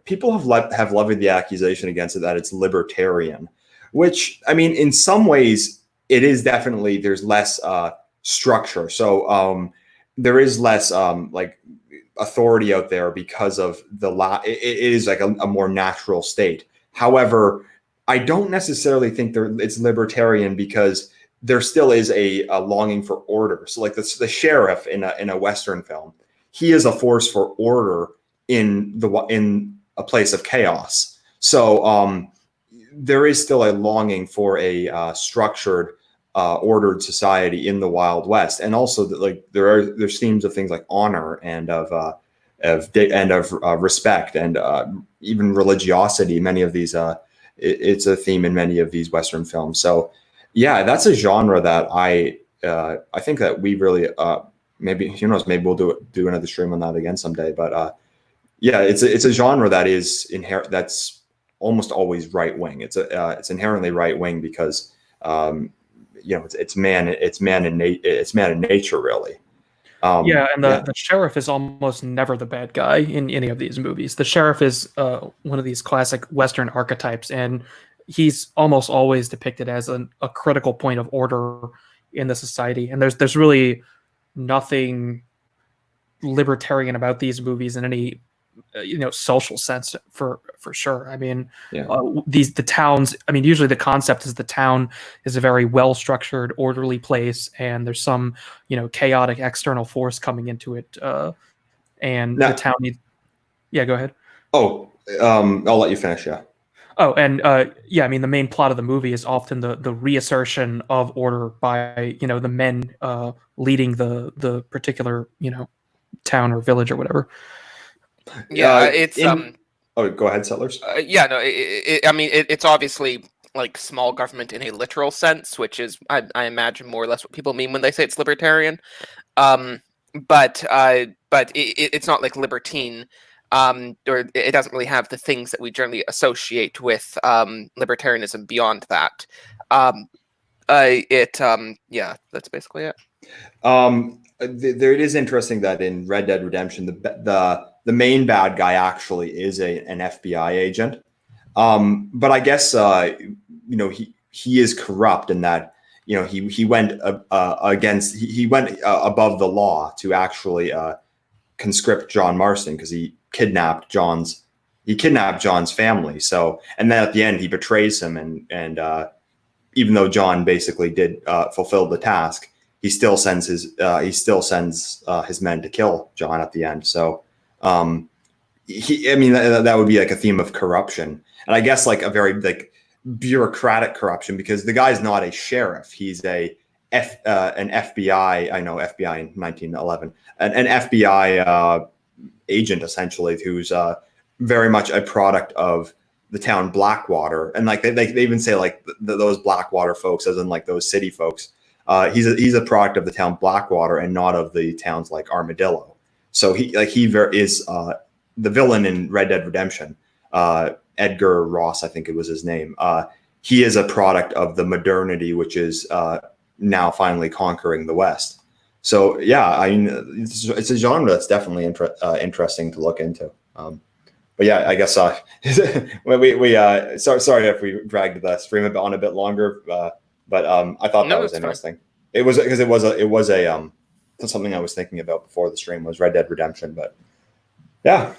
people have levied the accusation against it that it's libertarian, which, I mean, in some ways it is definitely, there's less structure. So there is less authority out there because of it is like a more natural state. However, I don't necessarily think it's libertarian because there still is a longing for order. So like the sheriff in a Western film, he is a force for order in a place of chaos. So there is still a longing for a structured, ordered society in the Wild West, and also that there's themes of things like honor and of respect and even religiosity. Many of these, it's a theme in many of these Western films. So yeah, that's a genre that I think that we really maybe, who knows, maybe we'll do another stream on that again someday. But it's a genre that is that's almost always right wing. It's inherently right wing because it's man in nature, really. The sheriff is almost never the bad guy in any of these movies. The sheriff is one of these classic Western archetypes, and he's almost always depicted as a critical point of order in the society. And there's really nothing libertarian about these movies in any social sense for sure. I mean, the towns, I mean, usually the concept is the town is a very well structured, orderly place, and there's some chaotic external force coming into it, and the town needs. Yeah, go ahead. I'll let you finish. I mean, the main plot of the movie is often the reassertion of order by the men leading the particular town or village or whatever. Go ahead, Settlers. It's obviously like small government in a literal sense, which is I imagine more or less what people mean when they say it's libertarian. But it's not like libertine. Or it doesn't really have the things that we generally associate with libertarianism beyond that. That's basically it. There it is interesting that in Red Dead Redemption, the main bad guy actually is an FBI agent. But I guess he is corrupt in that he went he went above the law to actually conscript John Marston because he kidnapped John's family. So, and then at the end he betrays him, and even though John basically did fulfill the task, he still sends his men to kill John at the end. So I mean, that would be like a theme of corruption, and I guess like a very like bureaucratic corruption, because the guy's not a sheriff; he's an FBI. I know FBI in 1911, an FBI agent essentially, who's very much a product of the town Blackwater, and like they even say like those Blackwater folks, as in like those city folks. He's a product of the town Blackwater and not of the towns like Armadillo. So he is the villain in Red Dead Redemption, Edgar Ross, I think it was his name. He is a product of the modernity, which is now finally conquering the West. So yeah, I mean, it's a genre that's definitely interesting to look into. But yeah, I guess we sorry if we dragged the stream on a bit longer, but I thought that was interesting. Fine. It was because it was a something I was thinking about before the stream was Red Dead Redemption, but yeah.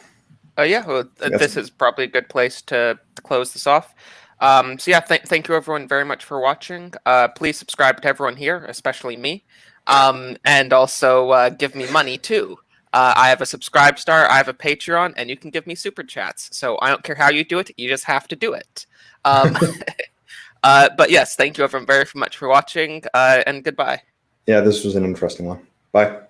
Well, this is probably a good place to close this off. So yeah, thank you everyone very much for watching. Please subscribe to everyone here, especially me, and also give me money too. I have a Subscribe Star, I have a Patreon, and you can give me super chats. So I don't care how you do it, you just have to do it. But yes, thank you everyone very much for watching, and goodbye. Yeah, this was an interesting one. Bye.